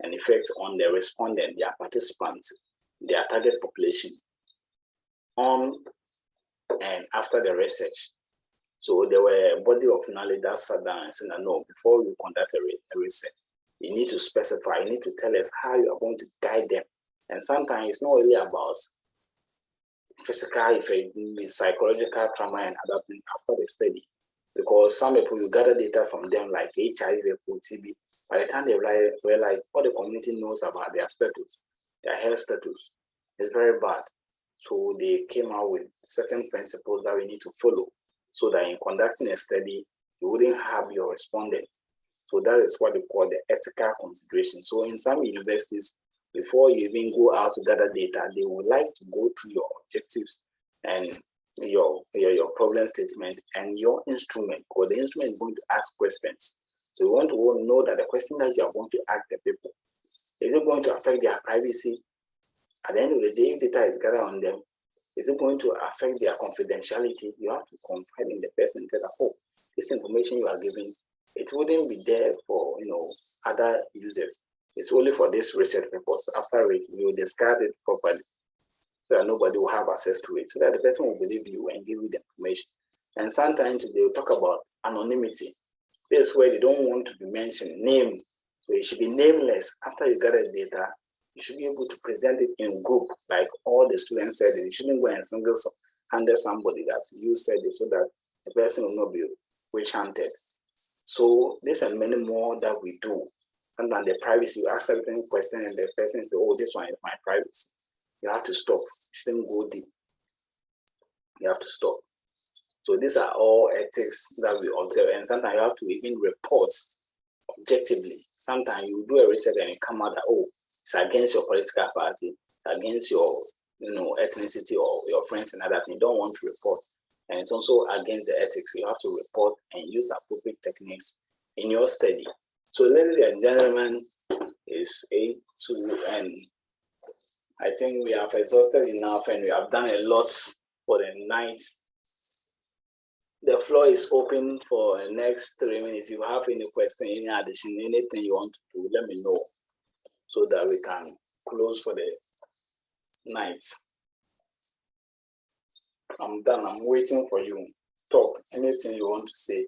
and effects on the respondent, their participants, their target population, on and after the research. So there were a body of knowledge that sat down and said, no, before you conduct a research, you need to specify, you need to tell us how you are going to guide them. And sometimes it's not really about physical effect, psychological trauma and other things after the study. Because some people, you gather data from them like HIV, TB. By the time they realize all the community knows about their status, their health status, it's very bad. So they came out with certain principles that we need to follow so that in conducting a study, you wouldn't have your respondents. So that is what they call the ethical consideration. So in some universities, before you even go out to gather data, they would like to go through your objectives and your problem statement and your instrument, or the instrument is going to ask questions. So you want to know that the question that you are going to ask the people, is it going to affect their privacy? At the end of the day, if data is gathered on them, is it going to affect their confidentiality? You have to confide in the person and tell them, oh, this information you are giving, it wouldn't be there for other users. It's only for this research purpose. After it, you will discard it properly so that nobody will have access to it, so that the person will believe you and give you the information. And sometimes they will talk about anonymity. This is where they don't want to be mentioned, name. So it should be nameless. After you gather the data, you should be able to present it in group, like all the students said. You shouldn't go and single-handed somebody that you said it, so that the person will not be witch-hunted. So there's many more that we do. And then the privacy, you ask certain question and the person says, oh, this one is my privacy. You have to stop. You shouldn't go deep. You have to stop. So these are all ethics that we observe. And sometimes you have to even report objectively. Sometimes you do a research and you come out that, oh, it's against your political party, against your ethnicity or your friends and other things. You don't want to report. And it's also against the ethics. You have to report and use appropriate techniques in your study. So ladies and gentlemen, it's 8:02 and I think we have exhausted enough and we have done a lot for the night. The floor is open for the next 3 minutes. If you have any question, any addition, anything you want to do, let me know so that we can close for the night. I'm done. I'm waiting for you. Talk. Anything you want to say.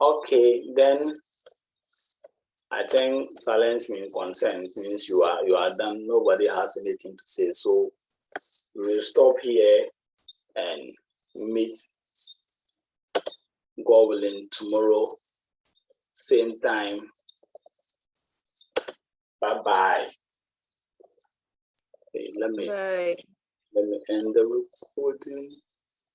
Okay, then I think silence means consent, means you are done. Nobody has anything to say. So we will stop here and meet, God willing, tomorrow, same time. Bye-bye. Okay, let me end the recording.